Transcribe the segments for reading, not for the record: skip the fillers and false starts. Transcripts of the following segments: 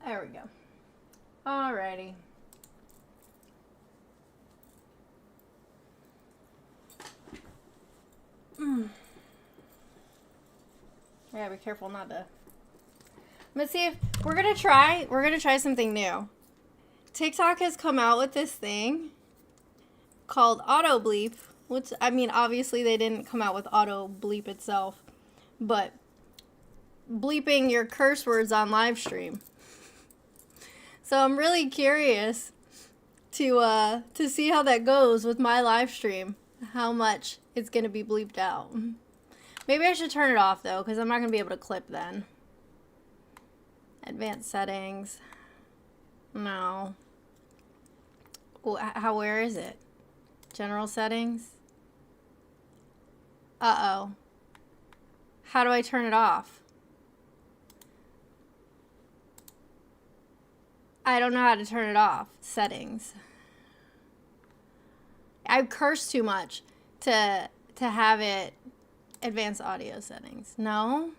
There we go. Alrighty. I gotta be careful not to. Let's see if we're gonna try something new. TikTok has come out with this thing called auto bleep, which, I mean, obviously they didn't come out with auto bleep itself, but bleeping your curse words on live stream. So I'm really curious to see how that goes with my live stream, how much it's gonna be bleeped out. Maybe I should turn it off though, because I'm not gonna be able to clip then. Advanced settings. No. Where is it? General settings. Uh-oh. How do I turn it off? I don't know how to turn it off. Settings. I curse too much to have it. Advanced audio settings. No.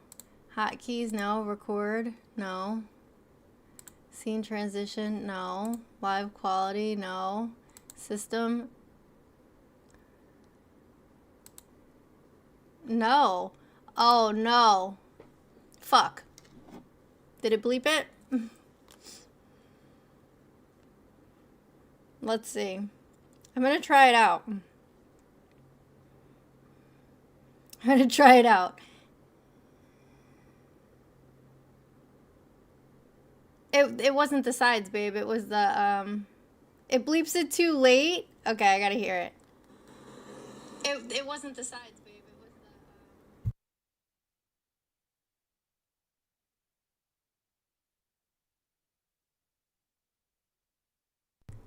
Hotkeys. No. Record. No. Scene transition. No. Live quality. No. System. No. Oh no. Fuck. Did it bleep it? Let's see. I'm gonna try it out. I'm gonna try it out. It wasn't the sides, babe. It was the, it bleeps it too late. Okay, I gotta hear it. It wasn't the sides, babe. It was the,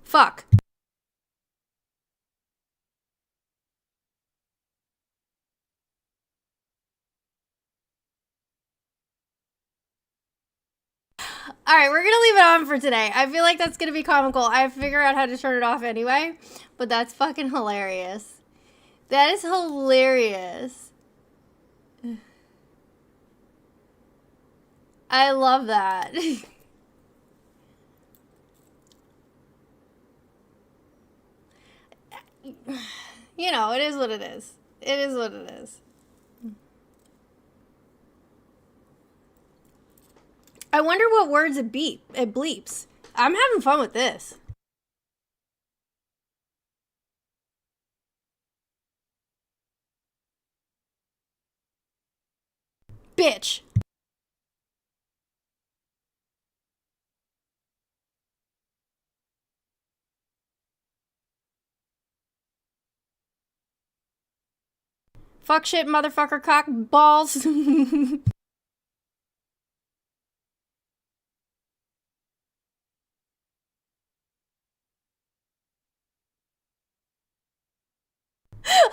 Fuck. Alright, we're gonna leave it on for today. I feel like that's gonna be comical. I figure out how to turn it off anyway, but that's fucking hilarious. That is hilarious. I love that. You know, it is what it is. It is what it is. I wonder what words it bleeps. I'm having fun with this. Bitch. Fuck shit, motherfucker, cock, balls.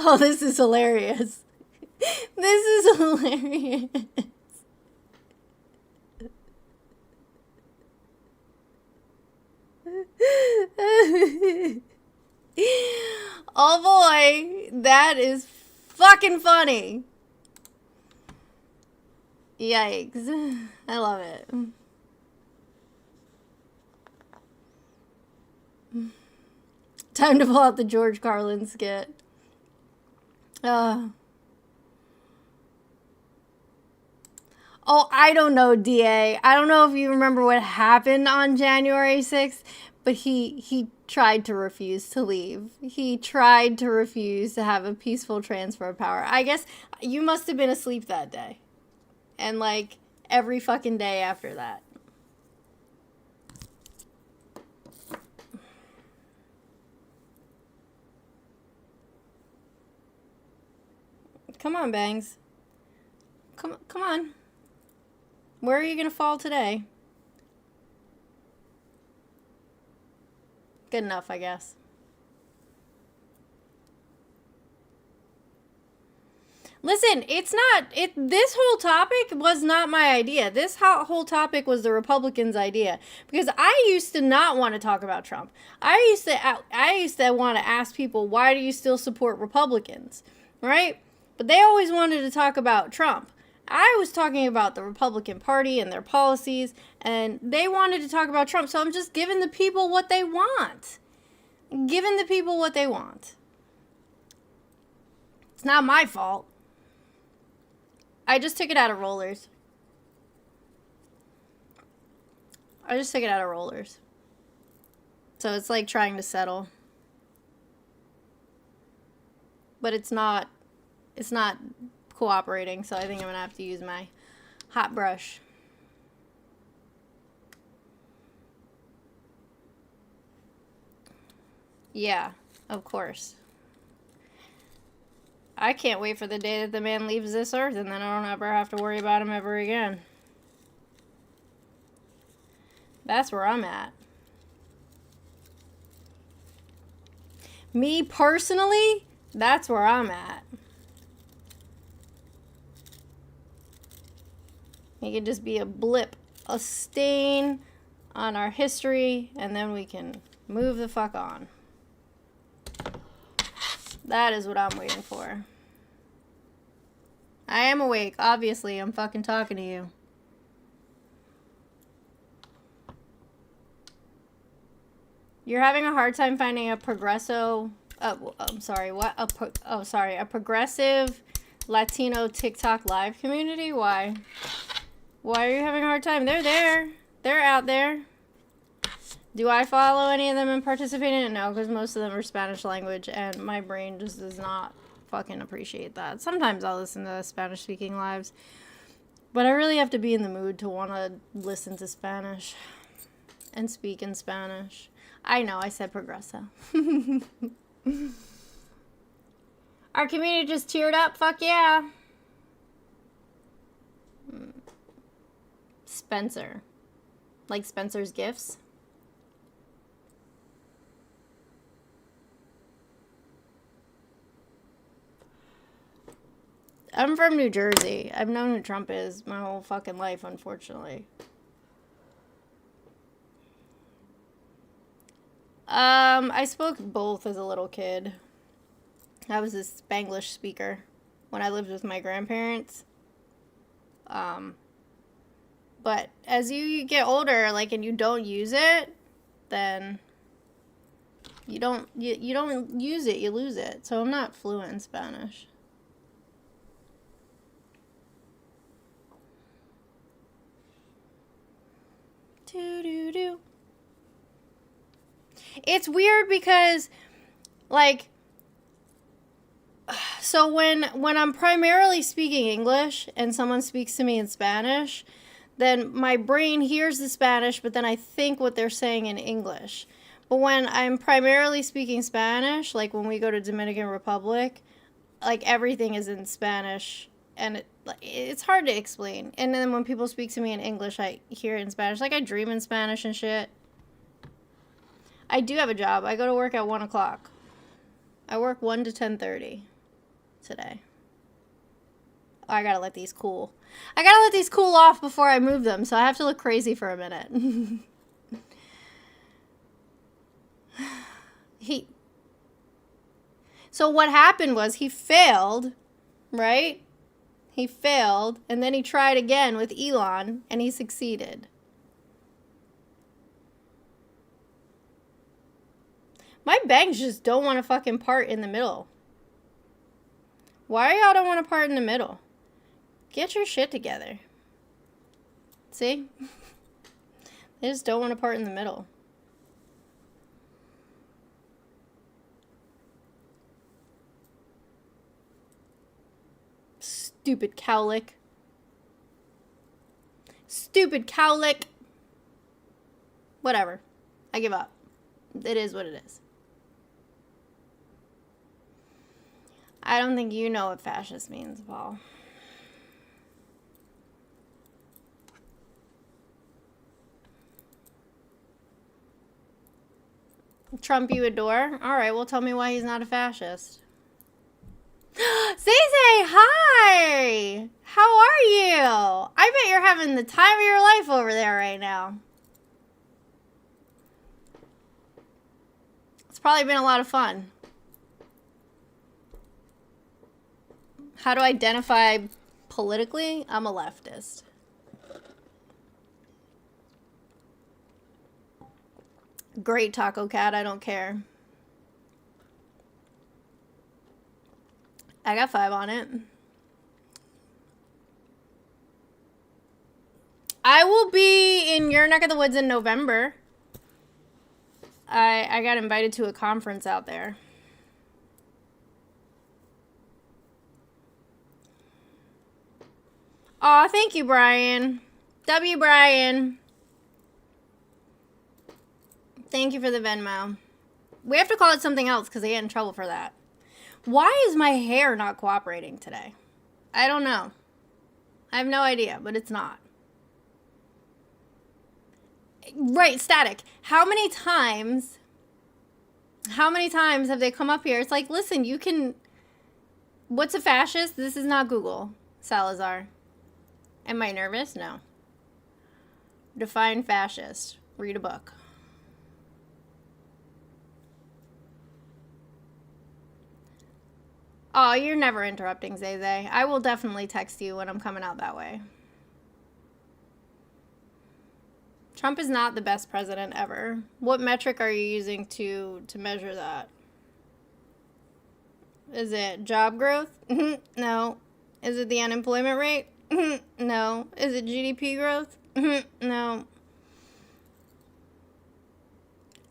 Oh, this is hilarious. This is hilarious. Oh boy, that is fucking funny. Yikes. I love it. Time to pull out the George Carlin skit. Oh, I don't know, DA. I don't know if you remember what happened on January 6th, but he tried to refuse to leave. He tried to refuse to have a peaceful transfer of power. I guess you must have been asleep that day. And, like, every fucking day after that. Come on, Bangs. Come on. Where are you gonna fall today? Good enough, I guess. Listen, this whole topic was not my idea. This whole topic was the Republicans' idea. Because I used to not want to talk about Trump. I used to want to ask people, why do you still support Republicans? Right? But they always wanted to talk about Trump. I was talking about the Republican Party and their policies, and they wanted to talk about Trump, so I'm just giving the people what they want. Giving the people what they want. It's not my fault. I just took it out of rollers. So it's like trying to settle. But it's not cooperating, so I think I'm gonna have to use my hot brush. Yeah, of course. I can't wait for the day that the man leaves this earth and then I don't ever have to worry about him ever again. That's where I'm at. Me personally, that's where I'm at. It could just be a blip, a stain on our history, and then we can move the fuck on. That is what I'm waiting for. I am awake, obviously. I'm fucking talking to you. You're having a hard time finding a progressive Latino TikTok live community? Why? Why are you having a hard time? They're there. They're out there. Do I follow any of them and participate in it? No, because most of them are Spanish language, and my brain just does not fucking appreciate that. Sometimes I'll listen to Spanish-speaking lives, but I really have to be in the mood to want to listen to Spanish and speak in Spanish. I know, I said progresso. Our community just teared up. Fuck yeah. Spencer. Like Spencer's Gifts. I'm from New Jersey. I've known who Trump is my whole fucking life, unfortunately. I spoke both as a little kid. I was a Spanglish speaker when I lived with my grandparents. But as you get older, like, and you don't use it, then you don't use it, you lose it. So I'm not fluent in Spanish. Do-do-do. It's weird because, like, so when I'm primarily speaking English and someone speaks to me in Spanish, then my brain hears the Spanish, but then I think what they're saying in English. But when I'm primarily speaking Spanish, like when we go to Dominican Republic, like everything is in Spanish, and it's hard to explain. And then when people speak to me in English, I hear it in Spanish. Like I dream in Spanish and shit. I do have a job. I go to work at 1 o'clock. I work 1 to 10:30 today. Oh, I gotta let these cool. I gotta let these cool off before I move them, so I have to look crazy for a minute. So what happened was he failed, right? He failed, and then he tried again with Elon, and he succeeded. My banks just don't want to fucking part in the middle. Why y'all don't want to part in the middle? Get your shit together. See? They just don't want to part in the middle. Stupid cowlick. Stupid cowlick. Whatever. I give up. It is what it is. I don't think you know what fascist means, Paul. Trump you adore? Alright, well tell me why he's not a fascist. Zay, hi! How are you? I bet you're having the time of your life over there right now. It's probably been a lot of fun. How to identify Politically, I'm a leftist. Great Taco Cat, I don't care. I got 5 on it. I will be in your neck of the woods in November. I got invited to a conference out there. Aw, thank you, Brian. W. Brian. Thank you for the Venmo. We have to call it something else because I get in trouble for that. Why is my hair not cooperating today? I don't know. I have no idea, but it's not. Right, static. How many times have they come up here? It's like, listen, you can... What's a fascist? This is not Google, Salazar. Am I nervous? No. Define fascist. Read a book. Oh, you're never interrupting, Zay. I will definitely text you when I'm coming out that way. Trump is not the best president ever. What metric are you using to measure that? Is it job growth? No. Is it the unemployment rate? No. Is it GDP growth? No.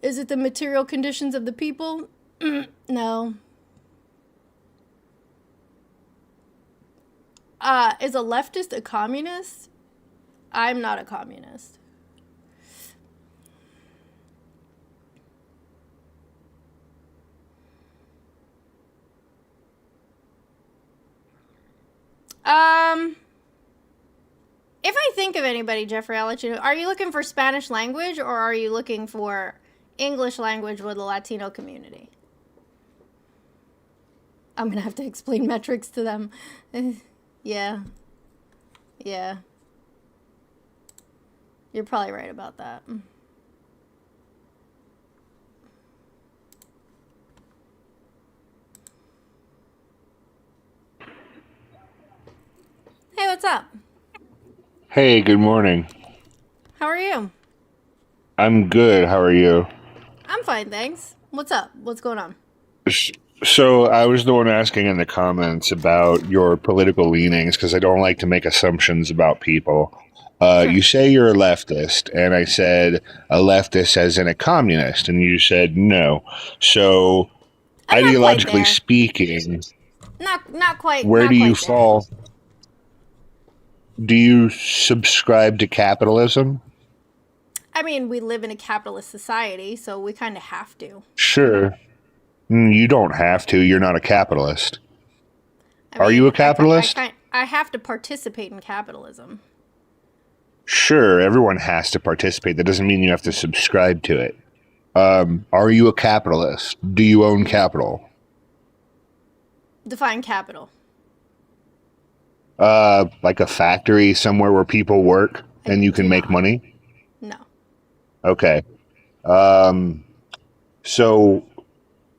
Is it the material conditions of the people? No. Is a leftist a communist? I'm not a communist. If I think of anybody, Jeffrey, I'll let you know. Are you looking for Spanish language or are you looking for English language with the Latino community? I'm gonna have to explain metrics to them. Yeah. You're probably right about that. Hey, what's up? Hey, good morning. How are you? I'm good. How are you? I'm fine, thanks. What's up? What's going on? So I was the one asking in the comments about your political leanings because I don't like to make assumptions about people. Sure. You say you're a leftist, and I said a leftist as in a communist, and you said no. So I'm not quite ideologically there. speaking, Not quite. where Not do you quite there. fall? Do you subscribe to capitalism? I mean, we live in a capitalist society, so we kind of have to. Sure. You don't have to. You're not a capitalist. I Are you a mean, capitalist? I have to participate in capitalism. Sure, everyone has to participate. That doesn't mean you have to subscribe to it. Are you a capitalist? Do you own capital? Define capital. Like a factory somewhere where people work I and you do can make not. money? No. Okay. So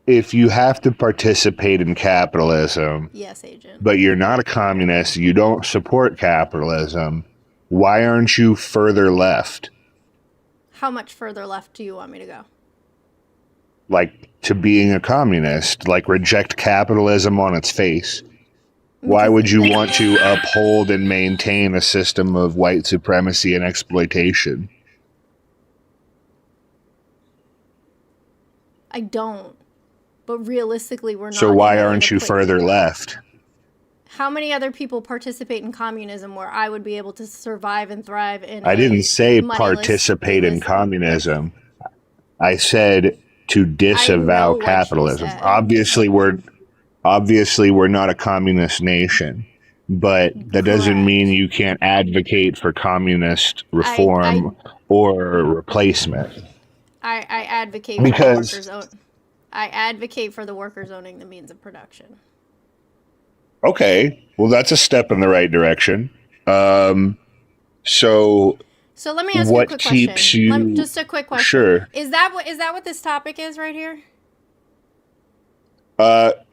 if you have to participate in capitalism, Yes, agent. but you're not a communist, you don't support capitalism, why aren't you further left? How much further left do you want me to go? Like to being a communist, like reject capitalism on its face. Why Because would you want to uphold and maintain a system of white supremacy and exploitation? I don't. But realistically, we're So not why in aren't a you place. further left? How many other people participate in communism where I would be able to survive and thrive in I didn't a say moneyless, participate in stateless... communism. I said to I disavow know what you capitalism. said. Obviously we're not a communist nation, but that doesn't mean Correct. you can't advocate for communist I reform or replacement. advocate for the Because workers own. I advocate for the workers owning the means of production. okay, well that's a step in the right direction. So So let me ask you a what quick keeps question. you Just a quick question. sure? Is that what this topic is right here?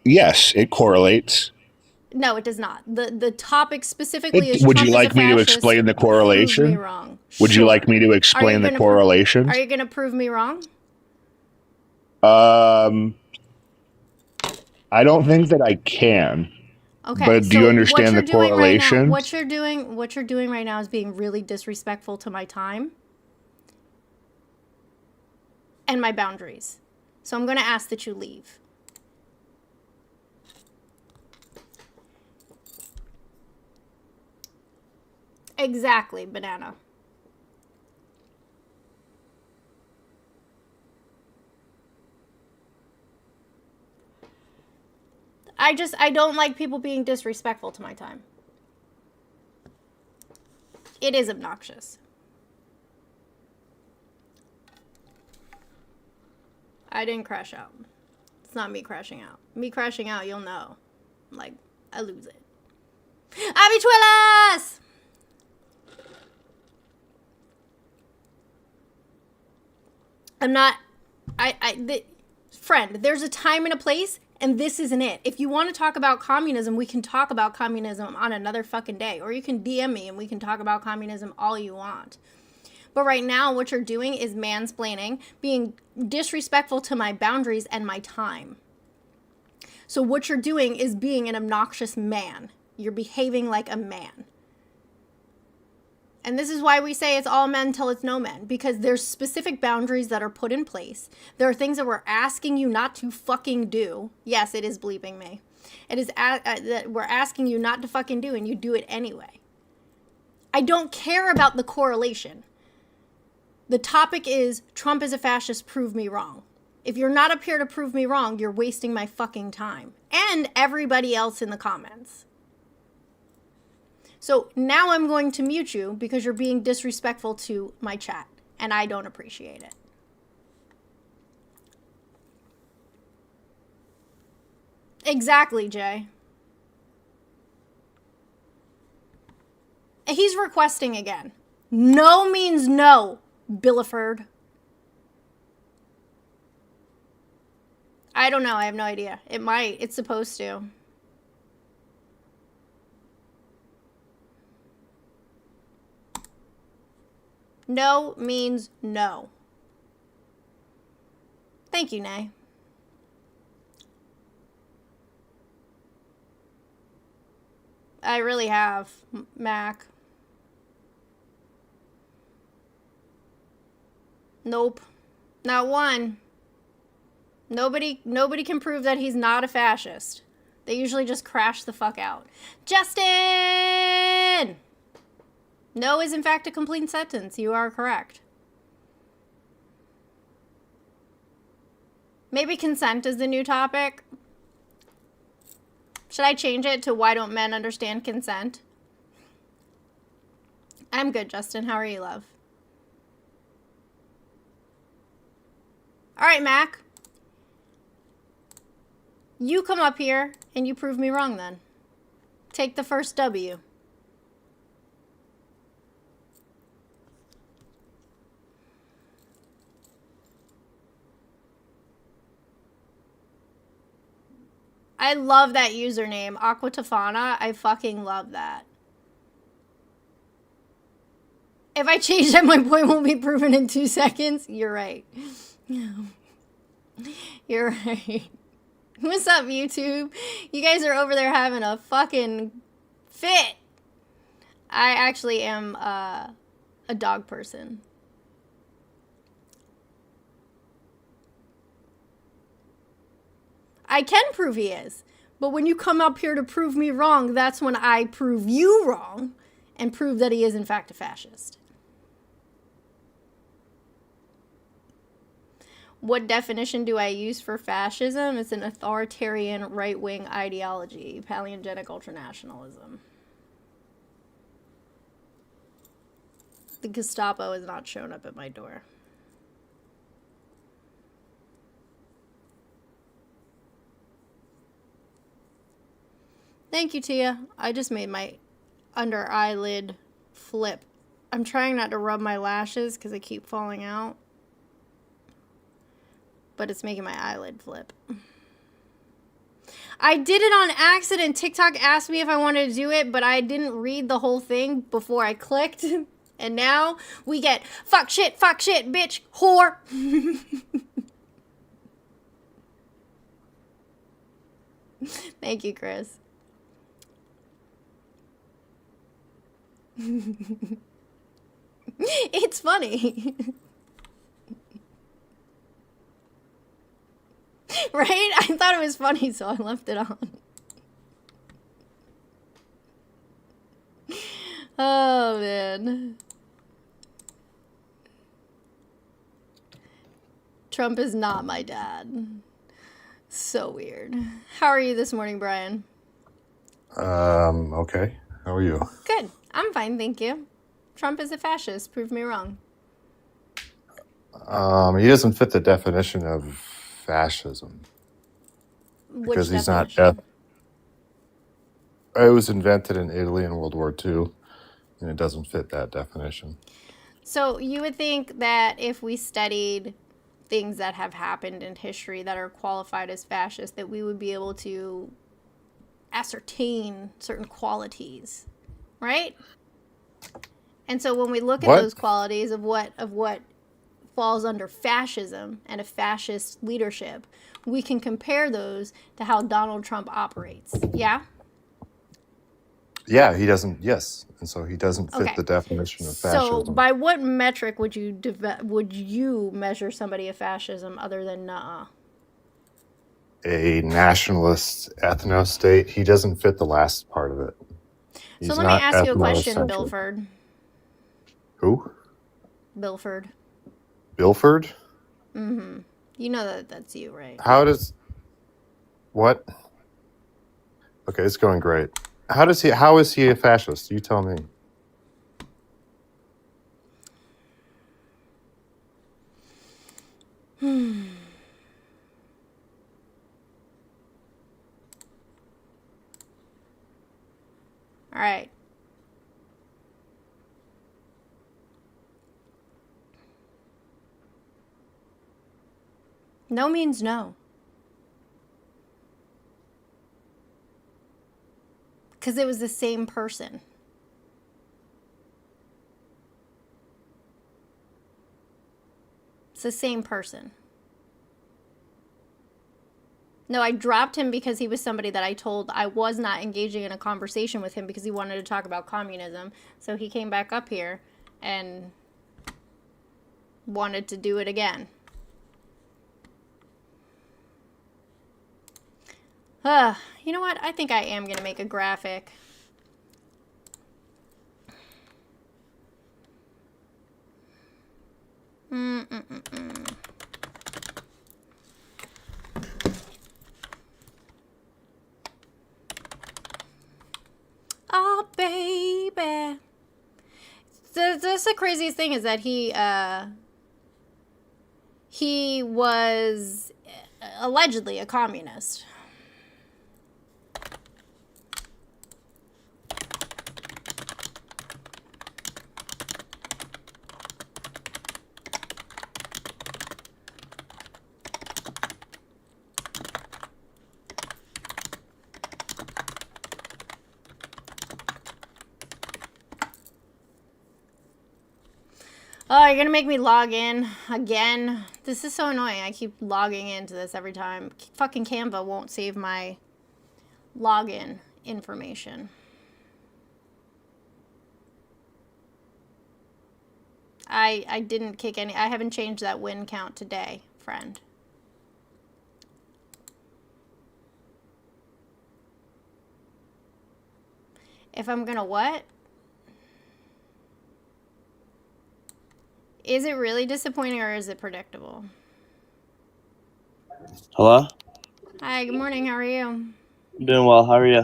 Yes, it correlates. No, it does not. The topic specifically is Would Trump you is a like me to fascist. explain the Prove me correlation? wrong. Would you Sure. like me to explain the correlation? Are you going to prove me wrong? I don't think that I can. Okay. But do you understand the correlation? What you're doing right now is being really disrespectful to my time and my boundaries. So I'm going to ask that you leave. Exactly, banana. I don't like people being disrespectful to my time. It is obnoxious. I didn't crash out. It's not me crashing out. Me crashing out, you'll know. Like, I lose it. Habichuelas! I'm not... friend, there's a time and a place, and this isn't it. If you want to talk about communism, we can talk about communism on another fucking day. Or you can DM me, and we can talk about communism all you want. But right now, what you're doing is mansplaining, being disrespectful to my boundaries and my time. So what you're doing is being an obnoxious man. You're behaving like a man. And this is why we say it's all men till it's no men. Because there's specific boundaries that are put in place. There are things that we're asking you not to fucking do. Yes, it is bleeping me. It is that we're asking you not to fucking do, and you do it anyway. I don't care about the correlation. The topic is, Trump is a fascist, prove me wrong. If you're not up here to prove me wrong, you're wasting my fucking time. And everybody else in the comments. So now I'm going to mute you because you're being disrespectful to my chat. And I don't appreciate it. Exactly, Jay. He's requesting again. No means no, Billiford. I don't know. I have no idea. It might. It's supposed to. No means no. Thank you, Nay. I really have, Mac. Nope. Not one. Nobody can prove that he's not a fascist. They usually just crash the fuck out. Justin! No is in fact a complete sentence. You are correct. Maybe consent is the new topic. Should I change it to why don't men understand consent? I'm good, Justin. How are you, love? All right, Mac. You come up here and you prove me wrong then. Take the first W. I love that username, Aquatafana. I fucking love that. If I change that, my point won't be proven in 2 seconds. You're right. You're right. What's up, YouTube? You guys are over there having a fucking fit. I actually am a dog person. I can prove he is. But when you come up here to prove me wrong, that's when I prove you wrong and prove that he is in fact a fascist. What definition do I use for fascism? It's an authoritarian right-wing ideology, paleogenic ultranationalism. The Gestapo has not shown up at my door. Thank you, Tia. I just made my under eyelid flip. I'm trying not to rub my lashes because they keep falling out. But it's making my eyelid flip. I did it on accident. TikTok asked me if I wanted to do it, but I didn't read the whole thing before I clicked. And now we get fuck shit, bitch, whore. Thank you, Chris. It's funny. Right? I thought it was funny, so I left it on. Oh, man. Trump is not my dad. So weird. How are you this morning, Brian? Okay. How are you? Good. I'm fine, thank you. Trump is a fascist. Prove me wrong. He doesn't fit the definition of fascism because Which he's not. definition? It was invented in Italy in World War II, and it doesn't fit that definition. So you would think that if we studied things that have happened in history that are qualified as fascist, that we would be able to ascertain certain qualities, right? And so when we look at What? those qualities of what falls under fascism and a fascist leadership, we can compare those to how Donald Trump operates. Yeah? Yeah, he doesn't. Yes, and so he doesn't fit Okay. the definition of So fascism. by what metric would you measure somebody of fascism other than nuh-uh? A nationalist ethno state. He doesn't fit the last part of it. He's So let me not ask you a question, ethnocentric. Bilford. Who? Bilford. Bilford? Mm-hmm. You know that that's you, right? How does what? Okay, it's going great. How is he a fascist? You tell me. All right. No means no. Because it was the same person. It's the same person. No, I dropped him because he was somebody that I told I was not engaging in a conversation with him because he wanted to talk about communism. So he came back up here and wanted to do it again. You know what? I think I am going to make a graphic. Oh, baby. That's the craziest thing is that he was allegedly a communist. Oh, you're gonna make me log in again? This is so annoying. I keep logging into this every time. Fucking Canva won't save my login information. I didn't kick any. I haven't changed that win count today, friend. If I'm gonna what? Is it really disappointing or is it predictable? Hello? Hi, good morning. How are you? I'm doing well. How are you?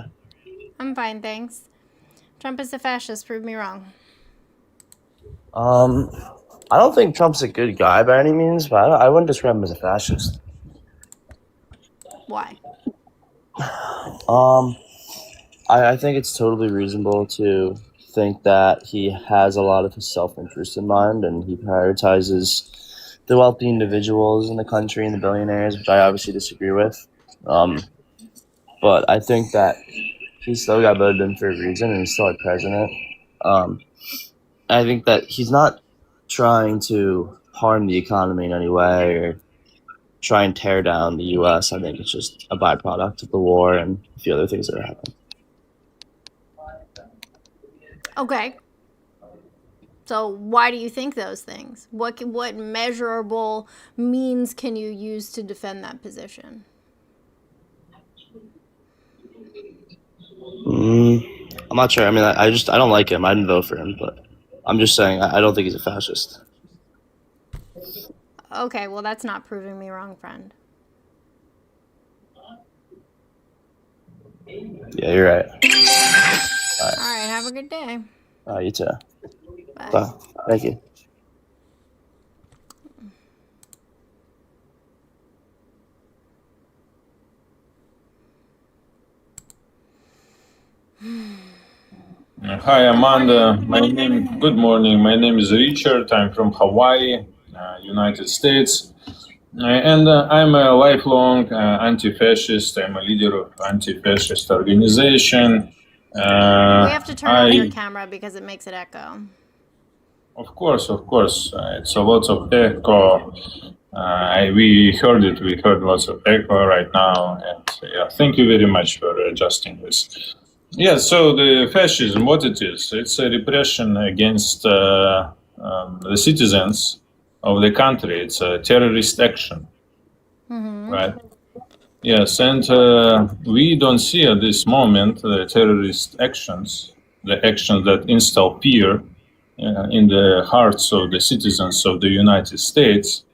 I'm fine, thanks. Trump is a fascist. Prove me wrong. I don't think Trump's a good guy by any means, but I wouldn't describe him as a fascist. Why? I think it's totally reasonable to think that he has a lot of his self-interest in mind, and he prioritizes the wealthy individuals in the country and the billionaires, which I obviously disagree with. but I think that he still got voted in for a reason, and he's still our president. I think that he's not trying to harm the economy in any way or try and tear down the U.S. I think it's just a byproduct of the war and a few other things that are happening. Okay. So why do you think those things? What measurable means can you use to defend that position? I'm not sure. I mean, I don't like him. I didn't vote for him, but I'm just saying I don't think he's a fascist. Okay, well, that's not proving me wrong, friend. Yeah, you're right. All right, have a good day. You too. Bye. Bye. Thank you. Hi, Amanda. Good morning. My name is Richard. I'm from Hawaii, United States. And I'm a lifelong anti-fascist. I'm a leader of anti-fascist organization. We have to turn off your I, camera because it makes it echo. of course, it's a lot of echo. We heard it. We heard lots of echo right now. And yeah, thank you very much for adjusting this. Yeah, so the fascism, what it is, it's a repression against the citizens of the country. It's a terrorist action, right? Yes, and we don't see at this moment the terrorist actions, the actions that instill fear in the hearts of the citizens of the United States.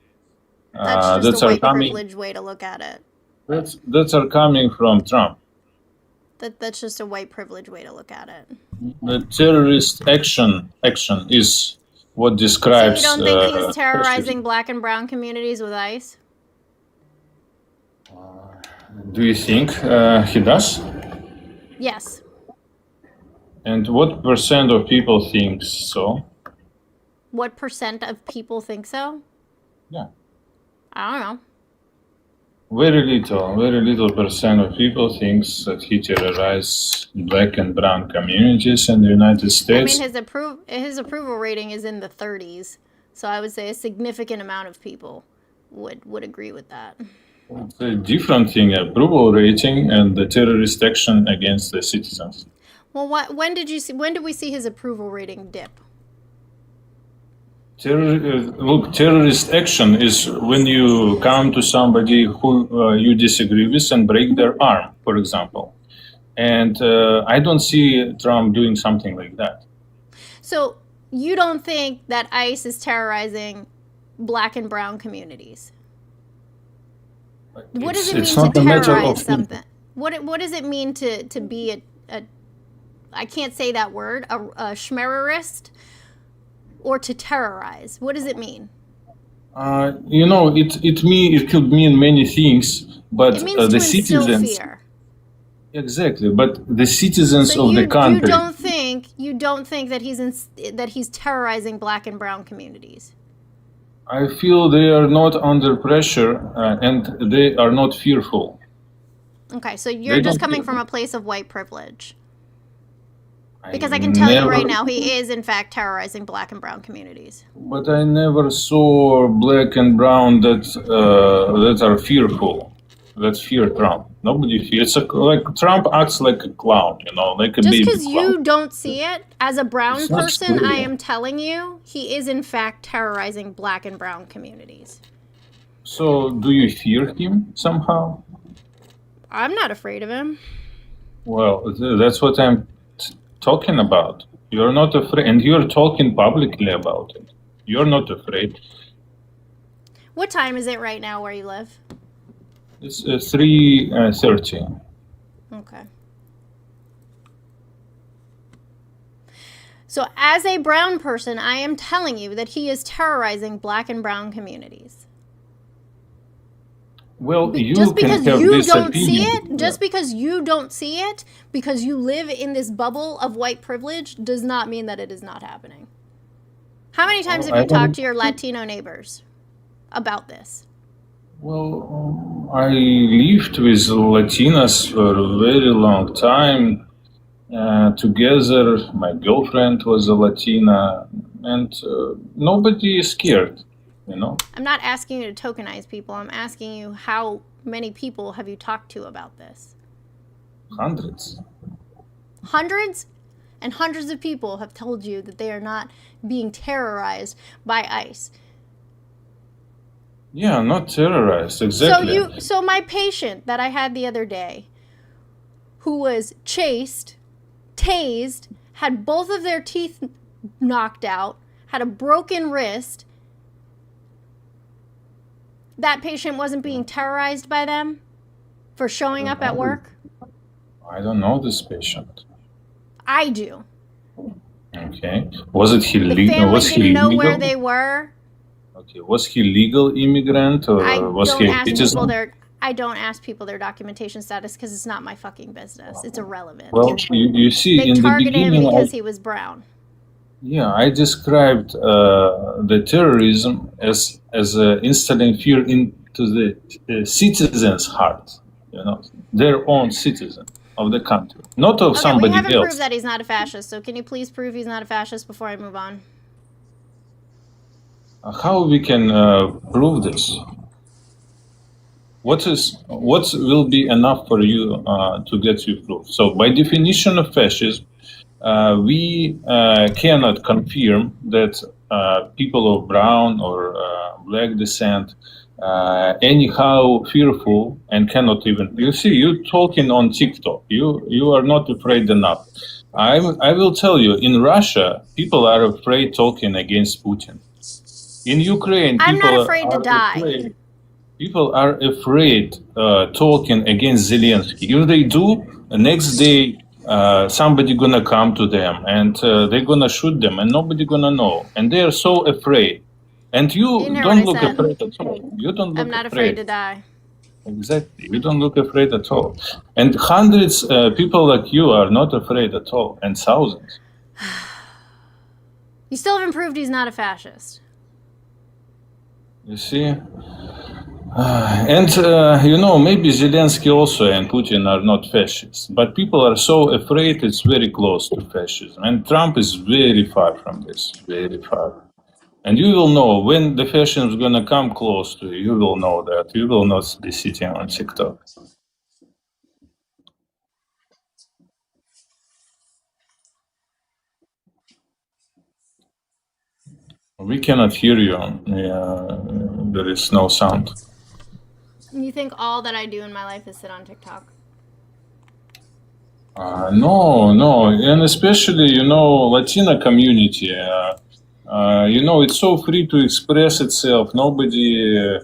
That's just a white privilege way to look at it. That are coming from Trump. That's just a white privilege way to look at it. The terrorist action is what describes. So you don't think he's terrorizing black and brown communities with ICE? Do you think he does? Yes. And what percent of people think so? What percent of people think so? Yeah. I don't know. Very little percent of people thinks that he terrorizes black and brown communities in the United States. I mean, his approval rating is in the 30s, so I would say a significant amount of people would agree with that. It's a different thing, approval rating and the terrorist action against the citizens. Well, when did we see his approval rating dip? Terrorist action is when you come to somebody who you disagree with and break their arm, for example. And I don't see Trump doing something like that. So you don't think that ICE is terrorizing black and brown communities? What does it mean to terrorize something? What does it mean to be a I can't say that word, a schmerrorist? Or to terrorize? What does it mean? It could mean many things, but it means the to citizens. Instill fear. Exactly, but the citizens so of the country. You don't think that he's terrorizing black and brown communities? I feel they are not under pressure and they are not fearful. Okay, so you're just coming from a place of white privilege. Because I can tell you right now, he is in fact terrorizing black and brown communities. But I never saw black and brown that are fearful. That fear Trump. Nobody fears. Like Trump acts like a clown, like a baby clown. Just because you don't see it as a brown person, I am telling you, he is in fact terrorizing black and brown communities. So, do you fear him somehow? I'm not afraid of him. Well, that's what I'm talking about. You're not afraid, and you're talking publicly about it. You're not afraid. What time is it right now where you live? It's 3:30. Okay. So as a brown person, I am telling you that he is terrorizing black and brown communities. Well, just because you don't see it, just because you don't see it, because you live in this bubble of white privilege, does not mean that it is not happening. How many times have you talked to your Latino neighbors about this? Well, I lived with Latinas for a very long time. Together, my girlfriend was a Latina, and nobody is scared, you know? I'm not asking you to tokenize people. I'm asking you how many people have you talked to about this? Hundreds. Hundreds? And hundreds of people have told you that they are not being terrorized by ICE. Yeah, not terrorized, exactly. So my patient that I had the other day, who was chased, tased, had both of their teeth knocked out, had a broken wrist, that patient wasn't being terrorized by them for showing up at work? I don't know this patient. I do. Okay. Was it he The legal? family Was he didn't know legal? where they were. Okay. Was he legal immigrant or I was don't he a ask people citizen? I don't ask people their documentation status because it's not my fucking business. It's irrelevant. Well, you see, They in the targeted him beginning, because he was brown. I described the terrorism as instilling fear into the citizens' heart, their own citizen of the country, not of Okay, we somebody haven't else. proved that he's not a fascist, so can you please prove he's not a fascist before I move on? How we can prove this? What will be enough for you to get you proof? So, by definition of fascism, we cannot confirm that people of brown or black descent anyhow fearful and cannot even. You see, you talking on TikTok. You are not afraid enough. I will tell you. In Russia, people are afraid talking against Putin. In Ukraine, I'm people not afraid to are die. afraid. People are afraid talking against Zelensky. If they do, the next day somebody gonna come to them and they're gonna shoot them, and nobody gonna know. And they are so afraid. And You you didn't hear don't what I look said. afraid at all. You don't look I'm not afraid to die. Exactly. You don't look afraid at all. And hundreds people like you are not afraid at all, and thousands. You still haven't proved he's not a fascist. You see? And maybe Zelensky also and Putin are not fascists, but people are so afraid it's very close to fascism. And Trump is very far from this, very far. And you will know when the fascism is going to come close to you, you will know that. You will not be sitting on TikTok. We cannot hear you. There is no sound. You think all that I do in my life is sit on TikTok? No, and especially Latina community. It's so free to express itself. Nobody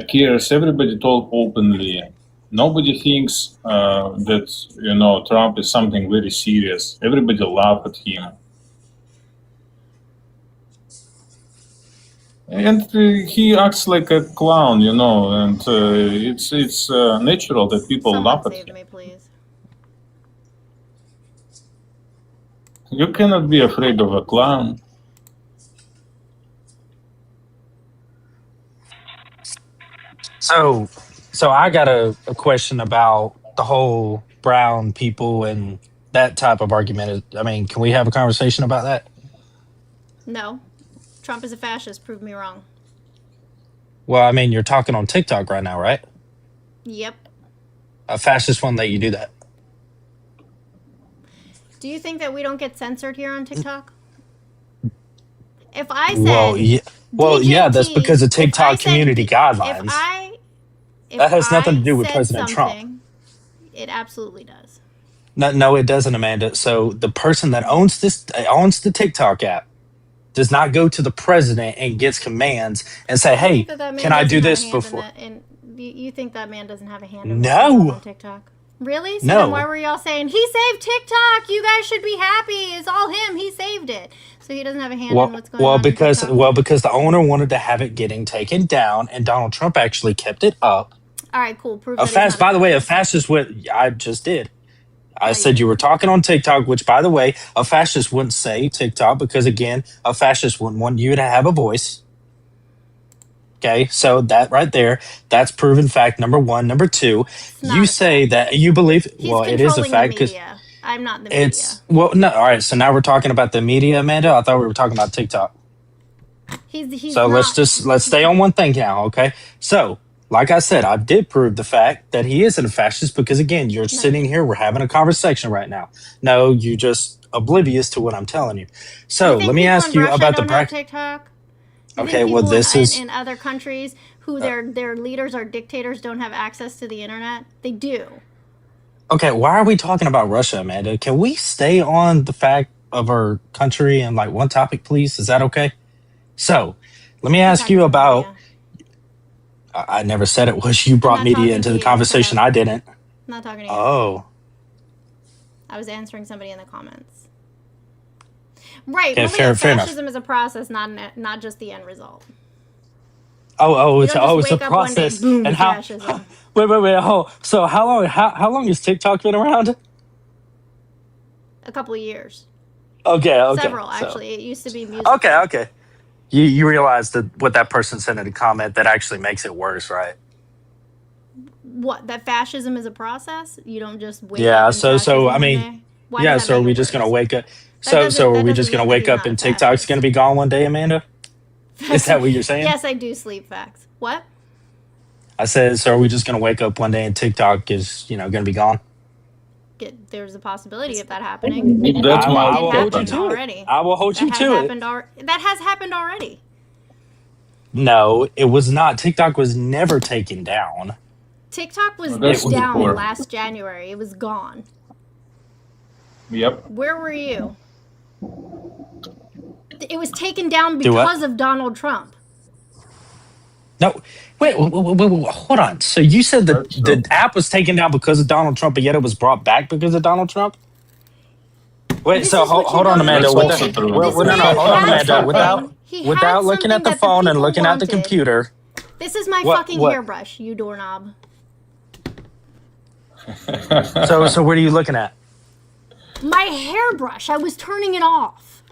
cares. Everybody talk openly. Nobody thinks that Trump is something very serious. Everybody laugh at him, and he acts like a clown, And it's natural that people Someone laugh at save him. me, please. You cannot be afraid of a clown. So, I got a question about the whole brown people and that type of argument. I mean, can we have a conversation about that? No. Trump is a fascist. Prove me wrong. Well, I mean, you're talking on TikTok right now, right? Yep. A fascist won't let you do that. Do you think that we don't get censored here on TikTok? If I said, Well, yeah. Well, yeah, that's DJT, because of if I TikTok said, community if guidelines. I, if That has nothing to I do with said President Trump. something, it absolutely does. No, it doesn't, Amanda. So the person that owns the TikTok app does not go to the president and gets commands and say, You think "Hey, that man can I doesn't do have a this hand before?" and you think that man doesn't have a hand in what's going on No, TikTok? Really? So then why no. were y'all saying he saved TikTok? You guys should be happy. It's all him. He saved it. So he doesn't have a hand in what's going on in TikTok? Because the owner wanted to have it getting taken down, and Donald Trump actually kept it up. All right, cool. Prove that he's not By the way, a fascist. fascist would. I just did. I No, said you were talking on TikTok, which, by the way, a fascist wouldn't say TikTok because, again, a fascist wouldn't want you to have a voice. Okay, so that right there, that's proven fact number one. Number two, not you a say fact. that you believe. He's Well, it is a controlling fact the because media. I'm not the it's well. No, all right. So now we're talking about the media, Amanda. I thought we were talking about TikTok. media. He's So not. let's stay on one thing now, okay? So, like I said, I did prove the fact that he isn't a fascist because again, you're sitting here, we're having a conversation right now. No, you just oblivious to what I'm telling you. So You think let me people ask in you Russia about the don't have practice. TikTok? You Okay, think well people this is in other countries who their leaders are dictators don't have access to the internet? They do. okay. Why are we talking about Russia, Amanda? Can we stay on the fact of our country and like one topic, please? Is that okay? So let me We're ask talking you about about. media. I never said it was you brought not media talking into to the you, conversation. Kev. I didn't. I'm not talking to you. Oh. I was answering somebody in the comments. Right, Okay, Malia, fair enough. fascism is a process, not just the end result. Oh, You it's don't just a wake up one day, process. boom, And how? fascism. Wait. Oh, so how long has TikTok been around? A couple of years. Okay. Several, So, actually. It used to be musical. okay. You realize that what that person said in a comment that actually makes it worse, right? What, that fascism is a process? You don't just wake Yeah. up in fascism I one mean, day? Why yeah. does that So are make we it just gonna worse? wake up? That So are we just doesn't gonna mean that wake he's up not a and TikTok's fascist. gonna be gone one day, Amanda? Is that what you're saying? Yes, I do sleep facts. What? I said, so are we just gonna wake up one day and TikTok is gonna be gone? There's a possibility of that happening. That I might will hold you happen. to already. it. I will hold you to it. That has happened already. No, it was not. TikTok was never taken down. TikTok was That's down before. last January. It was gone. Yep. Where were you? It was taken down Do what? because of Donald Trump. No, wait, hold on. So you said that That's true. the app was taken down because of Donald Trump, but yet it was brought back because of Donald Trump? Wait, This so is what you hold on, don't Amanda. That's With also the, true. well, This no, man hold on, had Amanda. something. He had Without looking at something the that phone and people looking at the wanted. computer. This is my What- fucking what? hairbrush, you doorknob. So what are you looking at? My hairbrush. I was turning it off.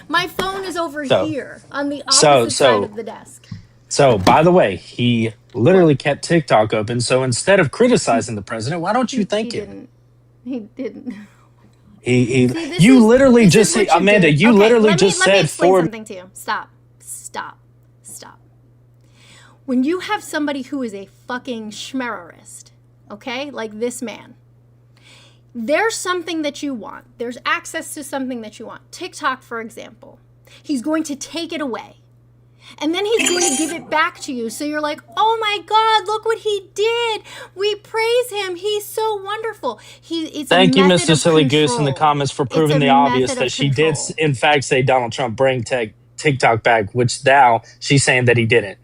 My phone is over So- here on the opposite side of the desk. So, by the way, he literally kept TikTok open. So instead of criticizing the president, why don't you thank him? He didn't. He See, this you is- literally this just is what said, you Amanda, do. you Okay, literally let just me said explain 4 something to you. Stop. When you have somebody who is a fucking schmererist, okay, like this man, there's something that you want. There's access to something that you want. TikTok, for example. He's going to take it away. And then he's going to give it back to you. So you're like, oh my God, look what he did. We praise him. He's so wonderful. Thank you, Mr. Silly Goose, in the comments for proving the obvious that she did, control. in fact, say Donald Trump bring TikTok back, which now she's saying that he didn't.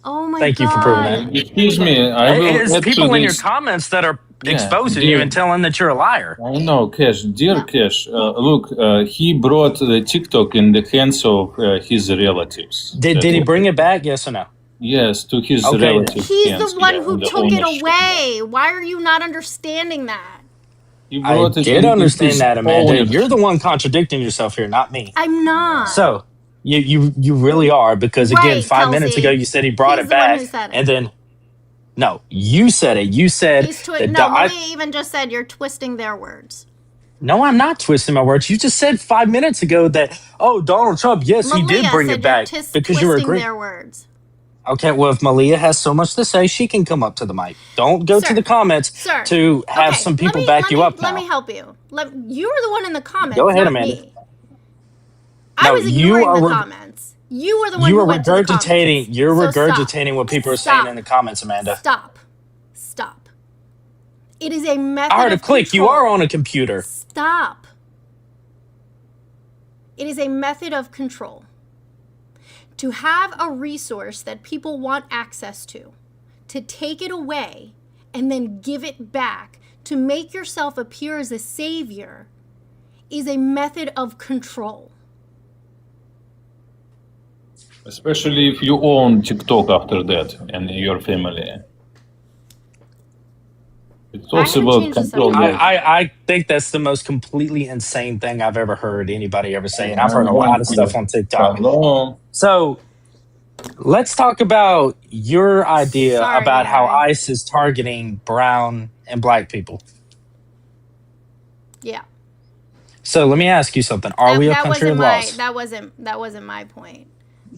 Oh my Thank God. you for proving that. Excuse me, I will It's add people to in your this. comments that are Yeah, exposing dear- you and telling that you're a liar. I know, Cash, dear No. Cash. Look, he brought the TikTok in the hands of his relatives. Did he bring it back? Yes or no? Yes, to his Okay. relatives. He's hands, the one yeah, who the took it ownership. away. Why are you not understanding that? He I brought it did in understand his that, Amanda. ownership. You're the one contradicting yourself here, not me. I'm not. So you really are, because again, Right, 5 minutes Kelsey. ago you said he brought He's it the one back, who said it. and then no, you said it. You said that No, I- Malia even just said you're twisting their words. No, I'm not twisting my words. You just said 5 minutes ago that Donald Trump, yes, he did Malia bring said it back you're because you were twisting agreeing. their words. Okay, well, if Malia has so much to say, she can come up to the mic. Don't go Sir. to the comments Sir. to have Okay, some people let me- back let you me- up now. Let me help you. You were the one in the comments. Go ahead, not Amanda. Me. I No, was you ignoring are the comments. You were the one You who are went to the regurgitating. comments. You're So regurgitating what people are saying Stop. in the comments, Amanda. Stop. It is a method I heard a of click. You control. are on a computer. Stop. It is a method of control. To have a resource that people want access to take it away and then give it back, to make yourself appear as a savior, is a method of control. Especially if you own TikTok after that and your family. It's also haven't about changed the control. subject. I think that's the most completely insane thing I've ever heard anybody ever say, and I've heard a lot of stuff on TikTok. Hello. So Let's talk about your idea Sorry, about how Harry. ICE is targeting brown and black people. Yeah. So let me ask you something. Are we a That country wasn't of my laws? that wasn't my point.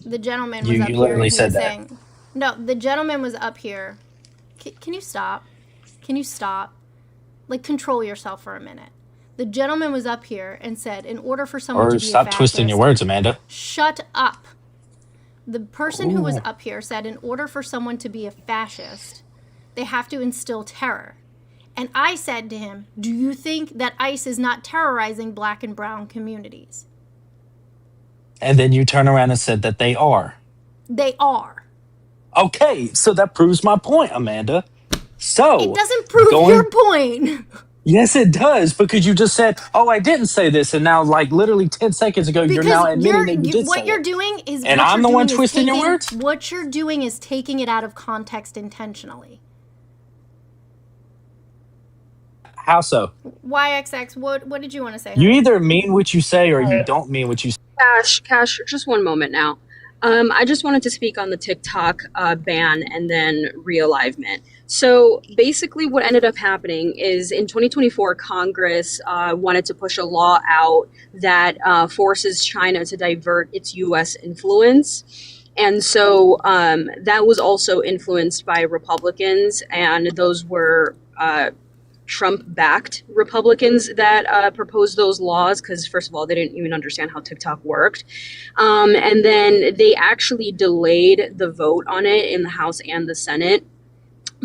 The gentleman was You up you here and literally he was said that. saying, no, the gentleman was up here. Can you stop? Can you stop? Like, control yourself for a minute. The gentleman was up here and said, in order for someone Or to be a stop twisting your fascist, words, Amanda. shut up. The person who was Ooh. up here said, in order for someone to be a fascist, they have to instill terror. And I said to him, do you think that ICE is not terrorizing black and brown communities? And then you turn around and said that they are. They are. Okay, so that proves my point, Amanda. So It doesn't prove your point. Yes, it does, because you just said, "Oh, I didn't say this," and now, like literally 10 seconds ago, you're Because now admitting that you did what say you're it. doing is And what I'm you're the one doing is twisting your taking words? what you're doing is taking it out of context intentionally. How so? YXX, what did you want to say? You honey? either mean what you say or you don't mean what you say. Cash, just one moment now. I just wanted to speak on the TikTok ban and then realignment. So basically, what ended up happening is in 2024, Congress wanted to push a law out that forces China to divert its U.S. influence. And so that was also influenced by Republicans, and those were Trump-backed Republicans that proposed those laws because, first of all, they didn't even understand how TikTok worked. And then they actually delayed the vote on it in the House and the Senate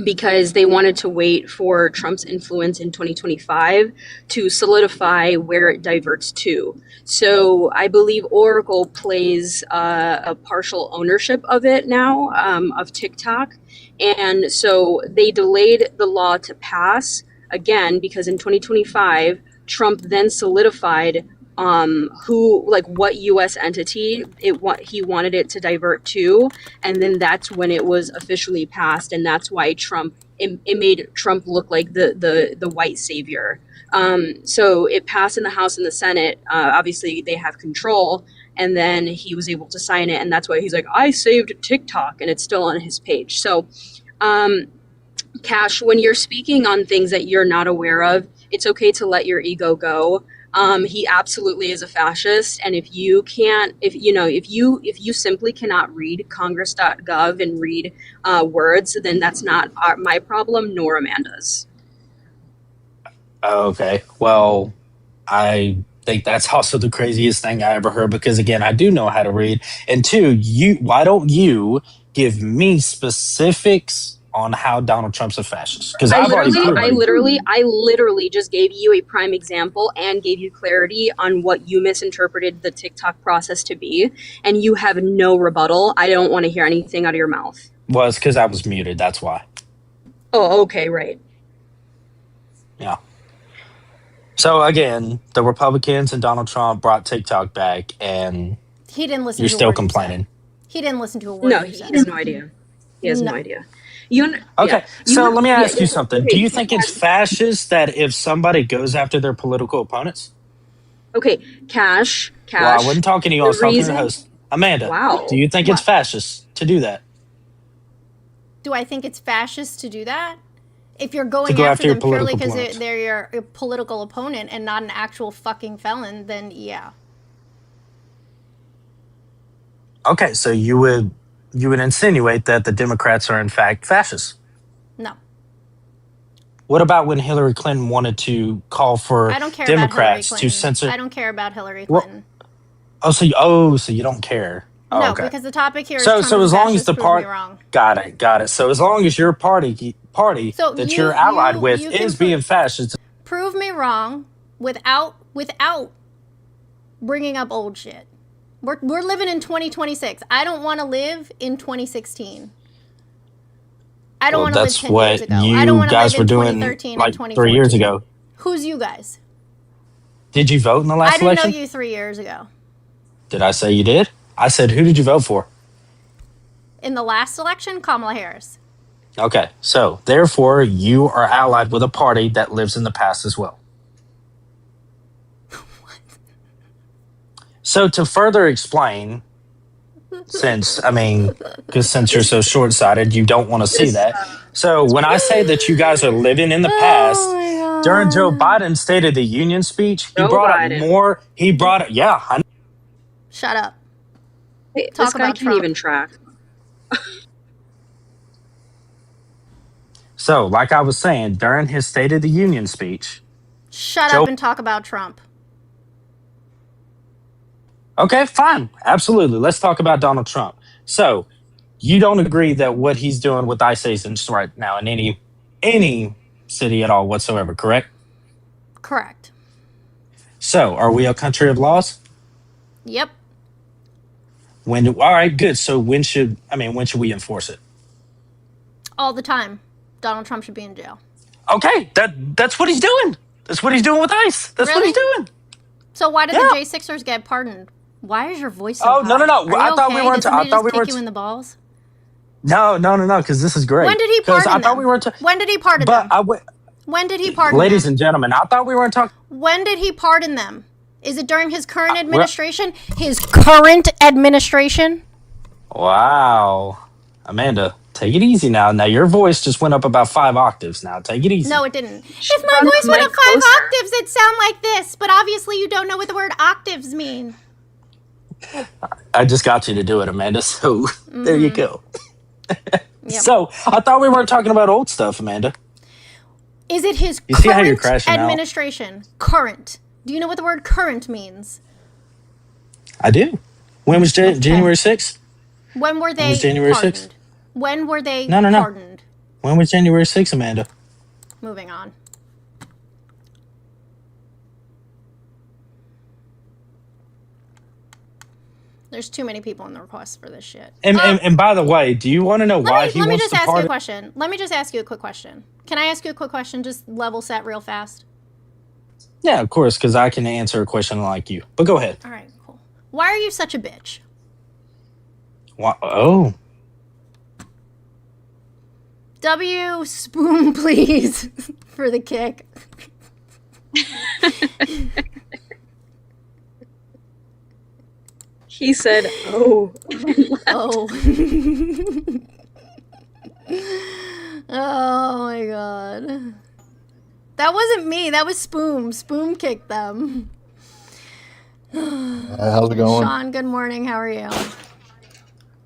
because they wanted to wait for Trump's influence in 2025 to solidify where it diverts to. So I believe Oracle plays a partial ownership of it now, of TikTok. And so they delayed the law to pass again because in 2025, Trump then solidified what U.S. entity he wanted it to divert to, and then that's when it was officially passed, and that's why it made Trump look like the white savior. So it passed in the House and the Senate. Obviously, they have control, and then he was able to sign it, and that's why he's like, I saved TikTok, and it's still on his page. So, Cash, when you're speaking on things that you're not aware of, it's okay to let your ego go. He absolutely is a fascist, and if you simply cannot read Congress.gov and read words, then that's not my problem nor Amanda's. Okay, well, I think that's also the craziest thing I ever heard because, again, I do know how to read. And two, why don't you give me specifics on how Donald Trump's a fascist? Because I I've already proven I literally just gave you a prime example and gave you clarity on what you misinterpreted the TikTok process to be, and you have no rebuttal. I don't want to hear anything out of your mouth. Well, it's because I was muted. That's why. Oh, okay, right. Yeah. So again, the Republicans and Donald Trump brought TikTok back, and He didn't listen you're to a still word you said. complaining. He didn't listen to a word No, you he said. has no idea. He has no idea. Let me ask you something. Okay, Do you think it's fascist that if somebody goes after their political opponents? Okay, Cash. Well, I wasn't talking to you. I was talking to the host. Amanda, Wow. do you think it's fascist to do that? Do I think it's fascist to do that? If you're going go after after your them purely political because opponents. they're your political opponent and not an actual fucking felon, then yeah. Okay, so you would insinuate that the Democrats are in fact fascists. No. What about when Hillary Clinton wanted to call for I don't care Democrats about to Hillary Clinton. censor? I don't care about Hillary Well, Clinton. so you don't care. Oh, No, okay. because the topic here is So Trump so is as a long as fascist, the prove part me wrong. got it. So as long as your party So that you're allied with you is can being fascist. prove me wrong without bringing up old shit. We're living in 2026. I don't want to live in 2016. I don't Well, want to live that's 10 years what ago. I don't you want to guys live were in doing 2013 like and 2014. 3 years ago. Who's you guys? Did you vote in the I last didn't election? know you 3 years ago. Did I say you did? I said, who did you vote for? In the last election, Kamala Harris. Okay, so therefore you are allied with a party that lives in the past as well. So to further explain, since you're so short-sighted, you don't want to see that. So when I say that you guys are living in the past, Oh my God. during Joe Biden's State of the Union speech, he Joe brought Biden. up more. He brought it. Yeah, I know. Shut up. Hey, Talk this guy about can't Trump. even track. So, like I was saying, during his State of the Union speech. Shut Joe- up and talk about Trump. Okay, fine. Absolutely. Let's talk about Donald Trump. So, you don't agree that what he's doing with ICE agents right now in any city at all whatsoever, correct? Correct. So, are we a country of laws? Yep. All right, good. So when should we enforce it? All the time. Donald Trump should be in jail. Okay, that's what he's doing. That's what he's doing with ICE. That's what he's doing. So why did Yeah. the J6ers get pardoned? Why is your voice so Oh, high? no. Are you I thought we okay? weren't- Did somebody I thought just we kick were- you in the balls? No, because this is great. When did he 'Cause pardon I thought them? we were When did he pardon But them? When did he pardon ladies them? and gentlemen, I thought we weren't talking. When did he pardon them? Is it during his current administration? His current administration? Wow, Amanda, take it easy now. Now your voice just went up about 5 octaves. Now take it easy. No, it didn't. If my brought voice the went mic up 5 closer. octaves, it'd sound like this. But obviously you don't know what the word octaves mean. I just got you to do it, Amanda. So there you go. Yep. So I thought we weren't talking about old stuff, Amanda. Is it his You see how you're current crashing out? administration? Current. Do you know what the word current means? I do. When was January 6th? When were they was January pardoned? 6th? When were they No. pardoned? When was January 6th, Amanda? Moving on. There's too many people in the request for this shit. And by the way, do you want to know why he Let me wants just to ask you a pardon? question. Let me just ask you a quick question. Can I ask you a quick question? Just level set real fast. Yeah, of course, because I can answer a question like you. But go ahead. All right, cool. Why are you such a bitch? Oh, W spoon, please, for the kick. He said, "Oh, Oh. Oh my god. That wasn't me. That was Spoom. Spoom kicked them. How's it going? Sean, good morning. How are you?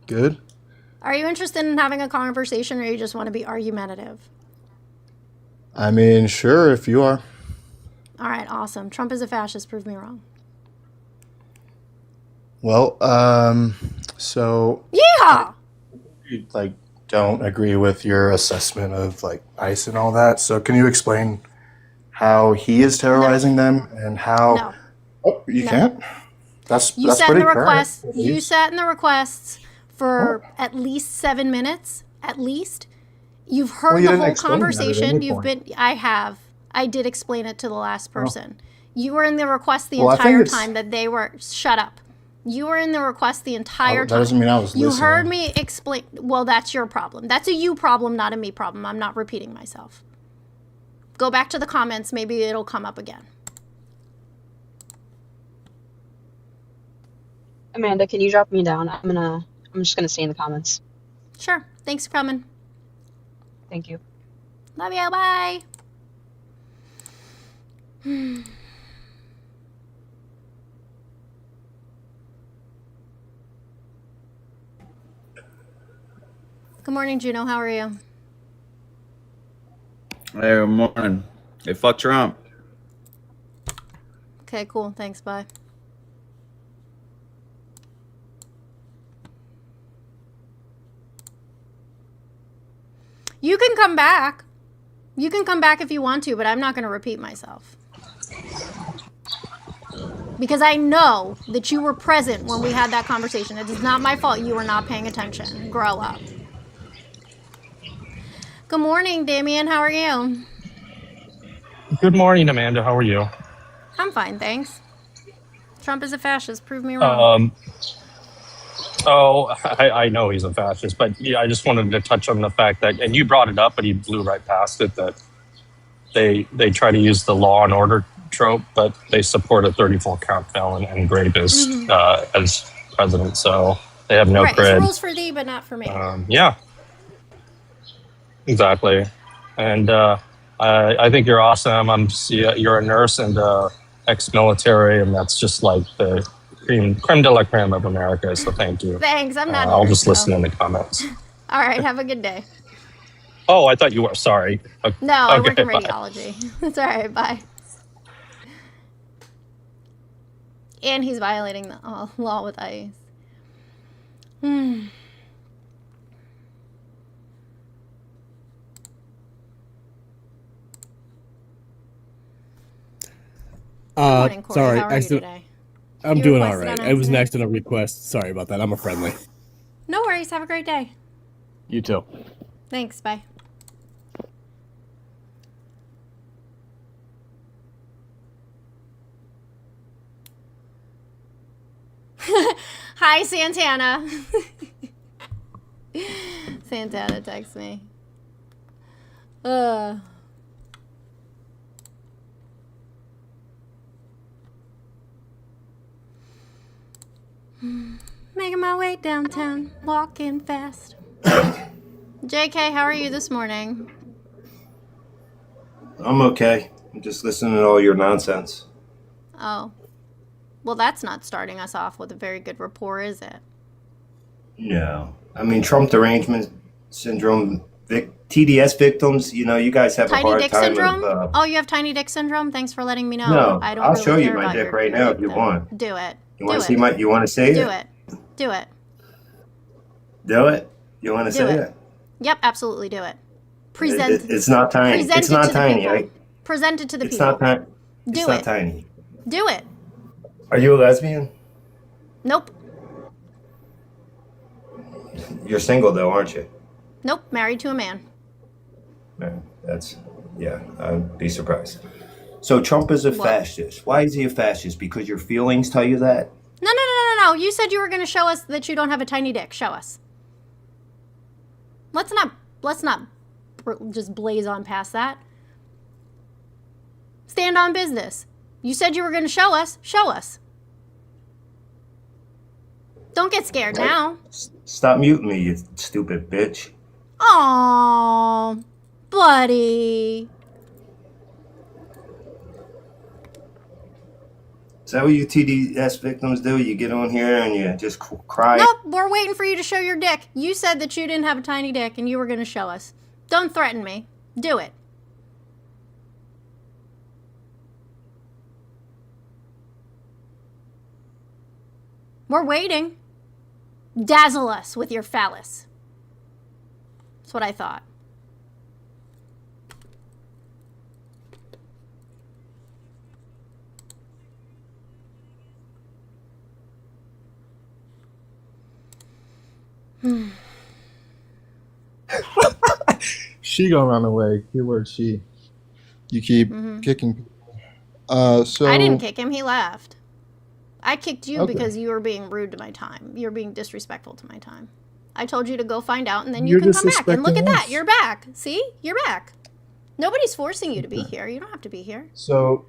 Good. Are you interested in having a conversation or you just want to be argumentative? I mean, sure, if you are. All right, awesome. Trump is a fascist. Prove me wrong. Well, so Yeehaw! you don't agree with your assessment of ICE and all that. So can you explain how he is terrorizing them and how? No. Oh, you No. can't. That's You that's sat in pretty the current. requests. at You least. sat in the requests for at least 7 minutes. At least. You've heard Well, you the didn't whole explain that at conversation. any You've point. been. I have. I did explain it to the last person. You were in the request the Well, I think entire it's- time that they were. Shut up. You were in the request the entire That time. doesn't mean I was You listening. heard me explain. Well, that's your problem. That's a you problem, not a me problem. I'm not repeating myself. Go back to the comments. Maybe it'll come up again. Amanda, can you drop me down? I'm just gonna stay in the comments. Sure. Thanks for coming. Thank you. Love you. Bye. Good morning, Juno. How are you? Hey, good morning. Hey, fuck Trump. Okay, cool. Thanks. Bye. You can come back. You can come back if you want to, but I'm not going to repeat myself. Because I know that you were present when we had that conversation. It is not my fault you were not paying attention. Grow up. Good morning, Damien. How are you? Good morning, Amanda. How are you? I'm fine, thanks. Trump is a fascist. Prove me wrong. I know he's a fascist, but yeah, I just wanted to touch on the fact that, and you brought it up, but he blew right past it, that they try to use the law and order trope, but they support a 34 count felon and rapist as president. So They have no Right. It's cred. rules for thee, but not for me. Yeah, exactly. And I think you're awesome. You're a nurse and ex-military, and that's just like the creme de la creme of America. So thank you. Thanks. I'm not a I'll nurse, just listen though. in the comments. All right. Have a good day. Oh, I thought you were. Sorry. No, I work Okay, in bye. radiology. That's all right. Bye. And he's violating the law with ICE. Good morning, Corey. Sorry, How are you today? I'm You doing all requested right. on It was accident? next to a request. Sorry about that. I'm a friendly. No worries. Have a great day. You too. Thanks. Bye. Hi, Santana. Santana texts me. Making my way downtown, walking fast. JK, how are you this morning? I'm okay. I'm just listening to all your nonsense. Oh. Well, that's not starting us off with a very good rapport, is it? No. I mean, Trump derangement syndrome, TDS victims, you guys have a Tiny hard dick time syndrome? of... Oh, you have tiny dick syndrome? Thanks for letting me know. No, I don't I'll really show you care my about dick right now if you dick. want. Do it. You want to see my... You want to see Do it? it. Do it. Do it? You want to Do see it. it? Yep, absolutely do it. Present. It's not tiny. Present It's it not to the tiny. people. Present it to the It's people. not tiny. Do It's not it. tiny. Do it. Are you a lesbian? Nope. You're single though, aren't you? Nope. Married to a man. No, I'd be surprised. So Trump is a fascist. Why is he a fascist? Because your feelings tell you that? No. You said you were going to show us that you don't have a tiny dick. Show us. Let's not just blaze on past that. Stand on business. You said you were going to show us. Show us. Don't get scared now. Stop muting me, you stupid bitch. Aww, buddy. Is that what you TDS victims do? You get on here and you just cry? Nope, we're waiting for you to show your dick. You said that you didn't have a tiny dick and you were going to show us. Don't threaten me. Do it. We're waiting. Dazzle us with your phallus. That's what I thought. She gonna run away. Keyword she. You keep kicking. So I didn't kick him. He left. I kicked you Okay. because you were being rude to my time. You were being disrespectful to my time. I told you to go find out, and then you You're can come back. And look at disrespecting that. us. You're back. See? You're back. Nobody's forcing you to be here. You don't have to be here. So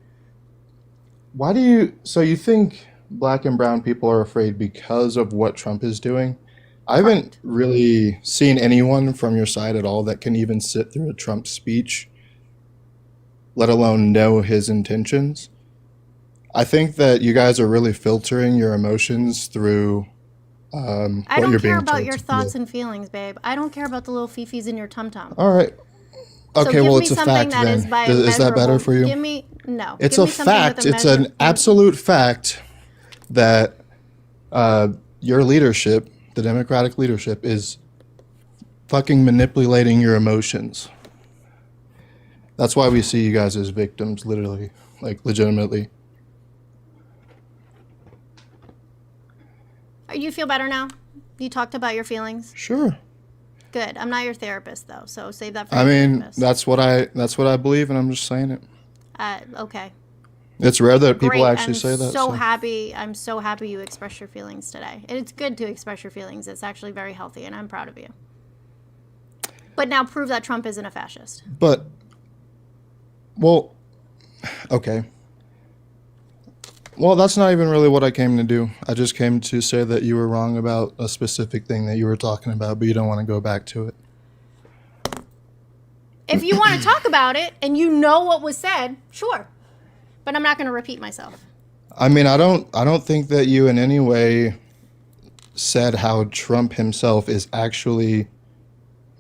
why do you? So you think black and brown people are afraid because of what Trump is doing? I haven't really seen anyone from your side at all that can even sit through a Trump speech, let alone know his intentions. I think that you guys are really filtering your emotions through I what don't you're care being about told your to thoughts feel. and feelings, babe. I don't care about the little fifis in your tum-tum. All right. So Okay, give well, me it's a something fact that is then. by Is that better measurable- for you? Give me, no. It's give a me something with fact. It's an absolute fact that your leadership, the Democratic leadership, is fucking manipulating your emotions. That's why we see you guys as victims, literally, like legitimately. You feel better now? You talked about your feelings? Sure. Good. I'm not your therapist, though, so save that for I your mean, therapist. that's what I believe, and I'm just saying it. Okay. It's rare that people Great. actually I'm say that. so happy. I'm so happy you expressed your feelings today. And it's good to express your feelings. It's actually very healthy, and I'm proud of you. But now prove that Trump isn't a fascist. But, well, okay. Well, that's not even really what I came to do. I just came to say that you were wrong about a specific thing that you were talking about, but you don't want to go back to it. If you want to talk about it and you know what was said, sure. But I'm not going to repeat myself. I mean, I don't think that you in any way said how Trump himself is actually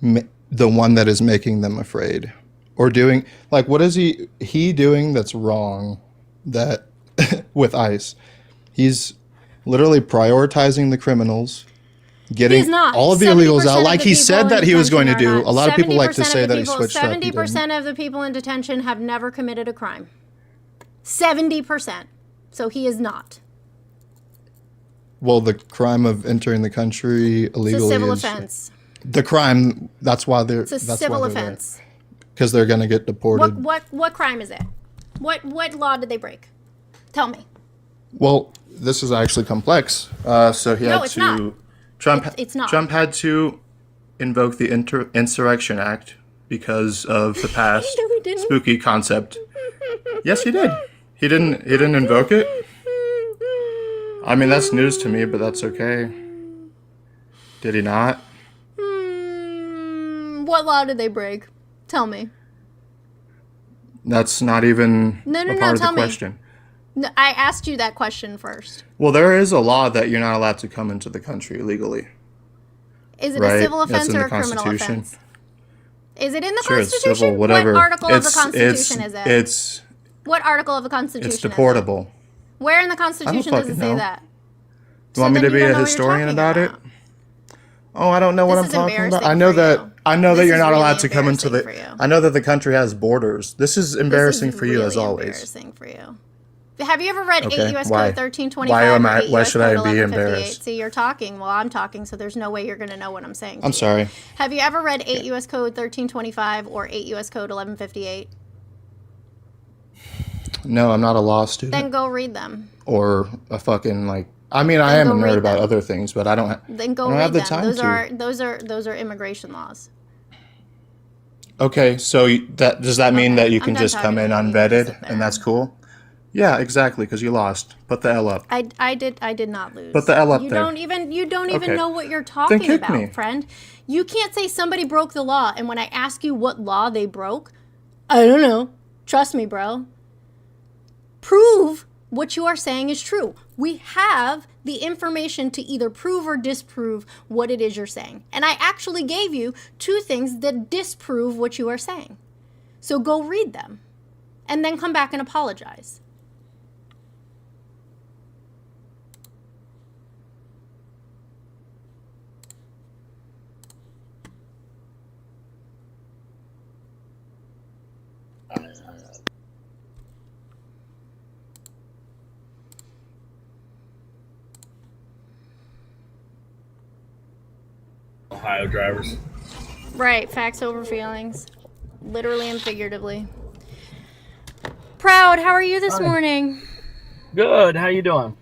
the one that is making them afraid, or doing like, what is he doing that's wrong that with ICE? He's literally prioritizing the criminals, getting all of the illegals out, like he said that he was going to do. A lot of people like to say that he switched up. 70% of the people in detention have never committed a crime. 70%. So he is not. Well, the crime of entering the country illegally It's a civil is offense. the crime. That's why they're. It's a civil offense. Because they're going to get deported. What crime is it? What law did they break? Tell me. Well, this is actually complex. So he had it's to. not. It's not. Trump had to invoke the Insurrection Act because of the past No, he didn't. spooky concept. Yes, he did. He didn't invoke it. I mean, that's news to me, but that's okay. Did he not? What law did they break? Tell me. That's not even No, a part of tell the me. question. No, I asked you that question first. Well, there is a law that you're not allowed to come into the country illegally. Is it Right? a civil That's offense in or the a criminal Constitution. offense? Is it in the Sure, it's Constitution? civil, whatever. What article of the Constitution is it? What article of the Constitution It's is it? deportable. Where in the Constitution does it fucking say know. that? Do you want me then to be you don't a know what you're historian talking about it? about. Oh, I don't know what This I'm is talking about. embarrassing I know for that you. I know that This you're is not really allowed to come into embarrassing the for you. I know that the country has borders. This is embarrassing This is for you really as always. Embarrassing for you. Have you ever read Okay, 8 U.S. why? Code 1325 Why am or I- 8 why U.S. should I Code be 1158? embarrassed? See, you're talking while I'm talking, so there's no way you're going to know what I'm saying. to I'm you. sorry. Have you ever read 8 U.S. Code 1325 or 8 U.S. Code 1158? No, I'm not a law student Then go read them. or a fucking like I mean, I Then am a go read nerd about them. other things, but I don't Then go I don't read have the them. time Those are immigration laws. Okay, so does that mean Okay, that you I'm can done just come talking in to you. You can unvetted sit there. and that's cool? Yeah, exactly, because you lost. Put the L up. I did not lose. Put the L up you there. Don't even Okay. know what you're talking kick about, me. friend. You can't say somebody broke the law, and when I ask you what law they broke, I don't know. Trust me, bro. Prove what you are saying is true. We have the information to either prove or disprove what it is you're saying. And I actually gave you 2 things that disprove what you are saying. So go read them and then come back and apologize. Ohio drivers. Right, facts over feelings. Literally and figuratively. Proud, how are you this morning? Good. How you doing?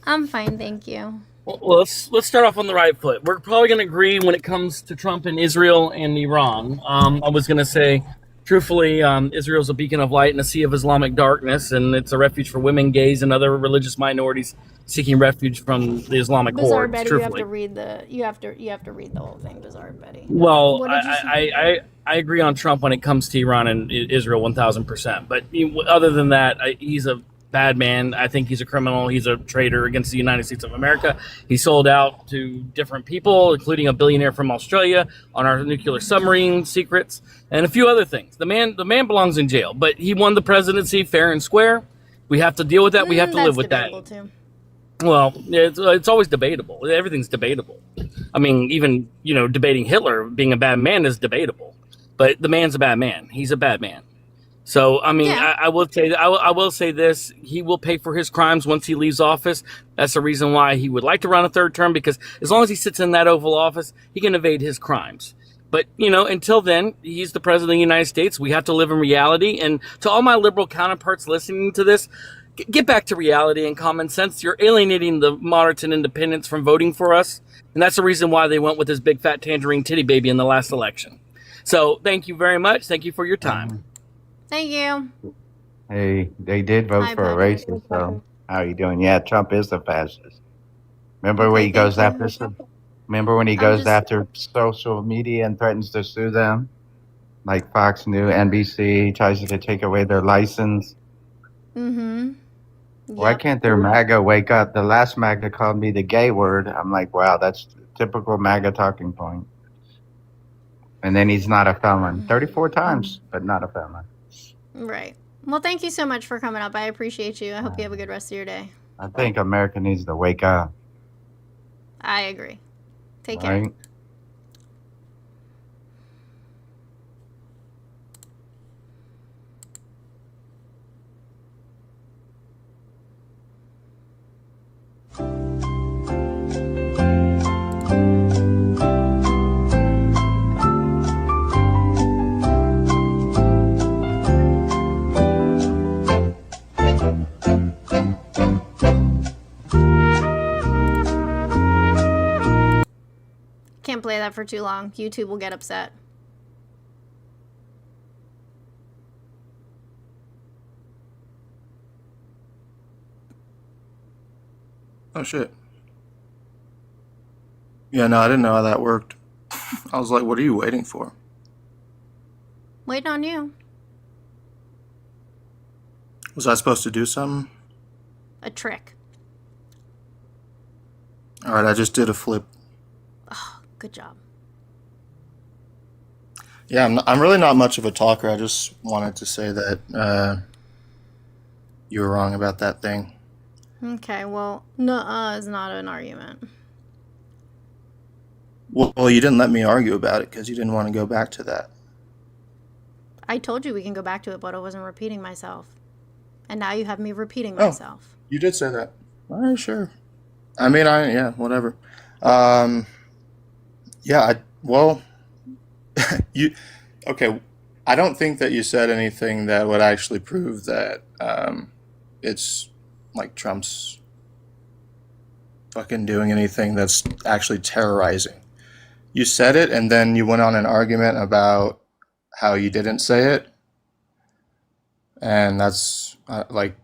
I'm fine, thank you. Well, let's start off on the right foot. We're probably going to agree when it comes to Trump and Israel and Iran. I was going to say, truthfully, Israel's a beacon of light in a sea of Islamic darkness, and it's a refuge for women, gays, and other religious minorities seeking refuge from the Islamic Bizarre horde. Betty, Truthfully. you have to read the whole thing, Bizarre Betty. Well, What did you say? I agree on Trump when it comes to Iran and Israel 1,000%. But other than that, he's a bad man. I think he's a criminal. He's a traitor against the United States of America. He sold out to different people, including a billionaire from Australia, on our nuclear submarine secrets and a few other things. The man belongs in jail, but he won the presidency fair and square. We have to deal with that. We have to live with that. Too. Well, it's always debatable. Everything's debatable. I mean, even, debating Hitler being a bad man is debatable. But the man's a bad man. He's a bad man. So, I mean, Yeah. I will say this. He will pay for his crimes once he leaves office. That's the reason why he would like to run a 3rd term, because as long as he sits in that Oval Office, he can evade his crimes. But, until then, he's the president of the United States. We have to live in reality. And to all my liberal counterparts listening to this, get back to reality and common sense. You're alienating the moderates and independents from voting for us. And that's the reason why they went with this big fat tangerine titty baby in the last election. So thank you very much. Thank you for your time. Thank you. Hey, they did vote Hi, for a buddy. racist, so How you doing? Yeah, Trump is the fascist. Remember when Okay, he goes thank you. after Remember when he I'm goes just. after social media and threatens to sue them? Like Fox News, NBC, tries to take away their license. Mm-hmm. Why Yep. can't their MAGA wake up? The last MAGA called me the gay word. I'm like, wow, that's typical MAGA talking point. And then he's not a felon. 34 times, but not a felon. Right. Well, thank you so much for coming up. I appreciate you. I hope you have a good rest of your day. I think America needs to wake up, I agree. Take care. right? Can't play that for too long. YouTube will get upset. Oh shit. Yeah, no, I didn't know how that worked. I was like, what are you waiting for? Waiting on you. Was I supposed to do something? A trick. All right, I just did a flip. Oh, good job. Yeah, I'm really not much of a talker. I just wanted to say that you were wrong about that thing. Okay, well, nuh-uh is not an argument. Well, you didn't let me argue about it because you didn't want to go back to that. I told you we can go back to it, but I wasn't repeating myself. And now you have me repeating myself. You did say that. All right, sure. I mean, yeah, whatever. Yeah, okay. I don't think that you said anything that would actually prove that it's like Trump's fucking doing anything that's actually terrorizing. You said it, and then you went on an argument about how you didn't say it, and that's like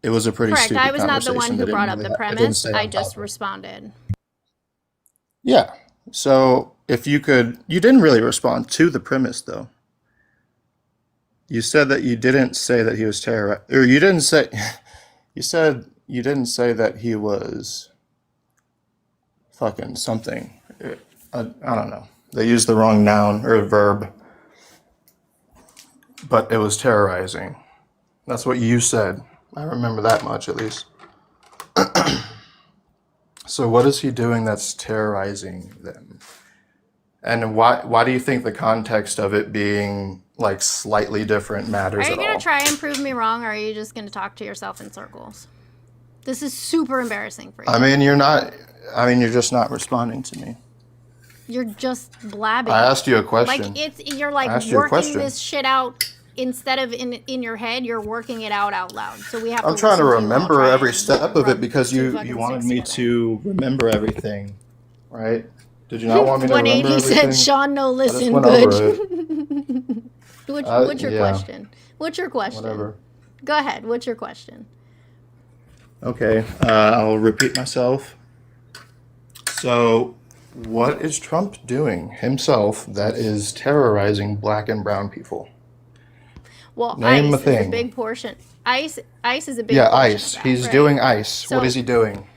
it was a pretty Correct. stupid I was not the one conversation who that brought didn't up the really it didn't premise. stay I on just topic. responded. Yeah. So if you didn't really respond to the premise though. You said that you didn't say that he was or you didn't say, you said you didn't say that he was fucking something. I don't know. They used the wrong noun or verb, but it was terrorizing. That's what you said. I remember that much at least. So what is he doing that's terrorizing them? And why do you think the context of it being like slightly different matters Are you at going all? to try and prove me wrong, or are you just going to talk to yourself in circles? This is super embarrassing for you. I mean, you're just not responding to me. You're just blabbing. I asked you a question. Like you're like I asked you a working question. this shit out instead of in your head. You're working it out loud. So we have. I'm to trying to listen you all remember try every and step of rub it because two you fucking wanted sticks me together. to remember everything, right? Did you not want me to remember 180 everything? said Sean no I just listen went good. over it. What's your Yeah, question? What's your question? whatever. Go ahead. What's your question? Okay, I'll repeat myself. So, what is Trump doing himself that is terrorizing black and brown people? Well, Name a ICE is a thing. big portion. ICE is a big Yeah, portion ICE. of that, He's right? doing ICE. What So- is he doing?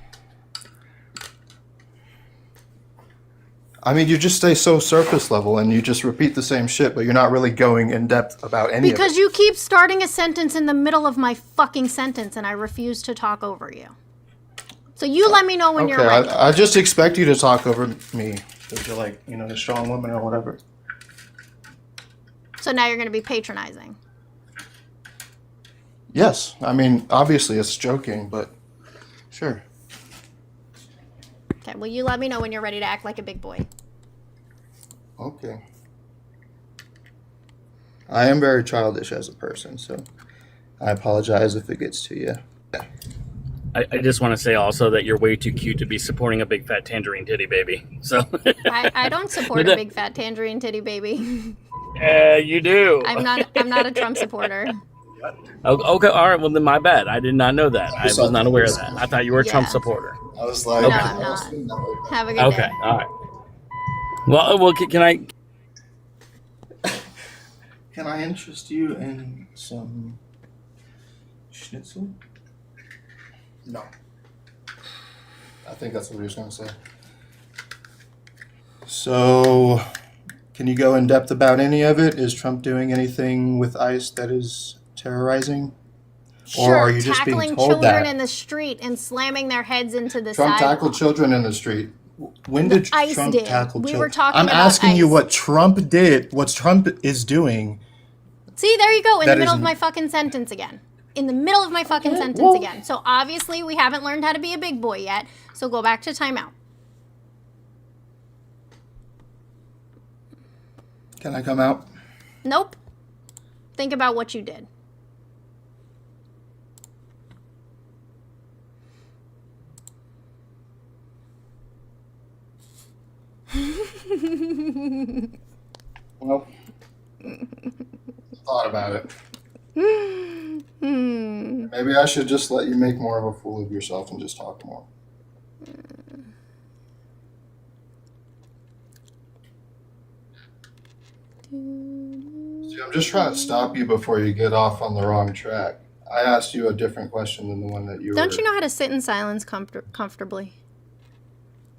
I mean, you just stay so surface level and you just repeat the same shit, but you're not really going in depth about any of it. Because you keep starting a sentence in the middle of my fucking sentence, and I refuse to talk over you. So you let me know when you're ready. I just expect you to talk over me because you're like, a strong woman or whatever. So now you're going to be patronizing. Yes, I mean, obviously it's joking, but sure. Okay, well, you let me know when you're ready to act like a big boy. Okay. I am very childish as a person, so I apologize if it gets to you. I just want to say also that you're way too cute to be supporting a big fat tangerine titty baby. So I don't support a big fat tangerine titty baby. you do. I'm not a Trump supporter. Okay, all right. Well, then my bad. I did not know that. I was not aware of that. I thought you were a Trump Yeah. supporter. I was like, No, I'm not. Have a good Okay, day. all right. Well, can I? Can I interest you in some schnitzel? No. I think that's what he was going to say. So, can you go in depth about any of it? Is Trump doing anything with ICE that is terrorizing? Sure, Or are you just being tackling told children that? in the street and slamming their heads into the Trump sidewalk. tackled children in the street. When did ICE Trump did. tackle We children? were talking I'm about asking you ICE. what Trump did, what Trump is doing. See, there you go, in That the middle of isn't- my fucking sentence again. In the middle of my fucking sentence well- again. So obviously we haven't learned how to be a big boy yet. So go back to timeout. Can I come out? Nope. Think about what you did. Well, thought about it. Maybe I should just let you make more of a fool of yourself and just talk more. See, I'm just trying to stop you before you get off on the wrong track. I asked you a different question than the one that you Don't were... you know how to sit in silence comfortably?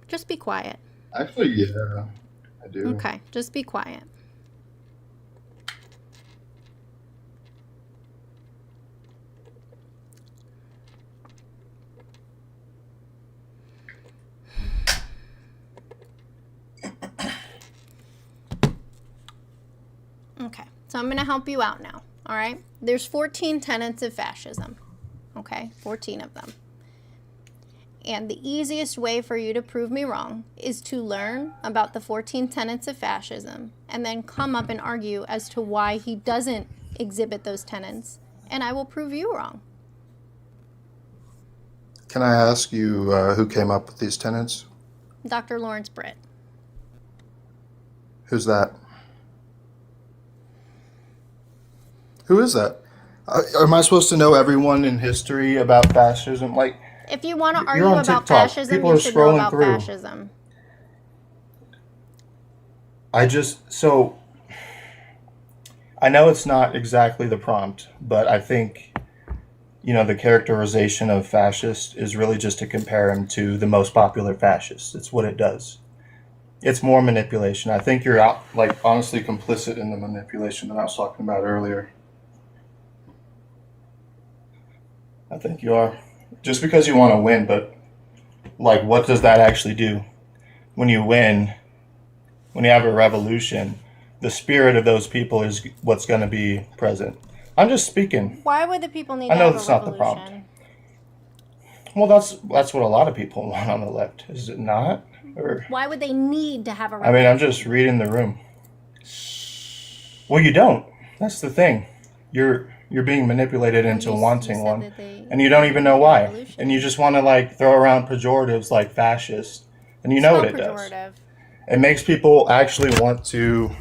Just be quiet. Actually, yeah, I do. Okay, just be quiet. Okay, so I'm going to help you out now, all right? There's 14 tenets of fascism, okay? 14 of them. And the easiest way for you to prove me wrong is to learn about the 14 tenets of fascism and then come up and argue as to why he doesn't exhibit those tenets, and I will prove you wrong. Can I ask you who came up with these tenets? Dr. Lawrence Britt. Who's that? Who is that? Am I supposed to know everyone in history about fascism? Like, If you want to You're argue on about TikTok. fascism, People you are should know scrolling about through. fascism. I know it's not exactly the prompt, but I think, the characterization of fascist is really just to compare him to the most popular fascists. It's what it does. It's more manipulation. I think you're honestly complicit in the manipulation that I was talking about earlier. I think you are. Just because you want to win, but what does that actually do? When you win, when you have a revolution, the spirit of those people is what's going to be present. I'm just speaking. Why would the people need I to know have that's a not the revolution? prompt. Well, that's what a lot of people want on the left, is it not? Or Why would they need to have a I revolution? mean, I'm just reading the room. Well, you don't. That's the thing. You're being manipulated into wanting one, and you don't even know why. And you just want to throw around pejoratives like fascist, and you know what it does. Pejorative. It makes people actually want to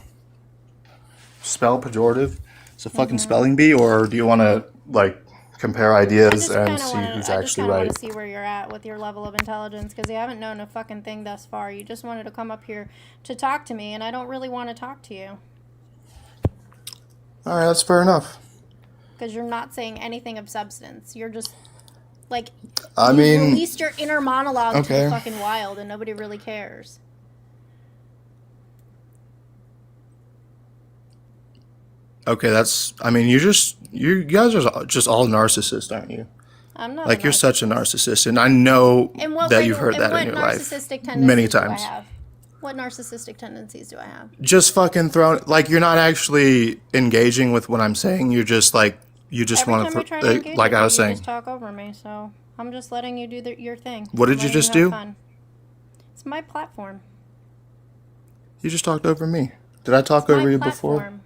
spell pejorative. It's a fucking spelling bee, or do you want to compare ideas and see who's I just actually kind of right? want to see where you're at with your level of intelligence, because you haven't known a fucking thing thus far. You just wanted to come up here to talk to me, and I don't really want to talk to you All right, that's fair enough. because you're not saying anything of substance. You're just you mean, released your inner monologue to okay. the fucking wild, and nobody really cares. Okay, you guys are just all narcissists, aren't you? I'm not. You're such a narcissist, and I know that you've heard that in your life narcissistic many tendencies do I times. have? What narcissistic tendencies do I have? Just fucking throwing, you're not actually engaging with what I'm saying. You're just you just Every want time to I try to engage like with I was you, you saying. just talk over me. So I'm just letting you do your thing. What did I'm you just letting do? have fun. It's my platform. You just talked over me. Did I talk It's my over you platform. before?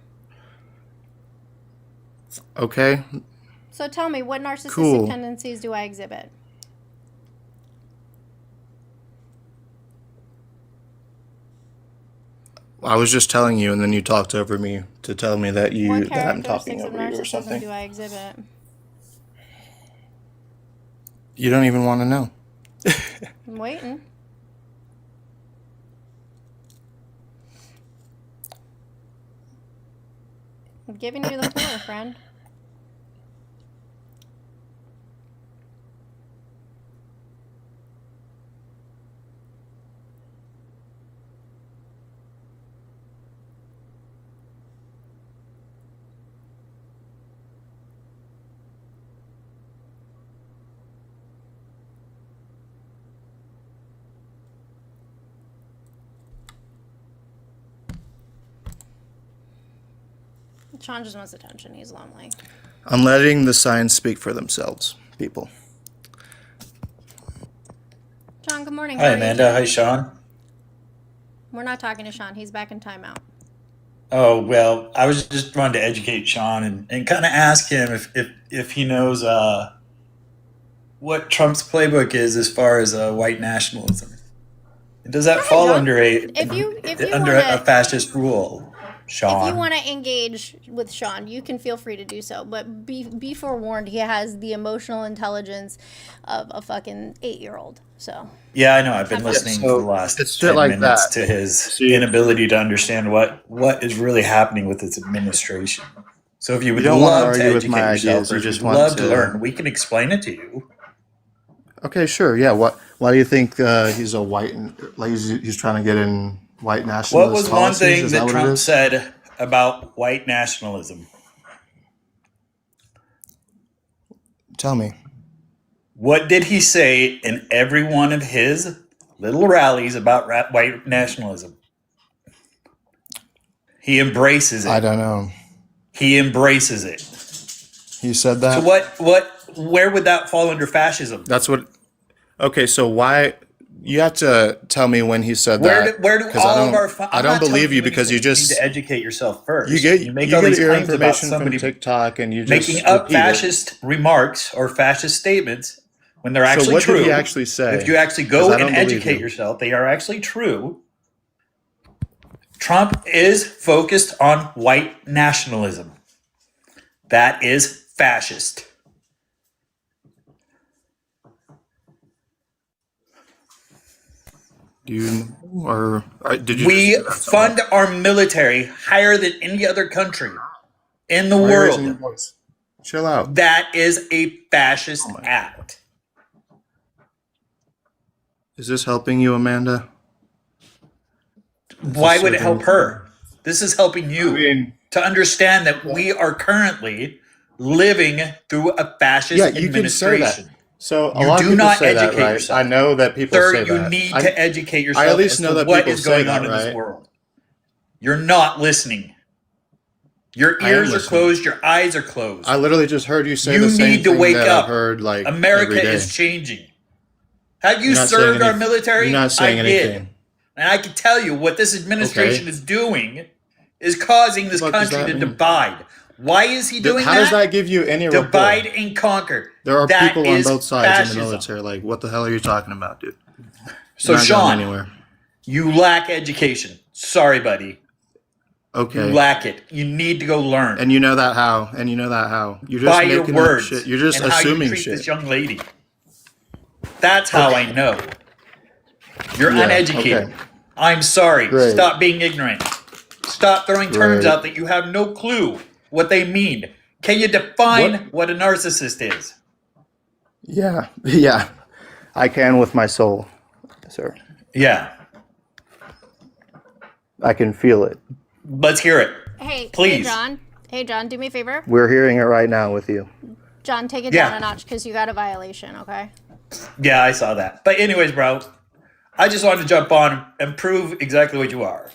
Okay. So tell me, what narcissistic Cool. tendencies do I exhibit? I was just telling you, and then you talked over me to tell me that What I'm talking characteristics of over you or narcissism something. do I exhibit? You don't even want to know. I'm waiting. I'm giving you the floor, friend. Sean just wants attention. He's lonely. I'm letting the signs speak for themselves, people. Sean, good morning. Hi, How are you Amanda. today? Hi, Sean. We're not talking to Sean. He's back in timeout. Oh, well, I was just trying to educate Sean and kind of ask him if he knows what Trump's playbook is as far as white nationalism. Does that fall John. under If you under wanna, a fascist rule, Sean? if you want to engage with Sean, you can feel free to do so. But be forewarned, he has the emotional intelligence of a fucking 8-year-old. So Yeah, I know. I've been listening for the last it's shit 10 like minutes that. to his See- inability to understand what is really happening with its administration. So if you would You don't wanna love to argue with educate my yourself, ideas, or you if just you'd want love to to- learn, we can explain it to you. Okay, sure. Yeah. Why do you think he's a white? Like he's trying to get in white nationalist What was one policies? thing Is that what it Trump is? said about white nationalism? Tell me. What did he say in every one of his little rallies about white nationalism? He embraces it. I don't know. He embraces it. He said that. So where would that fall under fascism? That's what. Okay, so why? You have to tell me when he said Where that. do 'cause all of our? I don't believe you because you need just to educate yourself first. you make get all these your claims about information from somebody TikTok and you just making up repeat it. fascist remarks or fascist statements when they're So actually what true. did he actually say? If you actually 'Cause go I don't and believe educate you. yourself, they are actually true. Trump is focused on white nationalism. That is fascist. Do you or did you? We just say that somewhere? fund our military higher than any other country in the Why are you raising your world. voice? Chill out. That is a fascist act. Is this helping you, Amanda? Why would it help her? This is helping you to understand that we are currently living through a fascist Yeah, you can say administration. that. So a You lot of do people not say that, educate right? yourself. I know that people Sir, say you that. need to educate yourself I at least as know to that what people is say going that, on in right? this world. You're not listening. Your I am ears are listening. closed. Your eyes are closed. I literally just heard you say You the same need to thing wake that up. I've heard like America every day. is changing. Have you You're not saying served our any- military? You're not saying I anything. did. And I can tell you what this administration Okay. is doing is causing this What the fuck does country that to mean? divide. Why is he doing How that? does that give you any rapport? Divide and conquer. There are That people on is both sides in fascism. the military. Like, what the hell are you talking about, dude? So, You're not going Sean, anywhere. you lack education. Sorry, buddy. Okay. You lack it. You need to go learn. And you know that how? And you know that how? You're just By your making words. up shit. You're just and assuming how you treat shit. this young lady. That's how I know. You're Yeah, uneducated. okay. I'm sorry. Great. Stop being ignorant. Stop throwing terms Right. out that you have no clue what they mean. Can you define what a narcissist is? Yeah. Yeah. I can with my soul, sir. Yeah. I can feel it. Let's hear it. Hey, Please. Hey, John, do me a favor. We're hearing it right now with you. John, take it Yeah. down a notch because you got a violation, okay? Yeah, I saw that. But anyways, bro, I just wanted to jump on and prove exactly what you are.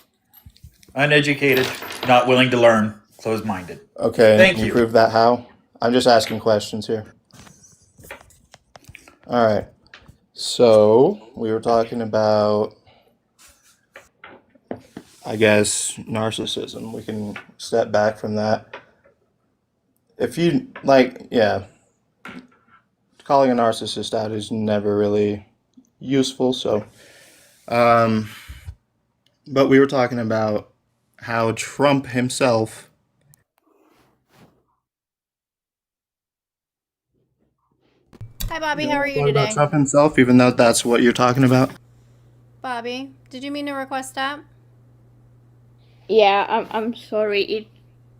Uneducated, not willing to learn, closed-minded. Okay. Thank can you. prove that how? I'm just asking questions here. All right. So we were talking about, I guess, narcissism. We can step back from that. If you like, yeah, calling a narcissist out is never really useful. So, but we were talking about how Trump himself. Hi, Bobby. How are you What about today? Trump himself, even though that's what you're talking about? Bobby, did you mean to request that? Yeah, I'm sorry. It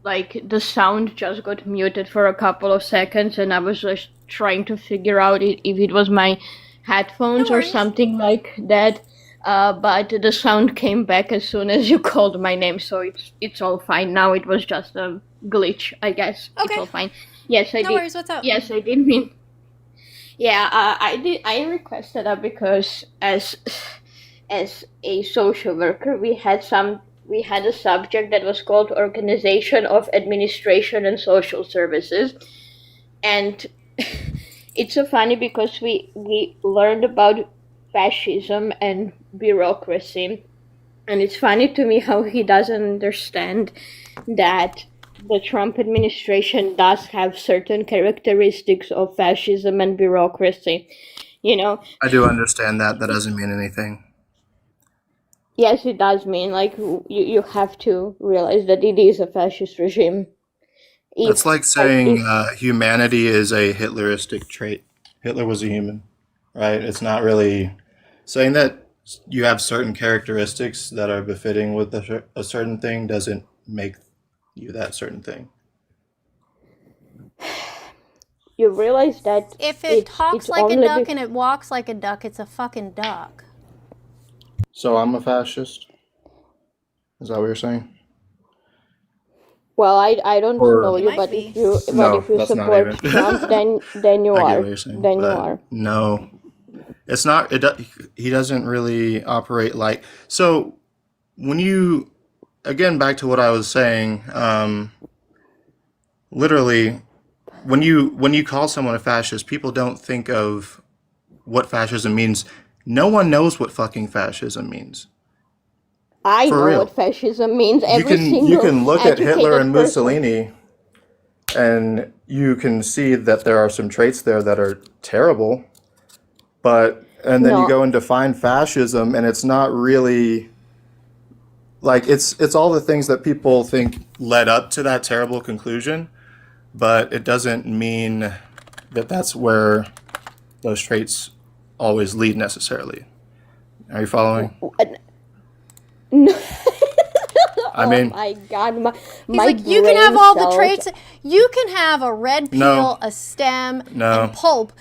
like the sound just got muted for a couple of seconds, and I was just trying to figure out if it was my headphones or something like that. But the sound came back as soon as you called my name, so it's all fine now. It was just a glitch, I guess. Okay. It's all fine. Yes, I No did. worries. What's up? Yes, I did mean. Yeah, I did. I requested that because as a social worker, we had a subject that was called Organization of Administration and Social Services, and it's so funny because we learned about fascism and bureaucracy, and it's funny to me how he doesn't understand that the Trump administration does have certain characteristics of fascism and bureaucracy. I do understand that. That doesn't mean anything. Yes, it does mean like you have to realize that it is a fascist regime. That's like saying If humanity is a Hitleristic trait. Hitler was a human, right? It's not really saying that you have certain characteristics that are befitting with a certain thing doesn't make you that certain thing. you realize that If it talks it's like a only duck and it walks like a duck, it's a fucking duck. So I'm a fascist? Is that what you're saying? well, I don't Or- know You you, might but be. if you that's not support even- Trump, then you I get are. what you're saying, Then you but are. No, it's not. He doesn't really operate like. So when you, again, back to what I was saying, literally, when you call someone a fascist, people don't think of what fascism means. No one knows what fucking fascism means. I For know real. what fascism means. You Every single you can look at Hitler educated and person. Mussolini, and you can see that there are some traits there that are terrible. And then you No. go and define fascism, and it's not really like it's all the things that people think led up to that terrible conclusion, but it doesn't mean that that's where those traits always lead necessarily. Are you following? No. I mean, Oh my God, my He's like, you can have brain all the cells- traits. You can have a red peel, No. a stem, No. and pulp,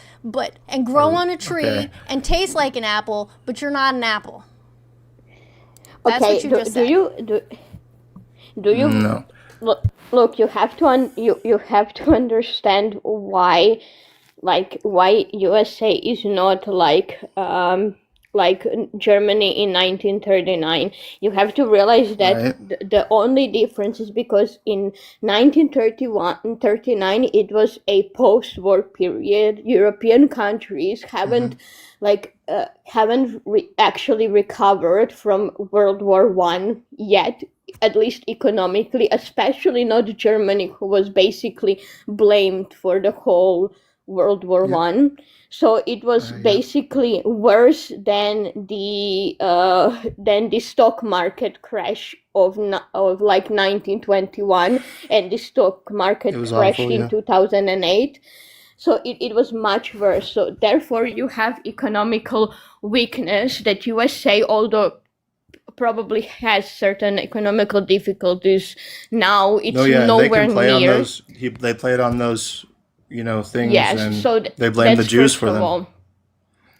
and grow on a tree okay. and taste like an apple, but you're not an apple. That's Okay, what you do, just do said. you do you No. look? You have to you have to understand why USA is not like Germany in 1939. You have to realize that Right. the only difference is because in 1931 and 39 it was a post-war period. European countries haven't actually recovered from World War One yet, at least economically, especially not Germany, who was basically blamed for the whole World War One. So it was basically worse than the stock market crash of like 1921 and the stock market It was crashed awful, in yeah. 2008. So it was much worse. So therefore you have economical weakness that USA, although probably has certain economical difficulties now, it's No, yeah, and they nowhere can play near. on those. They played on those, things, Yes, and so they blame the that's Jews first for of them. all.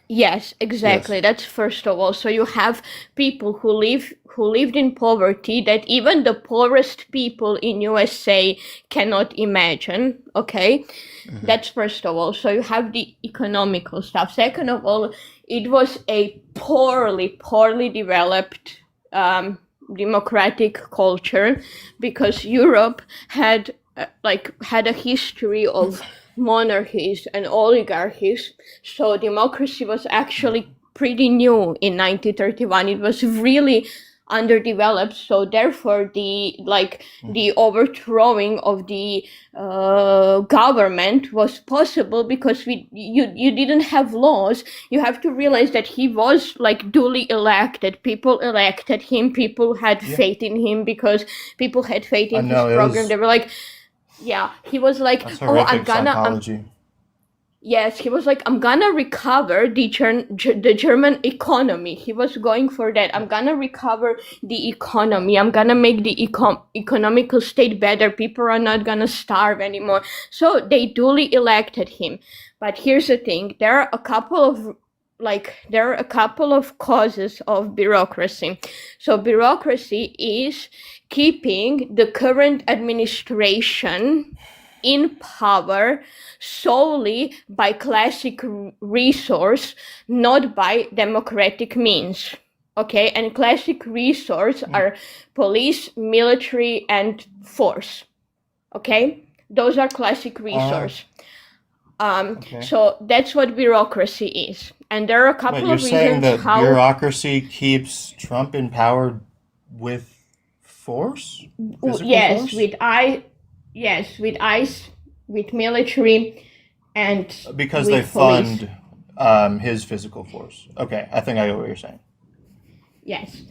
Yes, exactly. Yes. That's first of all. So you have people who lived in poverty that even the poorest people in USA cannot imagine. Okay, that's first of all. So you have the economical stuff. Second of all, it was a poorly developed democratic culture because Europe had a history of monarchies and oligarchies. So democracy was actually pretty new in 1931. It was really underdeveloped, so therefore the overthrowing of the government was possible because you didn't have laws. You have to realize that he was like duly elected. People elected him. People had faith in him because people had faith in his program. They were like, yeah, he was like, That's oh, horrific psychology. yes, he was like, I'm gonna recover the German economy. He was going for that. I'm gonna recover the economy. I'm gonna make the economical state better. People are not gonna starve anymore. So they duly elected him. But here's the thing: there are a couple of causes of bureaucracy. So bureaucracy is keeping the current administration in power solely by classic resource, not by democratic means. Okay, and classic resource are police, military, and force. Okay, those are classic resource. So that's what bureaucracy is, and there are a couple But you're of saying reasons that bureaucracy keeps Trump in power with force? Physical yes, force? with ICE, with military, and Because with they police. fund his physical force. Okay, I think I get what you're saying. Yes.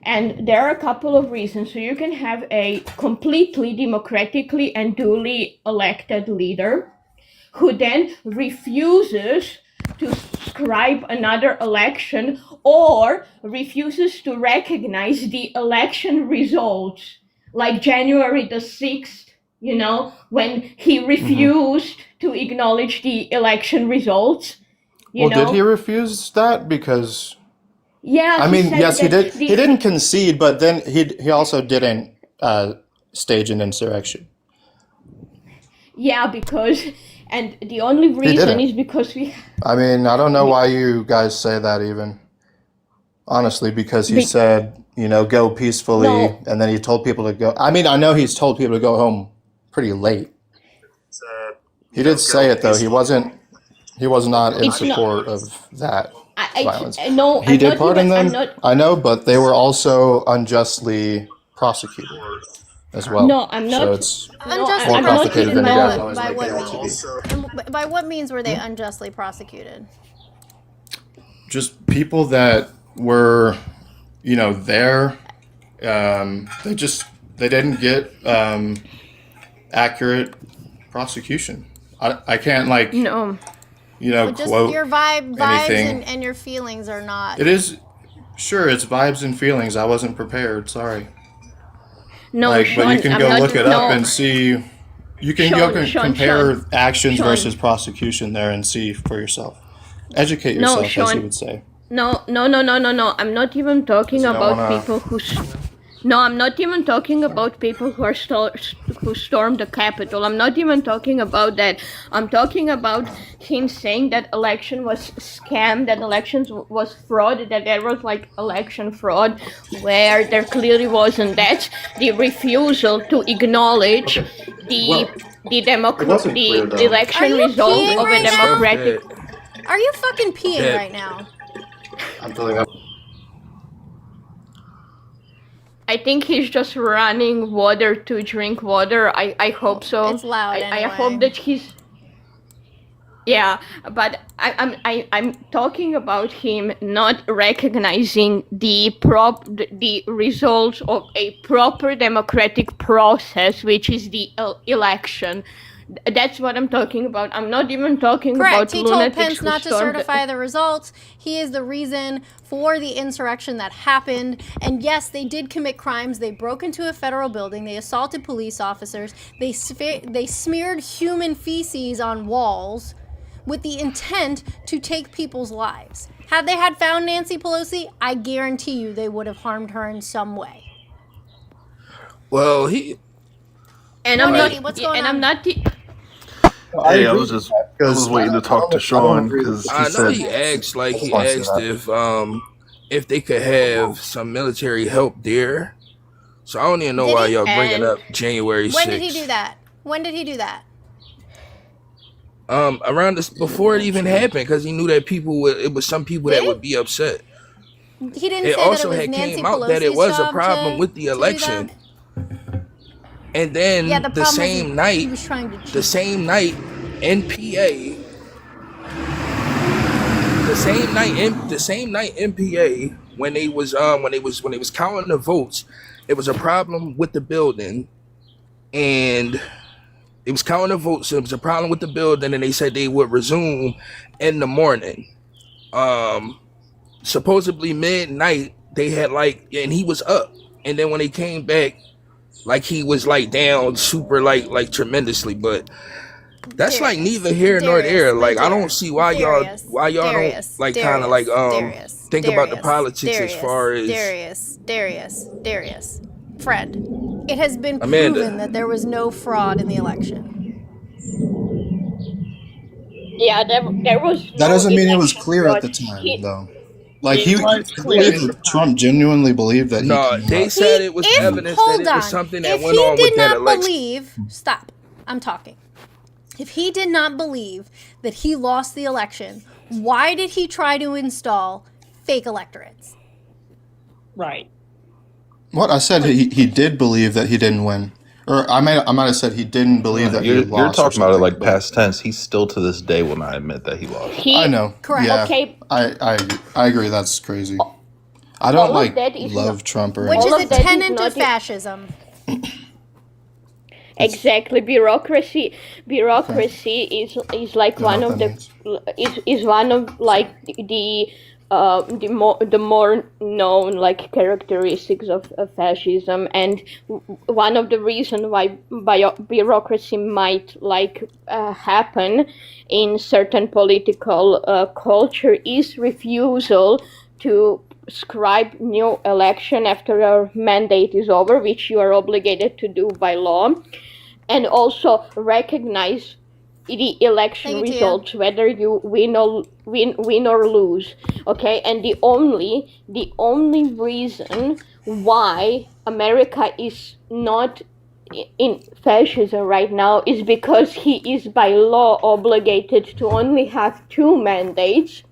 And there are a couple of reasons. So you can have a completely democratically and duly elected leader who then refuses to scribe another election or refuses to recognize the election results, like January the 6th, when he refused to acknowledge the election results. Did he refuse that? Because Yeah, I mean, said yes, he that did. He didn't concede, but then he also didn't stage an insurrection. Yeah, and the only reason didn't. is because I mean, I don't know why you guys say that even. Honestly, because he said, go peacefully, No. and then he told people to go. I mean, I know he's told people to go home pretty late. He did say it though. He was not in support of that violence. No, He did pardon them. I know, but they were also unjustly prosecuted as well. No, I'm not. So it's Unjustly more complicated than you guys prosecuted always by make what it out to be. means? And by what means were they unjustly prosecuted? Just people that were, there. They didn't get accurate prosecution. I can't no. But just quote your vibes anything. and your feelings are not. It is sure it's vibes and feelings. I wasn't prepared. Sorry. No, Sean, but you can I'm go not, look it no. up and see. You can compare actions versus prosecution there and see for yourself. Educate yourself, as you would say. No. I'm not even talking about people who. No, I'm not even talking about people who who stormed the Capitol. I'm not even talking about that. I'm talking about him saying that election was scam, that elections was fraud, that there was election fraud, where there clearly wasn't that. The refusal to acknowledge the election result of a democratic. Are you fucking peeing right now? I'm filling up. I think he's just running water to drink water. I hope so. It's loud anyway. I hope that he's. Yeah, but I'm talking about him not recognizing the results of a proper democratic process, which is the election. That's what I'm talking about. I'm not even talking about He told lunatics Pence who not to stormed certify the results. He is the reason for the insurrection that happened. And yes, they did commit crimes. They broke into a federal building. They assaulted police officers. They smeared human feces on walls with the intent to take people's lives. Had they had found Nancy Pelosi, I guarantee you they would have harmed her in some way. Well, what's going on? I'm not. Hey, I was waiting to talk to Sean because I know he asked if they could have some military help there. So I don't even know why y'all bringing up January 6th. When did he do that? When did he do that? Around this before it even happened, because he knew that some people that would be upset. He didn't it say also that it was had Nancy came out Pelosi's that it was a job problem with the to do election. that. And then Yeah, the the problem same is night, he was trying to cheat. the same night, NPA, when they was counting the votes, it was a problem with the building, and it was counting the votes. It was a problem with the building, and they said they would resume in the morning. Supposedly midnight, they had and he was up, and then when they came back, he was down super tremendously, but that's Darius, neither here nor there. Darius, I don't see why y'all Darius, don't kind of think about the politics as far as Darius. Fred, it has been Amanda. proven that there was no fraud in the election. Yeah, there was. That doesn't mean it was election clear fraud. at the time, He- though. Like It was I clear. believe that Trump genuinely believed that No, he. they said it was evidence that it was something that went on with that election. Stop. I'm talking. If he did not believe that he lost the election, why did he try to install fake electorates? Right. What I said, he did believe that he didn't win, or I might have said he didn't believe that he You're lost. talking about it like past tense. He still to this day will not admit that he lost. I know. Correct. Yeah, Okay. I agree. That's crazy. I don't All of that is love not- Trump or Which anything. is All a of that is tenet not of the- fascism. Exactly, bureaucracy is like Don't know one what of that the is one of the more known characteristics of fascism, and one of the reasons why bureaucracy might happen in certain political culture is refusal to scribe new election after your mandate is over, which you are obligated to do by law, and also recognize the election Thank you, results, whether you win or lose. Okay, and the only reason why America is not in fascism right now is because he is by law obligated to only have 2 mandates,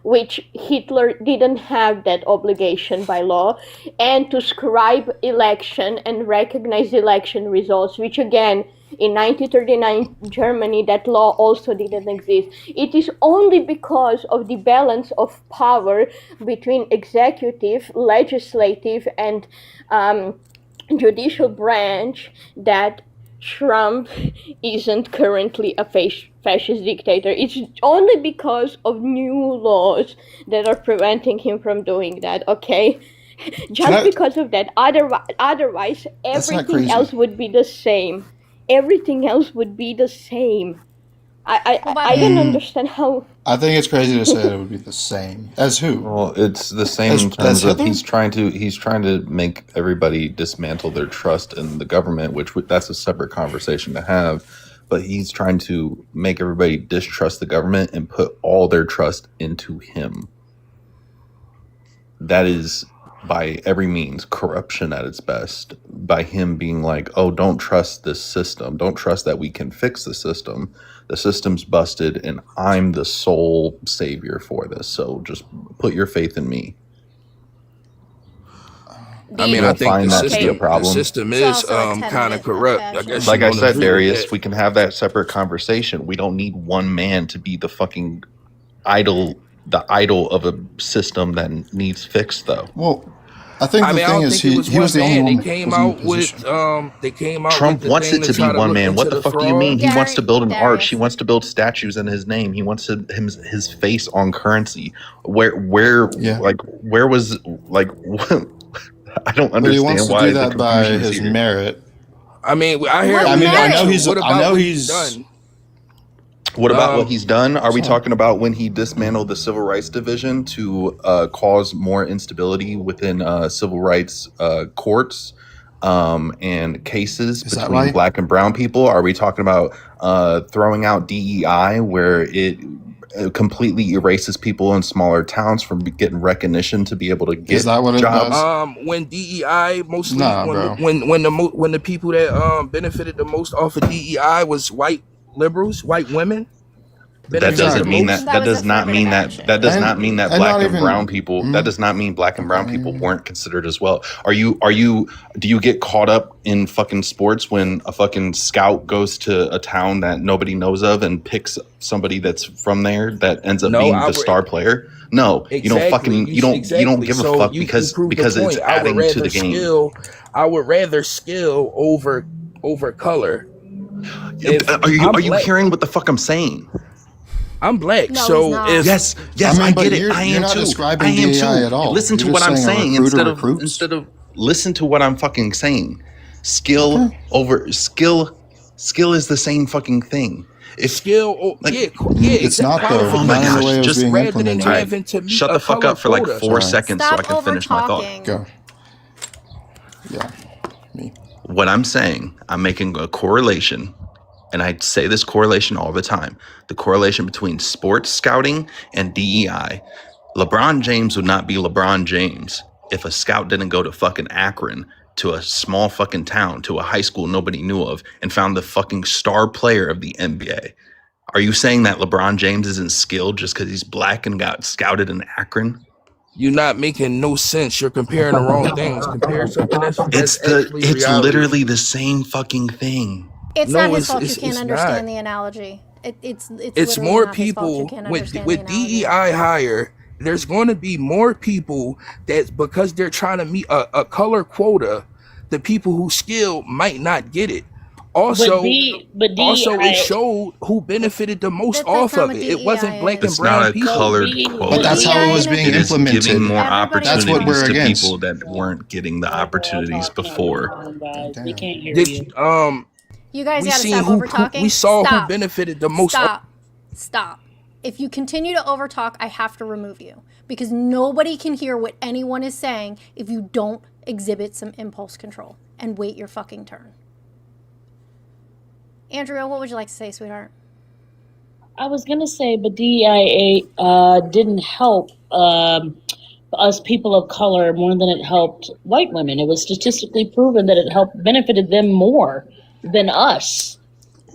which Hitler didn't have that obligation by law, and to scribe election and recognize election results, which again, in 1939 Germany, that law also didn't exist. It is only because of the balance of power between executive, legislative, and judicial branch that Trump isn't currently a fascist dictator. It's only because of new laws that are preventing him from doing that, okay? Just because of that. Otherwise, That's not everything crazy. else would be the same. Everything else would be the same. I don't understand how. I think it's crazy to say that it would be the same as who. Well, it's the same As- in terms as of Hitler? he's trying to make everybody dismantle their trust in the government, which that's a separate conversation to have. But he's trying to make everybody distrust the government and put all their trust into him. That is, by every means, corruption at its best. By him being like, oh, don't trust this system. Don't trust that we can fix the system. The system's busted, and I'm the sole savior for this. So just put your faith in me. I mean, You I don't think find the that to be system, a problem? is also a tenet kind of of corrupt. I fascism. guess Like you I don't said, agree with Darius, that. we can have that separate conversation. We don't need one man to be the fucking idol of a system that needs fixed, though. Well, I think I the mean, I thing don't is think it was he was one the only man. one They that came was in the out with position. they came out Trump with the wants thing it to to try be to one look man. into What the the fuck do you mean? fraud. He wants to build an arch. Darius. He wants to build statues in his name. He wants his face on currency. Where was I don't But he wants understand to why do the that by confusion is his here. merit. I mean, I hear. What I mean, I know merit? he's. What I about know what he's. he's done? What about what he's done? Are we Sorry. talking about when he dismantled the Civil Rights Division to cause more instability within civil rights courts and cases Is that between right? black and brown people? Are we talking about throwing out DEI, where it completely erases people in smaller towns from getting recognition to be able to get Is that what it jobs? does? When DEI mostly Nah, bro. when the people that benefited the most off of DEI was white liberals, white women. That doesn't mean that. That does not mean that. That does not mean that black and brown people. That does not mean black and brown people weren't considered as well. Are you? Do you get caught up in fucking sports when a fucking scout goes to a town that nobody knows of and picks somebody that's from there that ends up being the star player? No, you don't fucking. You don't give a fuck because it's adding to the game. I would rather skill over color. Are you hearing what the fuck I'm saying? I'm black, No, so he's not. if Yes, I get it. I am too. I am too. Listen to what I'm saying instead of listen to what I'm fucking saying. Skill over skill. Skill is the same fucking thing. If skill, it's not though. Oh my Not in the way gosh! it was Just being implemented. having to meet shut a the fuck color up for like quota. 4 seconds so I can finish my thought. Go. Yeah. Me. What I'm saying, I'm making a correlation, and I say this correlation all the time. The correlation between sports scouting and DEI. LeBron James would not be LeBron James if a scout didn't go to fucking Akron, to a small fucking town, to a high school nobody knew of, and found the fucking star player of the NBA. Are you saying that LeBron James isn't skilled just because he's black and got scouted in Akron? You're not making no sense. You're comparing the wrong things. Compare something that's It's literally the same fucking thing. It's not his fault you can't understand the analogy. It's literally more not his fault you people can't with understand the analogy. DEI higher. There's going to be more people that because they're trying to meet a color quota, the people who skill might not get it. Also, it showed who benefited the most off of it. It wasn't black and brown people. It's not a colored quota. But that's how it was being implemented. It is giving more That's what opportunities we're to against. people that weren't getting the opportunities before. We can't hear Did, you. You guys we gotta seen stop who- over talking. we saw who Stop. benefited the most. Stop. If you continue to overtalk, I have to remove you because nobody can hear what anyone is saying if you don't exhibit some impulse control and wait your fucking turn. Andrea, what would you like to say, sweetheart? I was gonna say, but DEIA didn't help us people of color more than it helped white women. It was statistically proven that it benefited them more than us.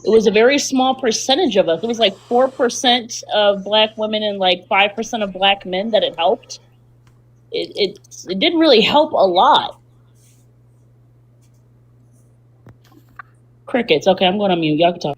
It was a very small percentage of us. It was like 4% of black women and like 5% of black men that it helped. It didn't really help a lot. Crickets. Okay, I'm going on mute. Y'all can talk.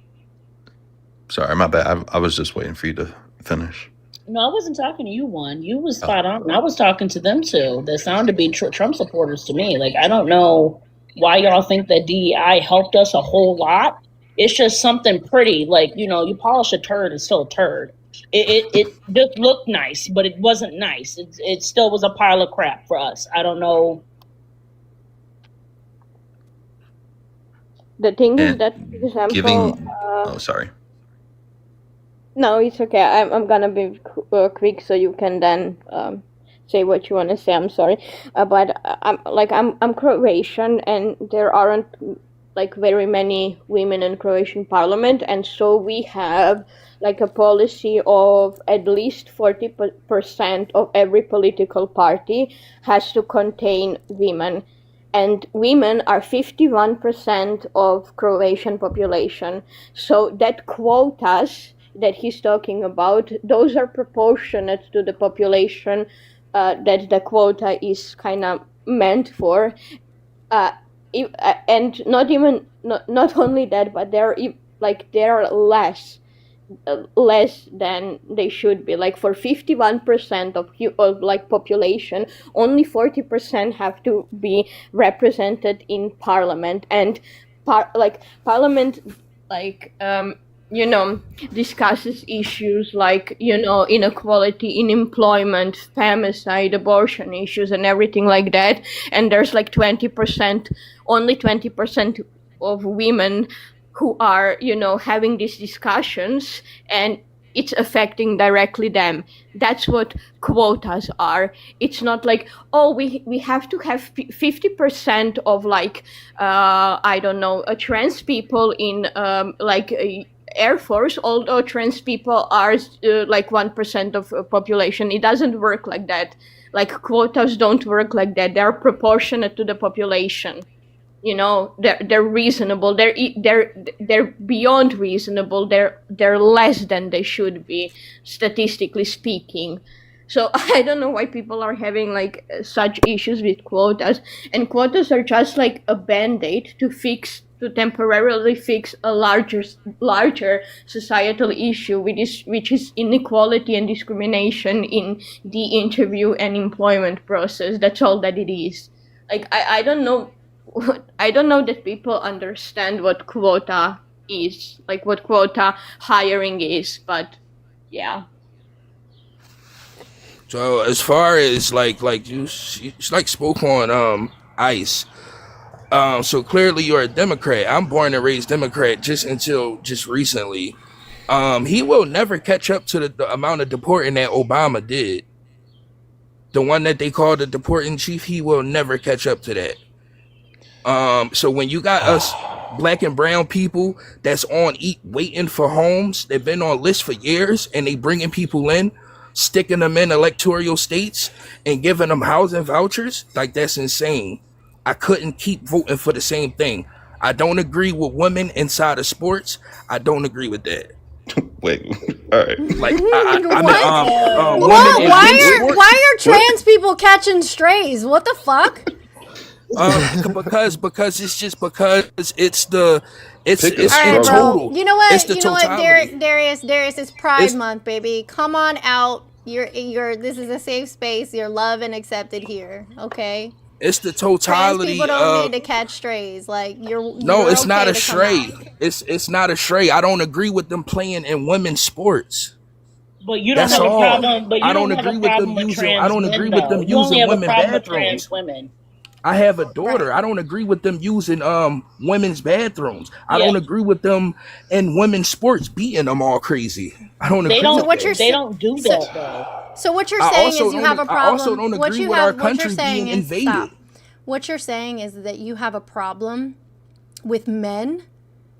Sorry, my bad. I was just waiting for you to finish. No, I wasn't talking to you, one. You was spot on. I was talking to them too. They sound to be Trump supporters to me. Like, I don't know why y'all think that DEI helped us a whole lot. It's just something pretty. Like, you polish a turd, it's still a turd. It just looked nice, but it wasn't nice. It still was a pile of crap for us. I don't know. The thing is that, for example, sorry. No, it's okay. I'm gonna be quick so you can then say what you want to say. I'm sorry, but I'm Croatian, and there aren't like very many women in Croatian parliament, and so we have like a policy of at least 40% of every political party has to contain women. And women are 51% of Croatian population. So that quotas that he's talking about, those are proportionate to the population that the quota is kind of meant for. And not only that, but they're less than they should be. Like for 51% of like population, only 40% have to be represented in parliament, and parliament discusses issues like inequality in employment, femicide, abortion issues, and everything like that. And there's like only 20% of women who are having these discussions, and it's affecting directly them. That's what quotas are. It's not like, we have to have 50% of trans people in Air Force, although trans people are 1% of population. It doesn't work like that. Like quotas don't work like that. They're proportionate to the population. they're reasonable. They're beyond reasonable. They're less than they should be, statistically speaking. So I don't know why people are having like such issues with quotas, and quotas are just like a band-aid to temporarily fix a larger societal issue, which is inequality and discrimination in the interview and employment process. That's all that it is. Like I don't know that people understand what quota is, like what quota hiring is, but yeah. So as far as like you like spoke on ICE. So clearly you're a Democrat. I'm born and raised Democrat until recently. He will never catch up to the amount of deporting that Obama did. The one that they call the deporting chief, he will never catch up to that. So when you got us black and brown people that's on waiting for homes, they've been on lists for years, and they bringing people in, sticking them in electoral states and giving them housing vouchers, like that's insane. I couldn't keep voting for the same thing. I don't agree with women inside of sports. I don't agree with that. Wait, all right. Like why are trans people catching strays? What the fuck? Because it's just because it's in right, total. You know what? It's the totality. Darius, it's Pride Month, baby. Come on out. This is a safe space. You're loved and accepted here. Okay. It's the totality. Trans people don't need to catch strays. Like No, it's not a stray. It's not a stray. I don't agree with them playing in women's sports. But you don't have a problem. But you I don't agree with them using. I don't agree with them using women's bathrooms. Women. I have a daughter. I don't agree with them using women's bathrooms. I don't agree with them in women's sports beating them all crazy. I don't agree. They don't do that though. So what you're saying is you have a problem. I also don't agree with our country being invaded. Stop. What you're saying is that you have a problem with men,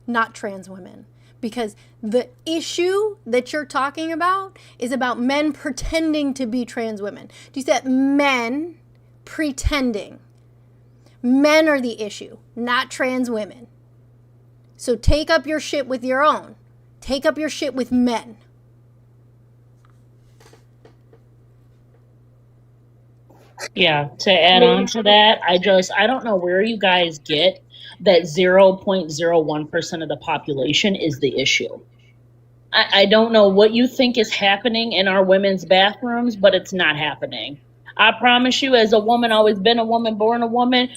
not trans women. Because the issue that you're talking about is about men pretending to be trans women. Do you see that? Men pretending. Men are the issue, not trans women. So take up your shit with your own. Take up your shit with men. Yeah, to add on to that, I don't know where you guys get that 0.01% of the population is the issue. I don't know what you think is happening in our women's bathrooms, but it's not happening. I promise you, as a woman, always been a woman, born a woman,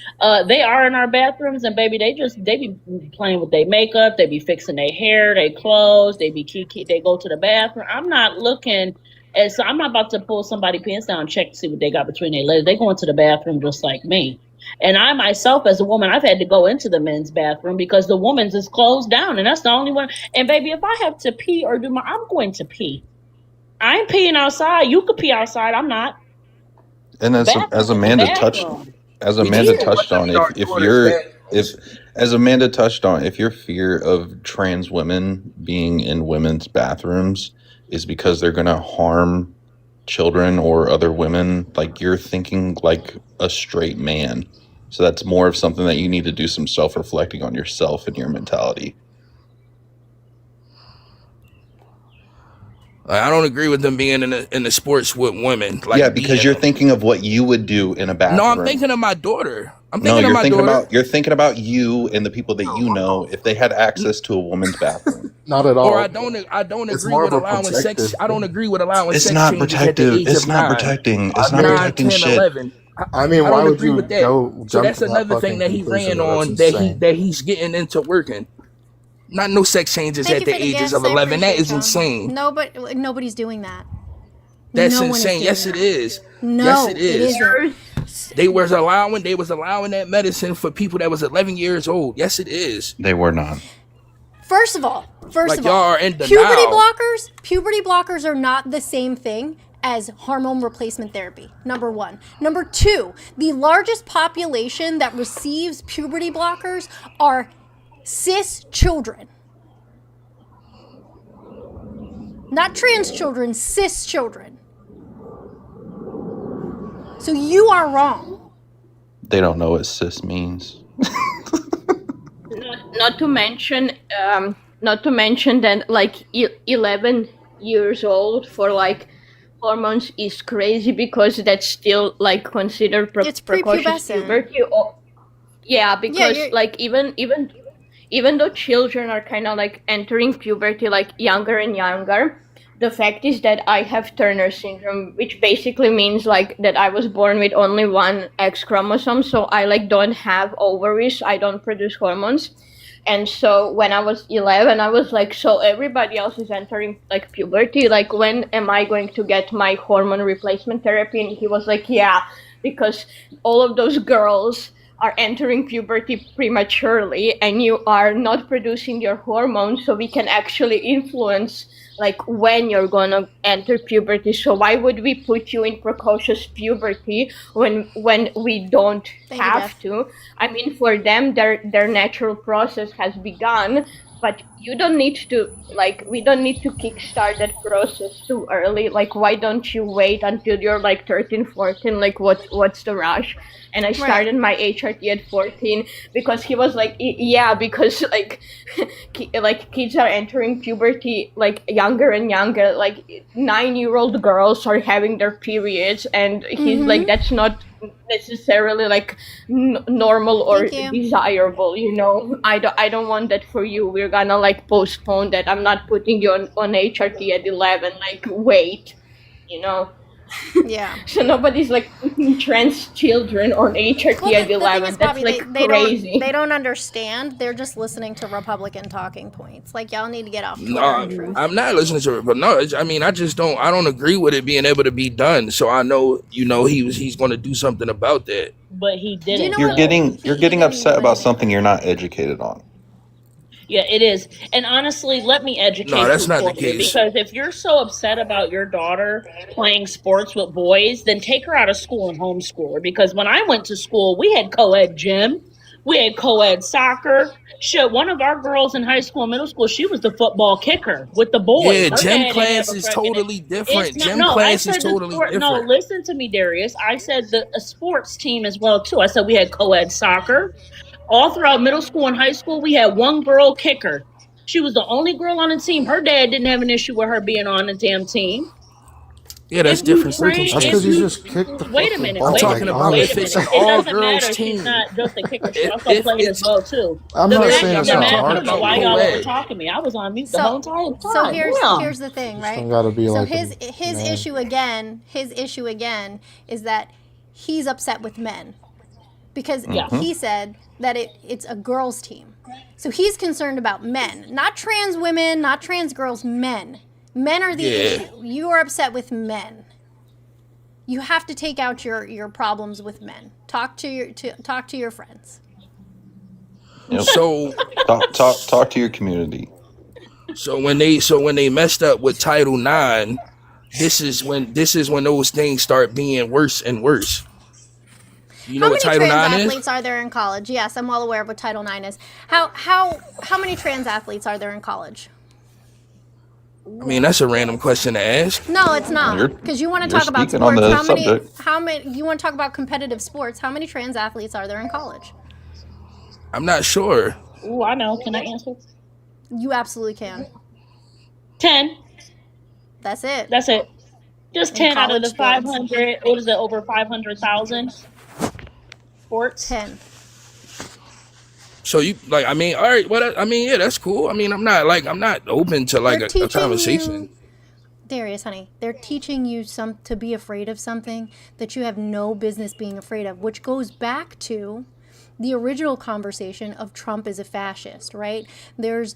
they are in our bathrooms, and baby, they be playing with their makeup, they be fixing their hair, their clothes, they be kiki, they go to the bathroom. I'm not looking so I'm not about to pull somebody's pants down and check to see what they got between their legs. They go into the bathroom just like me. And I myself, as a woman, I've had to go into the men's bathroom because the woman's is closed down, and that's the only one. And baby, if I have to pee or I'm going to pee. I ain't peeing outside. You could pee outside. I'm not. And as Amanda touched on, if your fear of trans women being in women's bathrooms is because they're going to harm children or other women, like you're thinking like a straight man. So that's more of something that you need to do some self-reflecting on yourself and your mentality. I don't agree with them being in the sports with women. Like, yeah, because you're thinking of what you would do in a bathroom. No, I'm thinking of my daughter. You're thinking about you and the people that you know if they had access to a woman's bathroom. Not at all. Or I don't agree with allowing sex. I don't agree with allowing it's sex not changes protective. At the age it's of not 9. protecting. It's not protecting 10, shit. 11. I mean, why would you go? So that's another thing that he ran on that he's getting into working. Not no sex changes at the ages of 11. That is insane. No, but nobody's doing that. That's insane. Yes, it is. No, yes, it is. It isn't. They was allowing that medicine for people that was 11 years old. Yes, it is. They were not. First of all, y'all are in puberty blockers are not the same thing as hormone replacement therapy, number one. Number two, the largest population that receives puberty blockers are cis children. Not trans children, cis children. So you are wrong. They don't know what cis means. not to mention that like 11 years old for like hormones is crazy, because that's still like considered It's precocious prepubescent. puberty. Yeah, because you're- like even though children are kind of like entering puberty like younger and younger, the fact is that I have Turner syndrome, which basically means like that I was born with only one X chromosome, so I like don't have ovaries, I don't produce hormones. And so when I was 11, I was like, so everybody else is entering like puberty, like when am I going to get my hormone replacement therapy? And he was like, yeah, because all of those girls are entering puberty prematurely and you are not producing your hormones, so we can actually influence like when you're gonna enter puberty. So why would we put you in precocious puberty when we don't have to? I mean, for them, their natural process has begun, but you don't need to, like, we don't need to kickstart that process too early. Like, why don't you wait until you're like 13, 14? Like, what's the rush? And I started my HRT at 14 because he was like, yeah, because like, like kids are entering puberty like younger and younger. Like 9-year-old girls are having their periods, and he's like, that's not necessarily like normal or desirable, you know. I don't want that for you. We're gonna like postpone that. I'm not putting you on HRT at 11. Like, wait, you know. Yeah. So nobody's like putting trans children on HRT at 11. That's like crazy. They don't understand. They're just listening to Republican talking points. Like, y'all need to get off Twitter. No, I'm not listening to it, but no, I mean, I don't agree with it being able to be done. So I know, you know, he's going to do something about that. But he didn't. You're getting upset about something you're not educated on. Yeah, it is. And honestly, let me educate No, that's you not the for you, case. because if you're so upset about your daughter playing sports with boys, then take her out of school and homeschool her. Because when I went to school, we had co-ed gym, we had co-ed soccer. Shit, one of our girls in high school and middle school, she was the football kicker with the boys. Yeah, Her gym dad class didn't is have a freaking- totally different. It's not- Gym no, I class said is the totally sport- different. No, listen to me, Darius. I said a sports team as well too. I said we had co-ed soccer. All throughout middle school and high school, we had one girl kicker. She was the only girl on the team. Her dad didn't have an issue with her being on the damn team. Yeah, that's different circumstances. That's because you just kicked the Wait a fucking minute. ball. I'm Wait talking a about minute. if Wait it's a an minute. It doesn't all-girls matter. team. She's not just a kicker. She also If played it's- as well too. I'm not saying It it's doesn't not matter. I our don't know team. why y'all Co-ed. were talking to me. I was on mute the So- whole entire time. So Yeah. here's the thing, right? don't gotta be so like his man. issue again is that he's upset with men because he said that it's a girls' team. So he's concerned about men, not trans women, not trans girls, men. Men are the issue. You are upset with men. You have to take out your problems with men. Talk to your friends. Yep. So talk to your community. So when they messed up with Title IX, this is when those things start being worse and worse. You know How what many Title trans IX is? athletes are there in college? Yes, I'm well aware of what Title IX is. How many trans athletes are there in college? I mean, that's a random question to ask. No, it's not. Because you want to talk about speaking on sports. the subject. How many? You want to talk about competitive sports? How many trans athletes are there in college? I'm not sure. Ooh, I know. Can I answer? You absolutely can. 10. That's it. That's it. Just In 10 out of the college sports. 500. What is it? Over 500,000 sports. 10. So you like? I mean, all right. Well, I mean, yeah, that's cool. I mean, I'm not open to like They're a conversation. you, Darius, honey, they're teaching you to be afraid of something that you have no business being afraid of, which goes back to the original conversation of Trump is a fascist, right? There's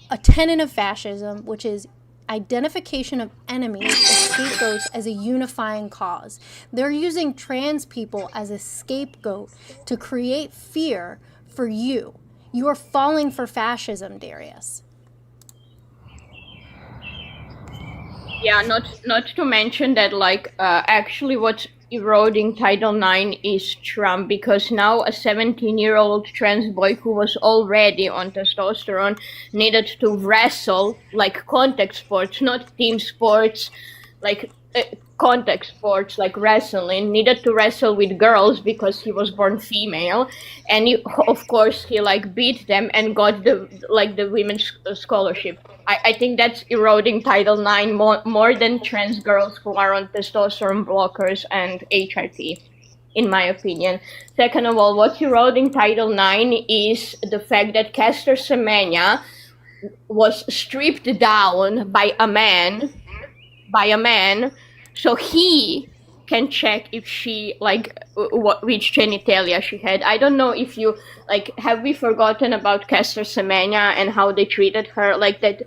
a tenet of fascism, which is identification of enemies or scapegoats as a unifying cause. They're using trans people as a scapegoat to create fear for you. You are falling for fascism, Darius. Yeah, not to mention that, like, actually what's eroding Title IX is Trump, because now a 17-year-old trans boy who was already on testosterone needed to wrestle, like, contact sports, not team sports, like contact sports like wrestling needed to wrestle with girls because he was born female, and of course he like beat them and got the women's scholarship. I think that's eroding Title IX more than trans girls who are on testosterone blockers and HRT, in my opinion. Second of all, what's eroding Title IX is the fact that Caster Semenya was stripped down by a man, so he can check if she which genitalia she had. I don't know if you have we forgotten about Caster Semenya and how they treated her, like that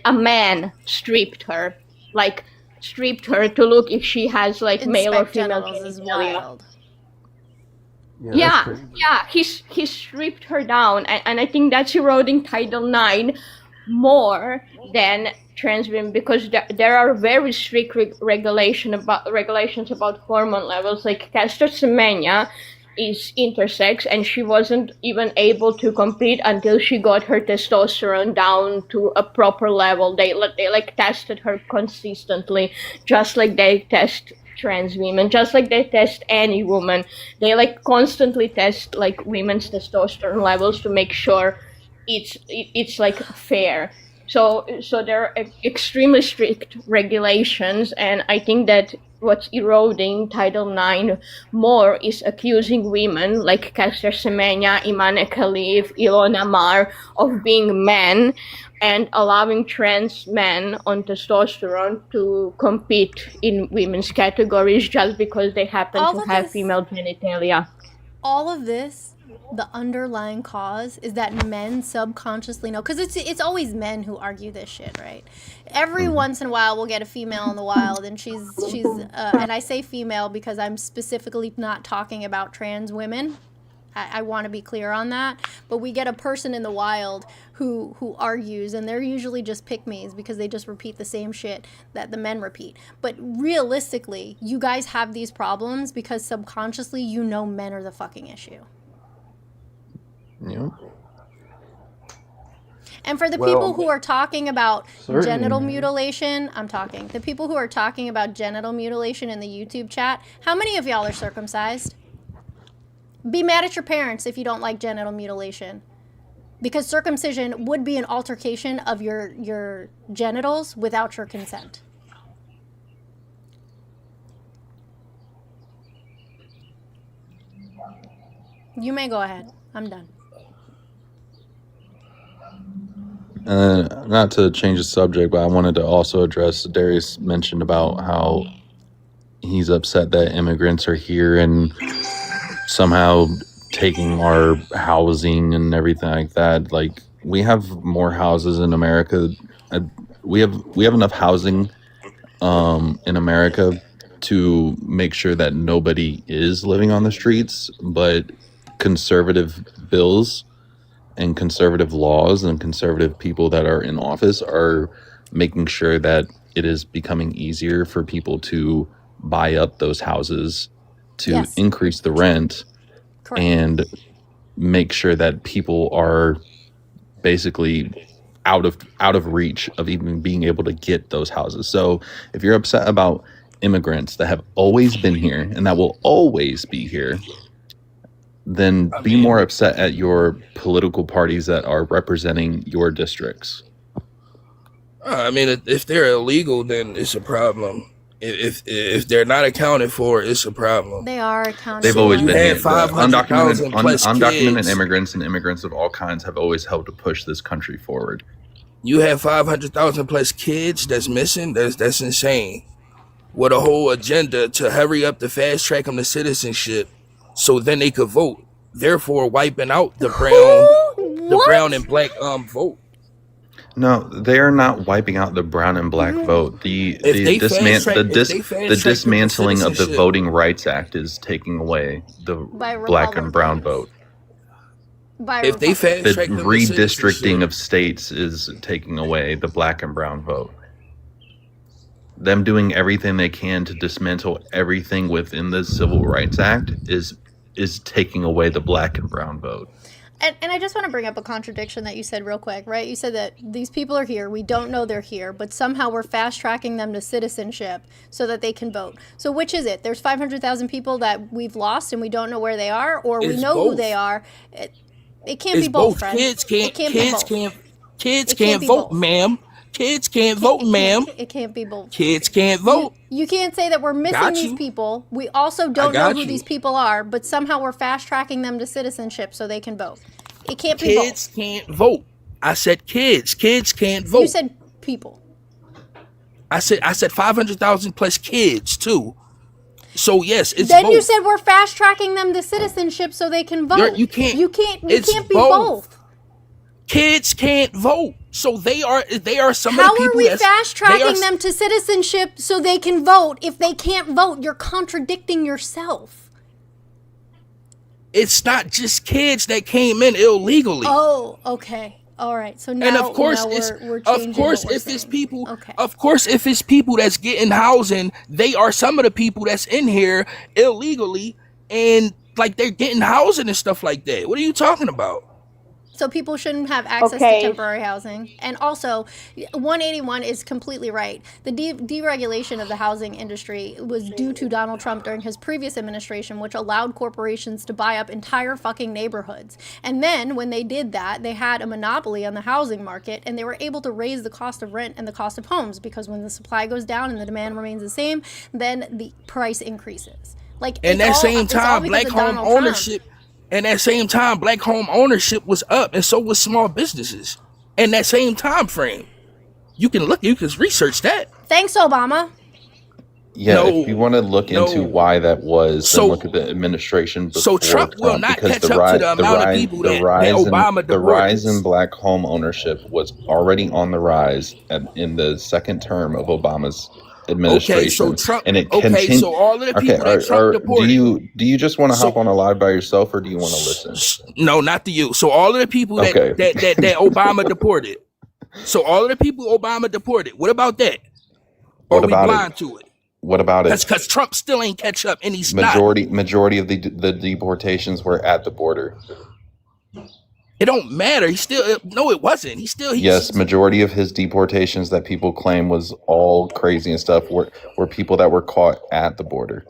a man stripped her to look if she has male or female genitals is genitalia. wild. Yeah, he stripped her down, and I think that's eroding Title IX more than trans women, because there are very strict regulations about hormone levels. Like Caster Semenya is intersex, and she wasn't even able to compete until she got her testosterone down to a proper level. They tested her consistently, just like they test trans women, just like they test any woman. They constantly test women's testosterone levels to make sure it's fair. So there are extremely strict regulations, and I think that what's eroding Title IX more is accusing women like Caster Semenya, Imane Khalif, Ilona Mar of being men, and allowing trans men on testosterone to compete in women's categories just because they happen to have female genitalia. All of this, the underlying cause is that men subconsciously know, because it's always men who argue this shit, right? Every once in a while we'll get a female in the wild, and she's and I say female because I'm specifically not talking about trans women. I want to be clear on that. But we get a person in the wild who argues, and they're usually just pick-me's because they just repeat the same shit that the men repeat. But realistically, you guys have these problems because subconsciously you know men are the fucking issue. Yeah. And for the people who are talking about certainly. genital mutilation, the people who are talking about genital mutilation in the YouTube chat, how many of y'all are circumcised? Be mad at your parents if you don't like genital mutilation, because circumcision would be an altercation of your genitals without your consent. You may go ahead. I'm done. Not to change the subject, but I wanted to also address, Darius mentioned about how he's upset that immigrants are here and somehow taking our housing and everything like that. Like, we have more houses in America. We have enough housing in America to make sure that nobody is living on the streets, but conservative bills and conservative laws and conservative people that are in office are making sure that it is becoming easier for people to buy up those houses, to increase the rent. Correct. And make sure that people are basically out of reach of even being able to get those houses. So if you're upset about immigrants that have always been here and that will always be here, then be more upset at your political parties that are representing your districts. I mean, if they're illegal, then it's a problem. If they're not accounted for, it's a problem. They are accounted. They've always been here. Undocumented immigrants and immigrants of all kinds have always helped to push this country forward. You have 500,000 plus kids that's missing. That's insane. With a whole agenda to hurry up to fast track them to citizenship, so then they could vote. Therefore, wiping out the brown and black vote. No, they are not wiping out the brown and black vote. The dismantling of the Voting Rights Act is taking away the black and brown vote. If they fast track the redistricting of states is taking away the black and brown vote. Them doing everything they can to dismantle everything within the Civil Rights Act is taking away the black and brown vote. And I just want to bring up a contradiction that you said real quick, right? You said that these people are here, we don't know they're here, but somehow we're fast-tracking them to citizenship so that they can vote. So which is it? There's 500,000 people that we've lost and we don't know where they are, or we know who they are. It can't be both, friend. Kids It can't be both. Kids It can't be vote, both. ma'am. Kids can't vote, ma'am. It can't be both. Kids can't vote. You can't say that we're missing Got these you. people. We also don't know got who you. these people are, but somehow we're fast-tracking them to citizenship so they can vote. It can't be both. Kids can't vote. I said kids. Kids can't vote. You said people. I said 500,000 plus kids too. So yes, it's Then both. you said we're fast-tracking them to citizenship so they can vote. You can't. You It's can't be both. both. Kids can't vote. So they are some How of the are people we that's fast-tracking them to citizenship so they can vote? If they can't vote, you're contradicting yourself. It's not just kids that came in illegally. Oh, okay. All right. So now, And of course, we're changing what we're if it's saying. people, Okay. of course, if it's people that's getting housing, they are some of the people that's in here illegally, and like they're getting housing and stuff like that. What are you talking about? So people shouldn't have access Okay. to temporary housing. And also, 181 is completely right. The deregulation of the housing industry was due to Donald Trump during his previous administration, which allowed corporations to buy up entire fucking neighborhoods. And then when they did that, they had a monopoly on the housing market, and they were able to raise the cost of rent and the cost of homes, because when the supply goes down and the demand remains the same, then the price increases. Like, And it's that all- same it's all time, because black of home Donald Trump. ownership. And that same time, black home ownership was up, and so was small businesses. And that same time frame, you can research that. Thanks, Obama. Yeah, No, if you want to look into no. why that was, So- then look at the administration before So Trump will not because catch up to the amount of people that Obama the deported. rise in black home ownership was already on the rise in the second term of Obama's administration. Okay, so Trump. And it Okay, continued. so all of the people that Trump do deported. you just want to So- hop on a live by yourself, or do you want to listen? No, not to you. So all of the people that Okay. that Obama deported. So all of the people Obama deported. What about that? Or What are we about blind it? to it? What about it? Because Trump still ain't catch up, and he's not. Majority of the deportations were at the border. It don't matter. He still no, it wasn't. Yes, majority of his deportations that people claim was all crazy and stuff were people that were caught at the border.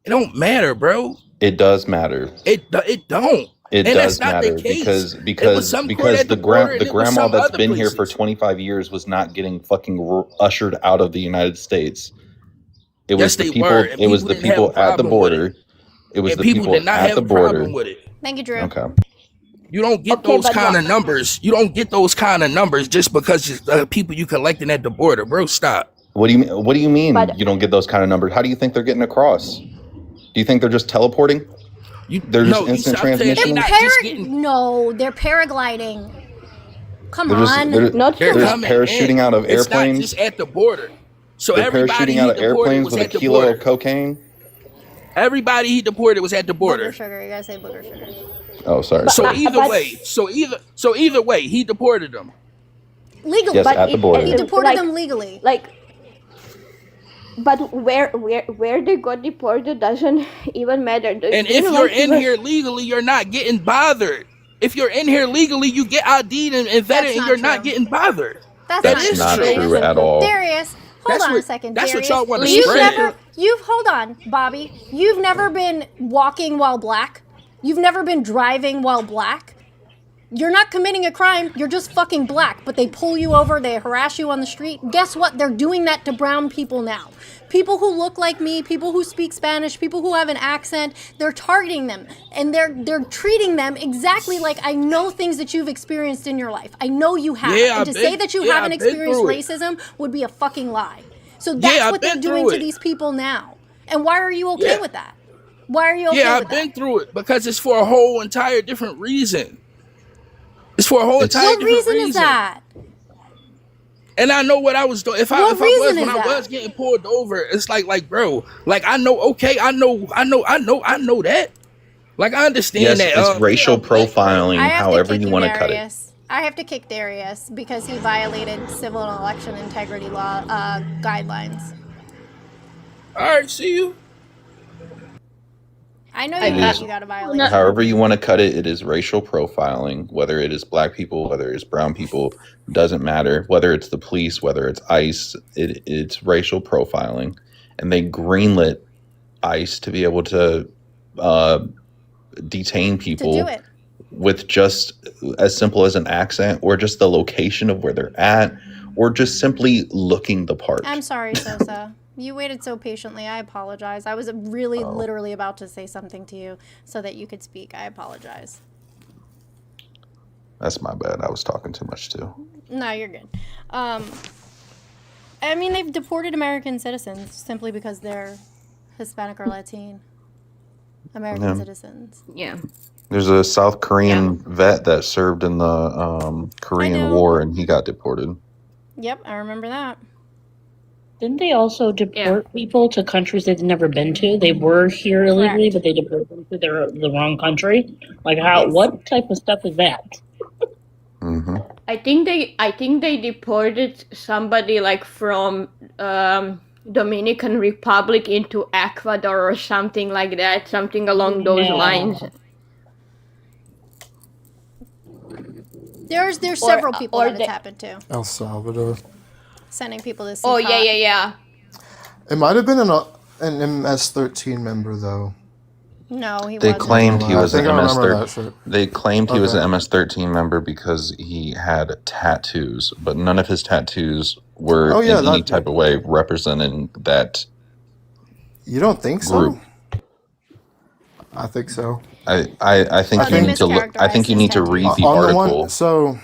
It don't matter, bro. It does matter. It don't. It And does that's not matter the case. because some court because at the border, and the it was grandma some that's other been here for places. 25 years was not getting fucking ushered out of the United States. It was Yes, the they people. were, and It was people the didn't have people a at the problem with border. It was And the people people did not at have the a problem border. with it. Thank you, Drew. Okay. You don't get Okay, those but kind what- of numbers. You don't get those kind of numbers just because it's people you collecting at the border, bro. Stop. What do you mean? What do you mean But- you don't get those kind of numbers? How do you think they're getting across? Do you think they're just teleporting? They're just no, you instant stop saying transmission. they not just getting. No, they're paragliding. Come They're just on. they're, Not they're true. just coming parachuting in. out of It's not airplanes. just at the border. So They're everybody parachuting he out of deported airplanes was with a at the kilo border. of cocaine. Everybody he deported was at the Booger border. sugar. You gotta say booger sugar. Oh, sorry. So But- either but- way, so either way, he deported them. Legally. Yes, But at the it- border. He it- deported like- them legally. Like, but where they got deported doesn't even matter. And You if know, you're like, in even- here legally, you're not getting bothered. If you're in here legally, you get ID'd and vetted, That's and not you're not true. getting bothered. That's That not is Not true. true at all. Darius, hold That's on what- a second. that's what Darius, y'all wanna you've spread. hold on, Bobby. You've never been walking while black. You've never been driving while black. You're not committing a crime. You're just fucking black. But they pull you over. They harass you on the street. Guess what? They're doing that to brown people now. People who look like me, people who speak Spanish, people who have an accent, they're targeting them. And they're treating them exactly like I know things that you've experienced in your life. I know you have. Yeah, and to say that you haven't I've been experienced through it. racism would be a fucking lie. So that's Yeah, I've what they're been doing through to it. these people now. And why are you okay Yeah. with that? Why are you okay Yeah, with I've that? been through it because it's for a whole entire different reason. It's for a whole entire What different reason is that? And I know what I was doing. If I What was reason when is I that? was getting pulled over, it's like, bro, like I know. Okay, I know that. Like I understand Yes, that. it's racial profiling. I have However to you kick want to cut it. Darius. I have to kick Darius because he violated civil and election integrity law guidelines. All right, see you. I know It you is, think you got a violation. however you want to cut it, it is racial profiling, whether it is black people, whether it's brown people, doesn't matter. Whether it's the police, whether it's ICE, it's racial profiling. And they greenlit ICE to be able to detain To people do it. with just as simple as an accent or just the location of where they're at or just simply looking the part. I'm sorry, Sosa. You waited so patiently. I apologize. I was really literally about to say something to you so that you could speak. I apologize. That's my bad. I was talking too much too. No, you're good. I mean, they've deported American citizens simply because they're Hispanic or Latine American Yeah. citizens. Yeah. There's a South Korean vet that served in the Korean War and he got deported. Yep, I remember that. Didn't they also deport people to countries they've never been to? They were here illegally, but they deported them to the wrong country. Like how? Yes. What type of stuff is that? Mm-hmm. I think they deported somebody like from Dominican Republic into Ecuador or something like that, something along those lines. There's several people that it's happened to. El Salvador. Sending people to Oh yeah. It might have been an MS-13 member though. No, he They wasn't. claimed he was an I remember that MS-13. shit. They claimed he was Okay. an MS-13 member because he had tattoos, but none of his tattoos were Oh, yeah, in any that- type of way representing that. You don't think group. so? I think so. I think Oh, you they need to look. I think you mischaracterized need to his read tattoos. the On the article one, so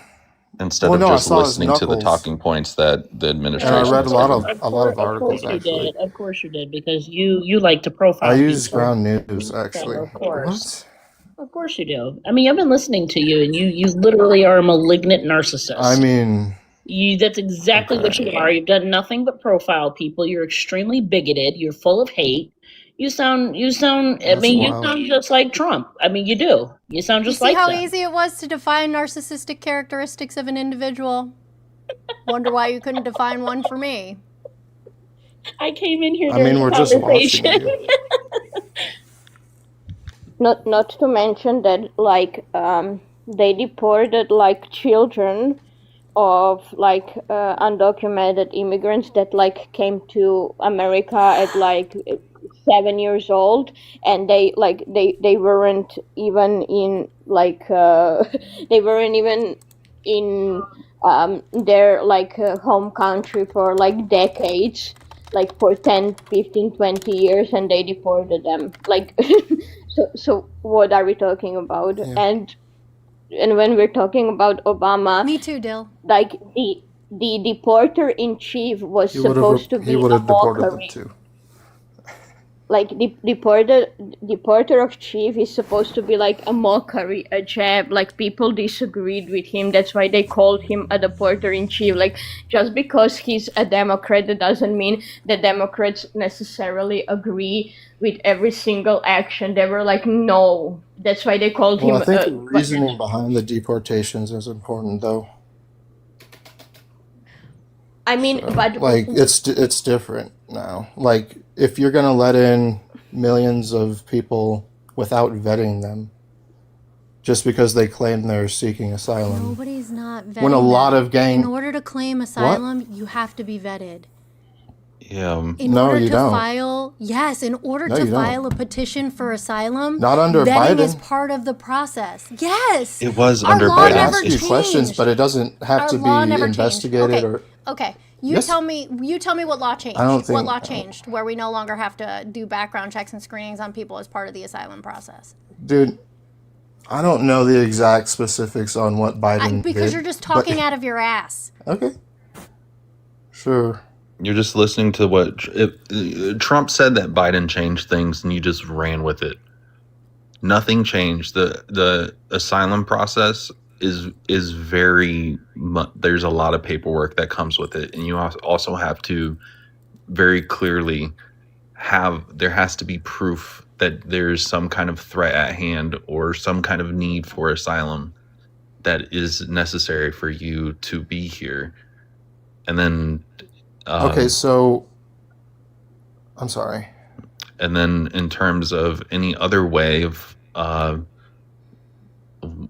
instead well, of no, I just saw his listening to the knuckles. talking points that the And I administration. read is a lot giving. of Of articles course you actually. did. Of course you did, because you like to profile. I use people. ground news actually. So, of course. What? Of course you do. I mean, I've been listening to you, and you literally are a malignant narcissist. I mean, That's exactly what you are. You've done nothing but profile people. You're extremely bigoted. You're full of hate. You sound. I That's mean, wild. you sound just like Trump. I mean, you do. You sound You just see like how that. easy it was to define narcissistic characteristics of an individual? Wonder why you couldn't define one for me. I came in here. I mean, during we're the just watching conversation. you. Not to mention that like they deported like children of like undocumented immigrants that like came to America at like 7 years old, and they weren't even in like they weren't even in their like home country for like decades, like for 10, 15, 20 years, and they deported them. Like so what are we talking about? And when we're talking about Obama, Me too, Dill. like the deporter in chief was He would supposed to have. be He would a have deported them mockery. too. Like the deporter of chief is supposed to be like a mockery, a jab. Like people disagreed with him. That's why they called him a deporter in chief. Like just because he's a Democrat, that doesn't mean that Democrats necessarily agree with every single action. They were like, no. That's why they called Well, him. I think the reasoning behind the deportations is important, though. I mean, but Like it's different now. Like if you're gonna let in millions of people without vetting them, just because they claim they're seeking asylum, Nobody's not vetting when a lot them. of gang, In order to claim asylum, you have to be vetted. Yeah. In No, order you to don't. file, yes, in order No, to you don't. file a petition for asylum, Not under vetting is Biden. part of the process. Yes. It was Our under law I Biden. never ask you changed. questions, but it doesn't have Our to law be never changed. investigated or. Okay. You Yes. tell me what law changed. I don't What think- law changed where we no longer have to do background checks and screenings on people as part of the asylum process? Dude, I don't know the exact specifics on what Biden Because did, you're just but- talking out of your ass. Okay. Sure. You're just listening to what Trump said, that Biden changed things, and you just ran with it. Nothing changed. The asylum process is very there's a lot of paperwork that comes with it, and you also have to very clearly there has to be proof that there's some kind of threat at hand or some kind of need for asylum that is necessary for you to be here. And then Okay, so I'm sorry. And then in terms of any other way of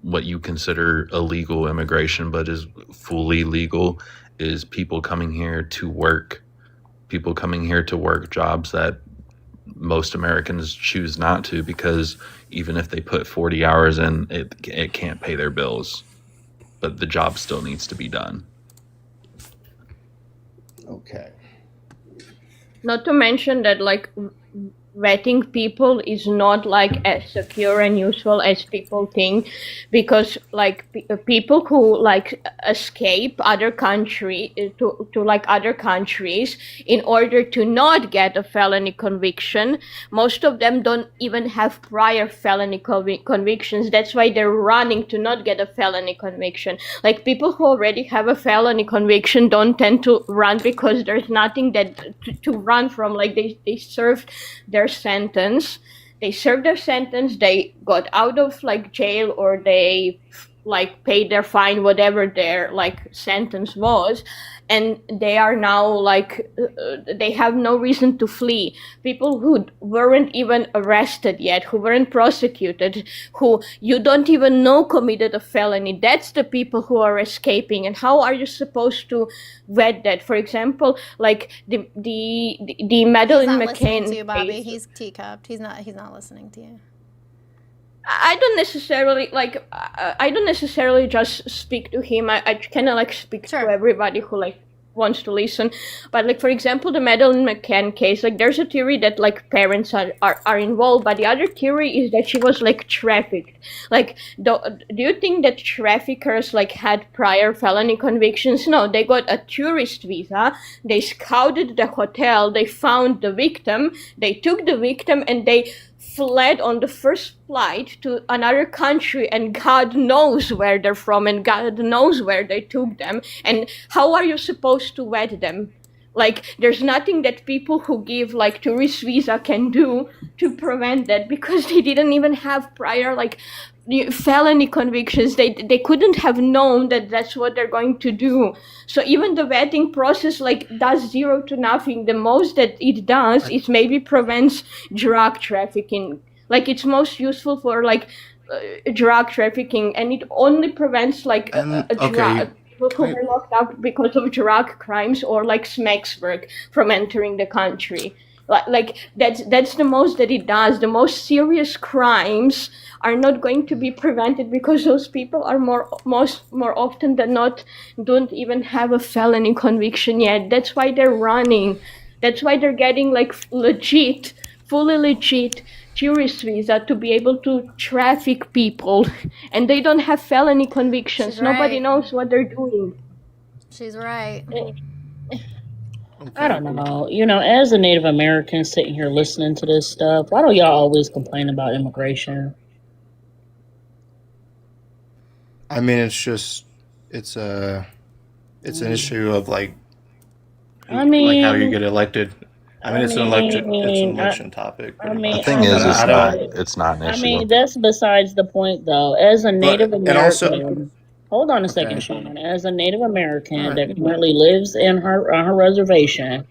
what you consider illegal immigration, but is fully legal, is people coming here to work jobs that most Americans choose not to, because even if they put 40 hours in, it can't pay their bills, but the job still needs to be done. Okay. Not to mention that, like, vetting people is not like as secure and useful as people think, because like people who like escape other country to like other countries in order to not get a felony conviction, most of them don't even have prior felony convictions. That's why they're running to not get a felony conviction. Like, people who already have a felony conviction don't tend to run because there's nothing that to run from. Like, they served their sentence, they got out of like jail, or they like paid their fine, whatever their like sentence was, and they are now like they have no reason to flee. People who weren't even arrested yet, who weren't prosecuted, who you don't even know committed a felony, that's the people who are escaping. And how are you supposed to vet that? For example, like the Madeleine He's not McCann listening to you, Bobby. case. He's teacupped. He's not listening to you. I don't necessarily like. I don't necessarily just speak to him. I kind of like speak to everybody who like wants to listen. But like, for example, the Madeleine McCann case, like there's a theory that like parents are involved, but the other theory is that she was like trafficked. Like, do you think that traffickers like had prior felony convictions? No, they got a tourist visa. They scouted the hotel. They found the victim. They took the victim and they fled on the first flight to another country, and God knows where they're from, and God knows where they took them. And how are you supposed to vet them? Like, there's nothing that people who give like tourist visa can do to prevent that, because they didn't even have prior like felony convictions. They couldn't have known that that's what they're going to do. So even the vetting process like does zero to nothing. The most that it does is maybe prevents drug trafficking. Like, it's most useful for like drug trafficking, and it only prevents like people who were locked up because of drug crimes or like sex work from entering the country. Like that's the most that it does. The most serious crimes are not going to be prevented because those people are more often than not don't even have a felony conviction yet. That's why they're running. That's why they're getting like fully legit tourist visa to be able to traffic people, and they don't have felony convictions. Nobody knows what they're doing. She's right. I don't know. You know, as a Native American sitting here listening to this stuff, why don't y'all always complain about immigration? I mean, it's an issue of like, I mean, like how you get elected. I mean, it's an election topic. I mean, The thing is, it's not an issue. I mean, that's besides the point, though. As a Native American, hold on a second, Sean. As a Native American that currently lives on her reservation,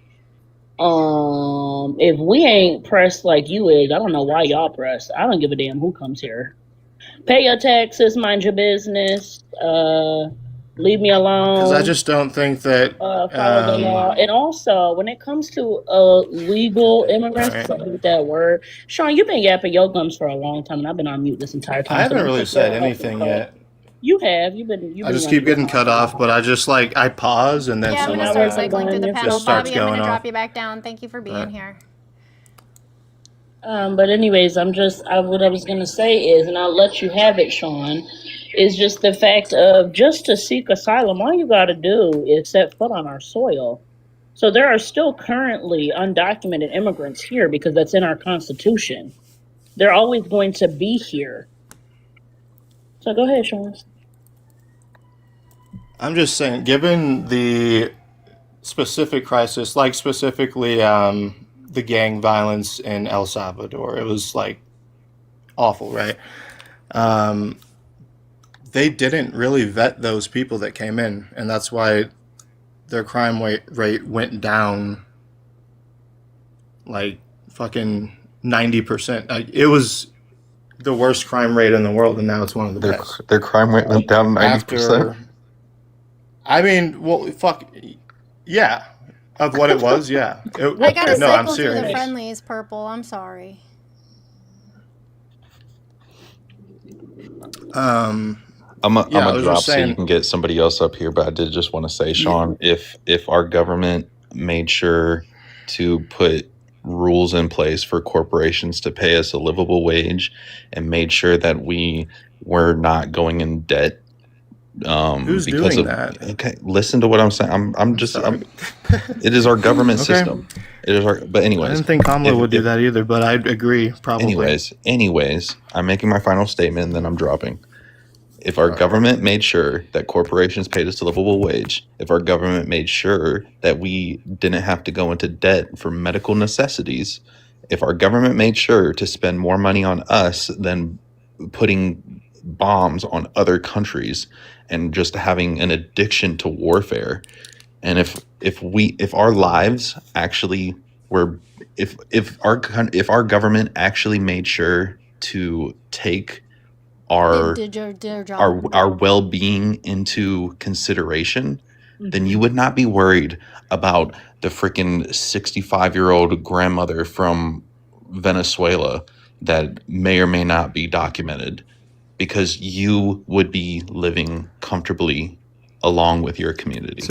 if we ain't pressed like you is, I don't know why y'all pressed. I don't give a damn who comes here. Pay your taxes, mind your business. Leave me alone. Because I just don't think that follow the law. And also, when it comes to legal immigrants, I hate that word. Sean, you've been yapping your gums for a long time, and I've been on mute this entire time. I haven't really said anything yet. You have. You've been. I just keep getting cut off, but I just like I pause and then Yeah, I'm gonna start cycling through the panel. starts Bobby, I'm going gonna off. drop you back down. Thank you for being here. But anyways, what I was gonna say is, and I'll let you have it, Sean, is just the fact of just to seek asylum, all you gotta do is set foot on our soil. So there are still currently undocumented immigrants here because that's in our Constitution. They're always going to be here. So go ahead, Sean. I'm just saying, given the specific crisis, like specifically the gang violence in El Salvador, it was like awful, right? They didn't really vet those people that came in, and that's why their crime rate went down like fucking 90%. It was the worst crime rate in the world, and now it's one of the best. Their crime rate went down 90%. After, I mean, well, fuck, yeah, of what it was, yeah. I gotta No, I'm cycle through the serious. friendlies, Purple. I'm sorry. Um, I'm yeah, I a was drop just so you saying. can get somebody else up here, but I did just want to say, Sean, if our government made sure to put rules in place for corporations to pay us a livable wage and made sure that we were not going in debt Who's because doing of that? okay, listen to what I'm saying. It is our government Okay. system. It is our but I anyways. didn't think Kamala would do that either, but I'd agree, probably. Anyways, I'm making my final statement and then I'm dropping. If our government made sure that corporations paid us a livable wage, if our government made sure that we didn't have to go into debt for medical necessities, if our government made sure to spend more money on us than putting bombs on other countries and just having an addiction to warfare, and if our lives actually were if our government actually made sure to take They did their job. our well-being into consideration, then you would not be worried about the freaking 65-year-old grandmother from Venezuela that may or may not be documented, because you would be living comfortably along with your community.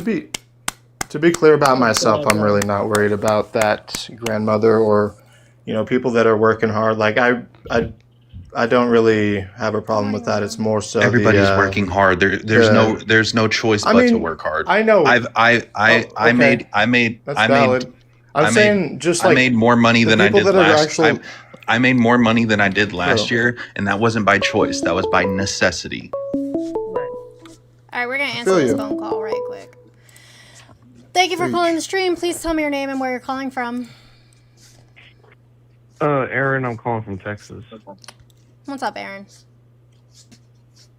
To be clear about myself, I'm really not worried about that grandmother or, people that are working hard. Like I don't really have a problem with that. It's more so Everybody's working hard. There's no choice but to work hard. I know. I made more money than I did last. I made more money than I did last year, and that wasn't by choice. That was by necessity. All right, we're gonna answer this phone call right quick. Thank you for calling the stream. Please tell me your name and where you're calling from. Aaron, I'm calling from Texas. What's up, Aaron?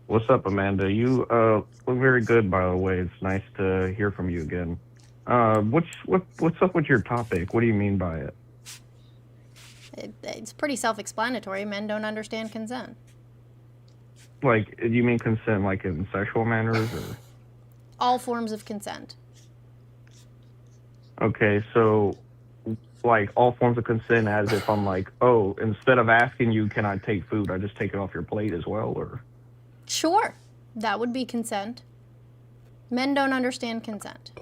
What's up, Amanda? You look very good, by the way. It's nice to hear from you again. What's up with your topic? What do you mean by it? It's pretty self-explanatory. Men don't understand consent. Like, do you mean consent like in sexual manners? Or? All forms of consent. Okay, so like all forms of consent as if I'm like, oh, instead of asking you, can I take food, I just take it off your plate as well, or? Sure, that would be consent. Men don't understand consent.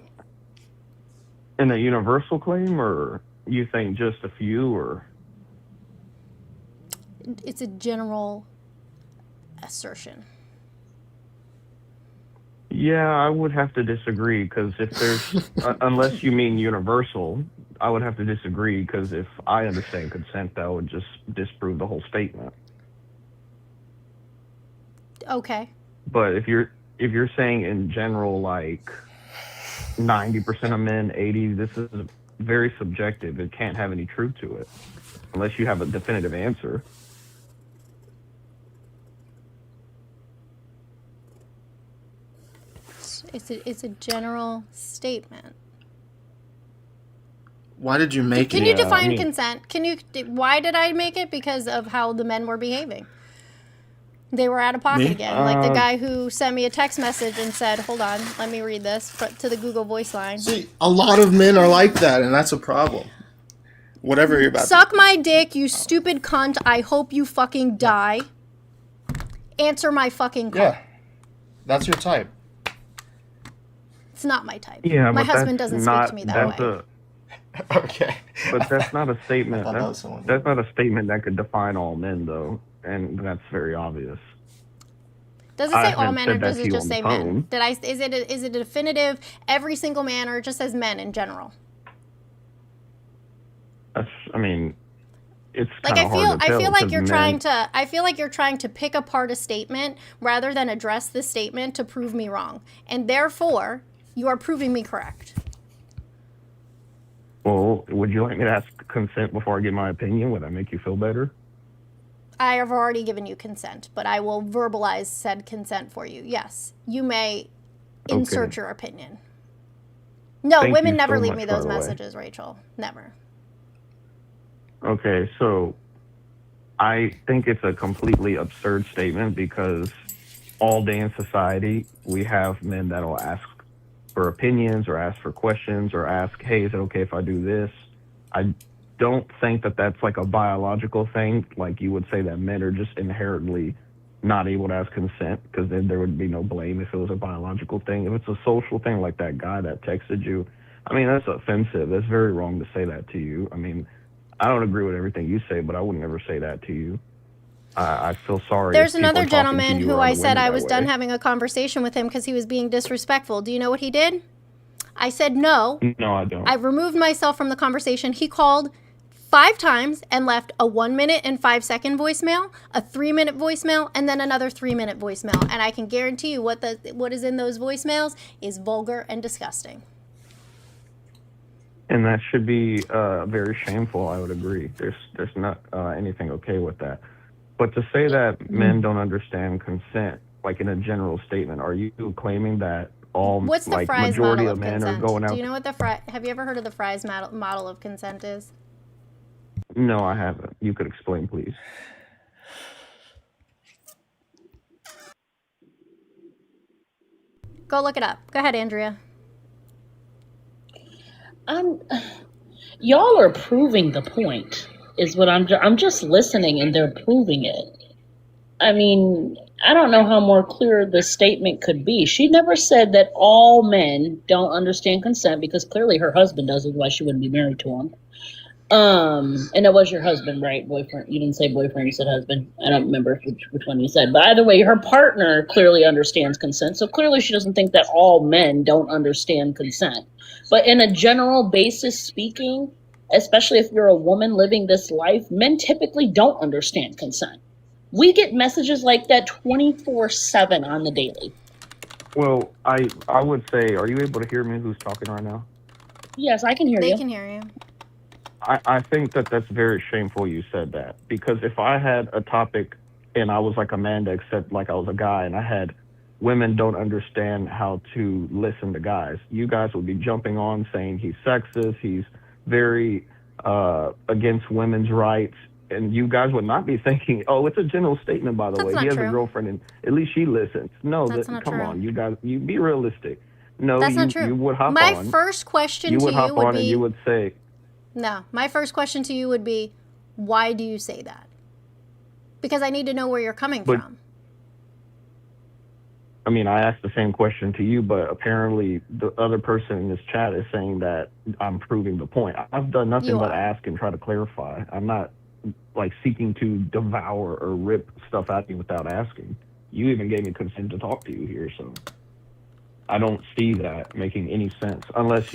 In a universal claim, or you think just a few, or? It's a general assertion. Yeah, I would have to disagree, because if there's, unless you mean universal, I would have to disagree, because if I understand consent, that would just disprove the whole statement. Okay. But if you're saying in general, like 90% of men, 80, this is very subjective. It can't have any truth to it, unless you have a definitive answer. It's a general statement. Why did you make it? Can you define consent? Why did I make it? Because of how the men were behaving. They were out of pocket again. Like the guy who sent me a text message and said, hold on, let me read this to the Google Voice line. See, a lot of men are like that, and that's a problem. Whatever you're about Suck my dick, you stupid cunt. I hope you fucking die. Answer my fucking call. Yeah, that's your type. It's not my type. Yeah, my but husband doesn't speak to me that way. Okay. But that's not a statement. That's not a statement that could define all men, though, and that's very obvious. Does it say all men, or does it just say men? Is it a definitive every single man, or it just says men in general? I mean, it's like I feel like you're trying to pick apart a statement rather than address the statement to prove me wrong, and therefore you are proving me correct. Well, would you like me to ask consent before I give my opinion? Would that make you feel better? I have already given you consent, but I will verbalize said consent for you. Yes, you may insert your opinion. No, women never leave me those messages, Rachel. Never. Okay, so I think it's a completely absurd statement because all day in society, we have men that'll ask for opinions or ask for questions or ask, hey, is it okay if I do this? I don't think that that's like a biological thing. Like you would say that men are just inherently not able to ask consent because then there would be no blame if it was a biological thing. If it's a social thing like that guy that texted you, I mean, that's offensive. That's very wrong to say that to you. I mean, I don't agree with everything you say, but I would never say that to you. I feel sorry There's if people another are talking to gentleman you who or I other said women I that was done way. having a conversation with him because he was being disrespectful. Do you know what he did? I said no. No, I don't. I removed myself from the conversation. He called 5 times and left a 1 minute and 5 second voicemail, a 3 minute voicemail, and then another 3 minute voicemail. And I can guarantee you what is in those voicemails is vulgar and disgusting. And that should be very shameful. I would agree. There's not anything okay with that. But to say that men don't understand consent, like in a general statement, are you claiming that all What's the like Fry's majority model of of men are consent? going Do out? you know what the have you ever heard of the Fry's model of consent is? No, I haven't. You could explain, please. Go look it up. Go ahead, Andrea. Y'all are proving the point. Is what I'm just listening, and they're proving it. I mean, I don't know how more clear the statement could be. She never said that all men don't understand consent because clearly her husband does, otherwise she wouldn't be married to him. And it was your husband, right? Boyfriend. You didn't say boyfriend, you said husband. I don't remember which one you said. But either way, her partner clearly understands consent. So clearly she doesn't think that all men don't understand consent. But in a general basis speaking, especially if you're a woman living this life, men typically don't understand consent. We get messages like that 24/7 on the daily. Well, I would say, are you able to hear me? Who's talking right now? Yes, I can hear you. They can hear you. I think that that's very shameful you said that, because if I had a topic and I was like Amanda, except like I was a guy, and I had women don't understand how to listen to guys, you guys would be jumping on saying he's sexist, he's very against women's rights, and you guys would not be thinking, oh, it's a general statement, by the That's way. not He has true. a girlfriend and at least she listens. No, That's not come true. on, you guys, you be realistic. No, That's not you true. would hop My on. first question You to would you hop would on and be you would say, no. My first question to you would be, why do you say that? Because I need to know where you're coming but from. I mean, I asked the same question to you, but apparently the other person in this chat is saying that I'm proving the point. I've done nothing You but are. ask and try to clarify. I'm not like seeking to devour or rip stuff out of you without asking. You even gave me consent to talk to you here, so I don't see that making any sense unless,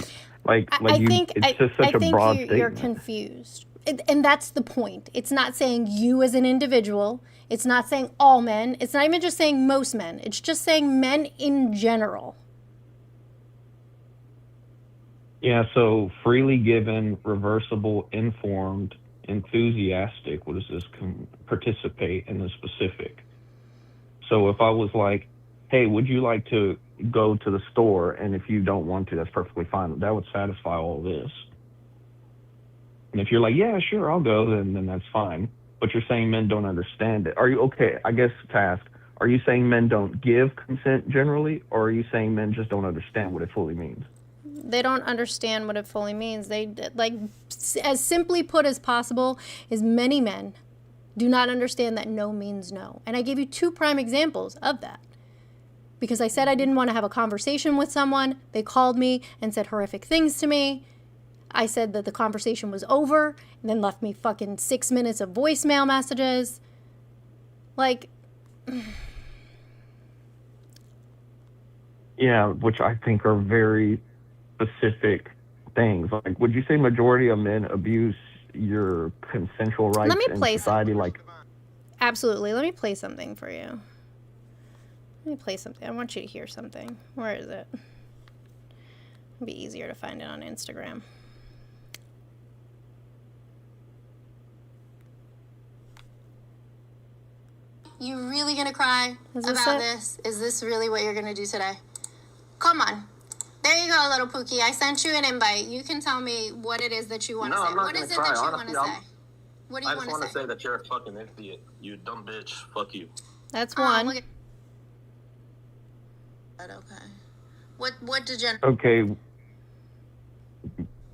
I think it's just such a broad you're statement. confused. And that's the point. It's not saying you as an individual. It's not saying all men. It's not even just saying most men. It's just saying men in general. Yeah, so freely given, reversible, informed, enthusiastic, what is this? Participate in the specific. So if I was like, hey, would you like to go to the store? And if you don't want to, that's perfectly fine. That would satisfy all this. And if you're like, yeah, sure, I'll go, then that's fine. But you're saying men don't understand it. Are you, okay, I guess to ask, are you saying men don't give consent generally, or are you saying men just don't understand what it fully means? They don't understand what it fully means. They, like, as simply put as possible, is many men do not understand that no means no. And I gave you 2 prime examples of that. Because I said I didn't want to have a conversation with someone. They called me and said horrific things to me. I said that the conversation was over and then left me fucking 6 minutes of voicemail messages. Like, yeah, which I think are very specific things. Like, would you say majority of men abuse your consensual rights in society? Like, absolutely. Let me play something for you. Let me play something. I want you to hear something. Where is it? It'll be easier to find it on Instagram. You really gonna cry about this? Is this really what you're gonna do today? Come on. There you go, little Pookie. I sent you an invite. You can tell me what it is that you want to say. What is it that you want to say? What do I you just want want to to say? say that you're a fucking idiot. You dumb bitch. Fuck you. That's one. Look at okay. What did Jen? Okay,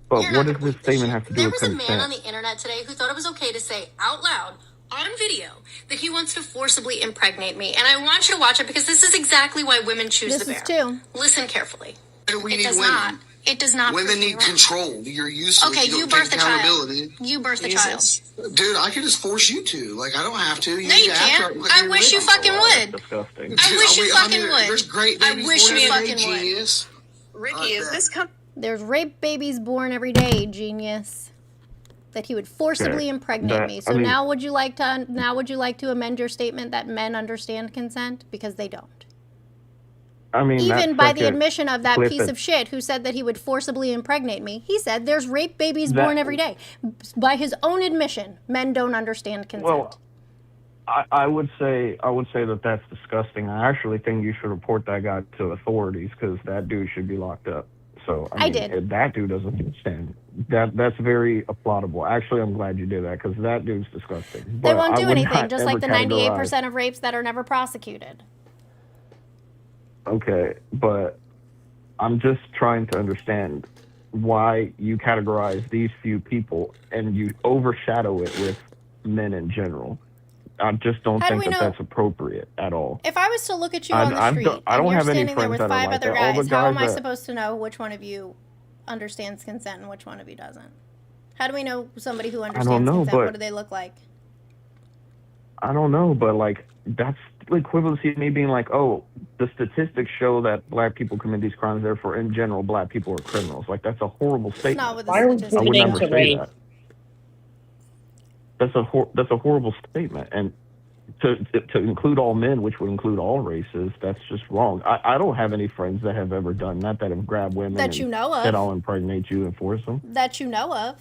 but You're what not does gonna this believe this statement shit. have to do There with was a man on consent? the internet today who thought it was okay to say out loud on video that he wants to forcibly impregnate me, and I want you to watch it because this is exactly why women choose This the is bear. two. Listen carefully. We It need does women. not. It does not. Women prove me need wrong. control. You're useless. Okay, you don't take birth a child. accountability. You birth a Jesus. child. Dude, I could just force you to. Like, I don't have to. No, need you to act can't. like I you're wish you with me. fucking Wow, that's would. disgusting. I wish you fucking would. There's great I babies wish born you every day, fucking would. genius. Ricky, is this There's rape babies born every day, genius. That he would forcibly Okay, impregnate me. So I mean, now would you like to amend your statement that men understand consent? Because they don't. I mean, Even that by the second admission of that clip piece of shit who said that he would forcibly impregnate me, he said there's rape babies born every day. By his own admission, men don't understand consent. Well, I would say that that's disgusting. I actually think you should report that guy to authorities because that dude should be locked up. So I mean, did. if that dude doesn't understand, that's very applaudable. Actually, I'm glad you did that because that dude's disgusting. They But won't I do would anything, not just ever like the categorize- 98% of rapes that are never prosecuted. Okay, but I'm just trying to understand why you categorize these few people and you overshadow it with men in general. I just don't How do think we that know- that's appropriate at all. If I was to look at you I- on the I street don't- I and don't you're have any standing there friends with that are 5 like other that. All the guys, how am I guys that- supposed to know which one of you understands consent and which one of you doesn't? How do we know somebody who understands know, consent? but- What do they look like? I don't know, but like that's the equivalency of me being like, oh, the statistics show that black people commit these crimes, therefore, in general, black people are criminals. Like that's a horrible statement. not what the Why are we statistics I would pivoting never to say race? that. That's a horrible statement, and to include all men, which would include all races, that's just wrong. I don't have any friends that have ever done that have grabbed women That you and know of. said I'll impregnate you and force them. That you know of.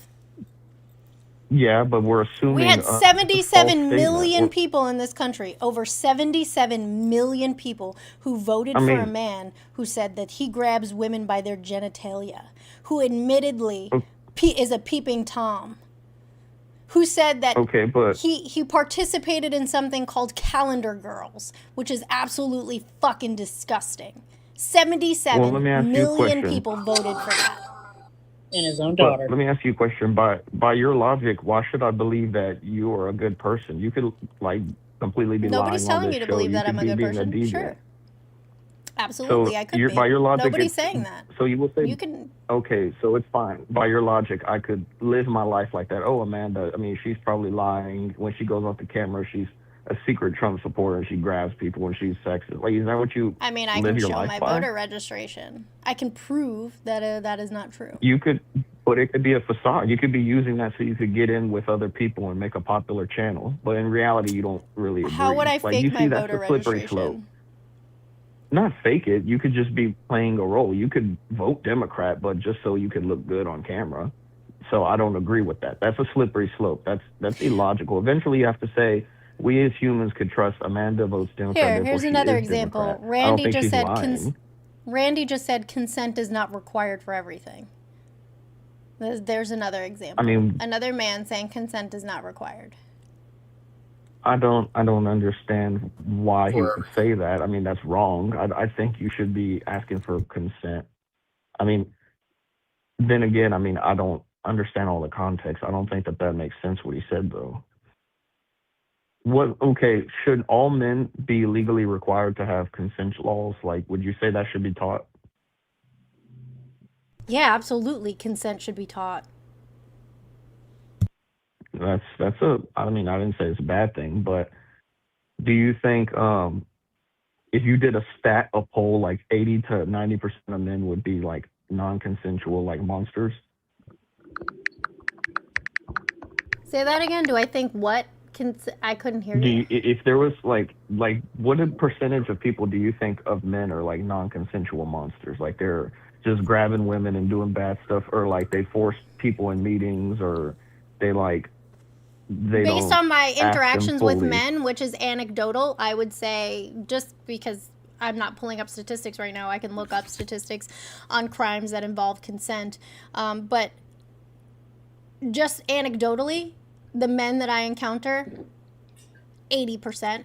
Yeah, but we're assuming We had it's a false 77 million statement. people in this country, over 77 million people who voted for a mean- man who said that he grabs women by their genitalia, who admittedly is a peeping Tom, who said that Okay, but he participated in something called Calendar Girls, which is absolutely fucking disgusting. 77 Well, let me ask you a million question. people voted for that. And his own but daughter. let me ask you a question. By your logic, why should I believe that you are a good person? You could like completely be Nobody's lying on telling this you to show. believe You that could I'm a be good being person. deviant. Sure. Absolutely, I could be. By your logic, Nobody's it's- saying that. So you will say You can. okay, so it's fine. By your logic, I could live my life like that. Oh, Amanda, I mean, she's probably lying. When she goes off the camera, she's a secret Trump supporter and she grabs people when she's sexist. Like, is that what you I mean, I live can your show life my by? voter registration. I can prove that that is not true. You could, but it could be a facade. You could be using that so you could get in with other people and make a popular channel. But in reality, you don't really agree. How would I Like, fake you my see, that's voter the slippery slope. registration? Not fake it. You could just be playing a role. You could vote Democrat, but just so you could look good on camera. So I don't agree with that. That's a slippery slope. That's illogical. Eventually, you have to say, we as humans could trust Amanda votes Democrat. Here, therefore here's she another is example. Democrat. I don't Randy think just she's said lying. Randy just said consent is not required for everything. There's another example. I mean- another man saying consent is not required. I don't understand why he would say that. I mean, that's wrong. I think you should be asking for consent. I mean, then again, I mean, I don't understand all the context. I don't think that makes sense what he said, though. Okay, should all men be legally required to have consent laws? Like, would you say that should be taught? Yeah, absolutely. Consent should be taught. I mean, I didn't say it's a bad thing, but do you think if you did a poll, like 80 to 90% of men would be like non-consensual, like monsters? Say that again. Do I think what? I couldn't hear you. If there was like what percentage of people do you think of men are like non-consensual monsters? Like they're just grabbing women and doing bad stuff, or like they force people in meetings, or they Based on my ask them interactions with fully. men, which is anecdotal, I would say, just because I'm not pulling up statistics right now, I can look up statistics on crimes that involve consent. But just anecdotally, the men that I encounter, 80%.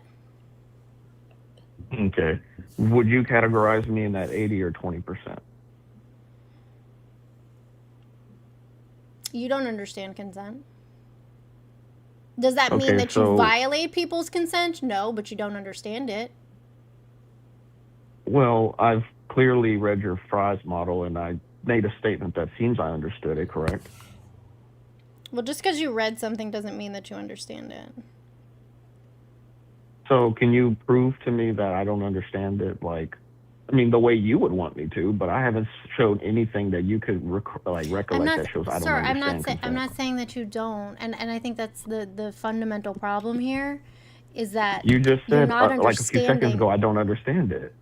Okay. Would you categorize me in that 80 or 20%? You don't understand consent. Does that mean Okay, that you so, violate people's consent? No, but you don't understand it. well, I've clearly read your Fry's model, and I made a statement that seems I understood it, correct? Well, just because you read something doesn't mean that you understand it. So can you prove to me that I don't understand it? Like, I mean, the way you would want me to, but I haven't showed anything that you could recollect that shows I don't Sir, understand I'm consent. not saying that you don't, and I think that's the fundamental problem here, is that You just you're said, not like a few seconds understanding. ago, I don't understand it.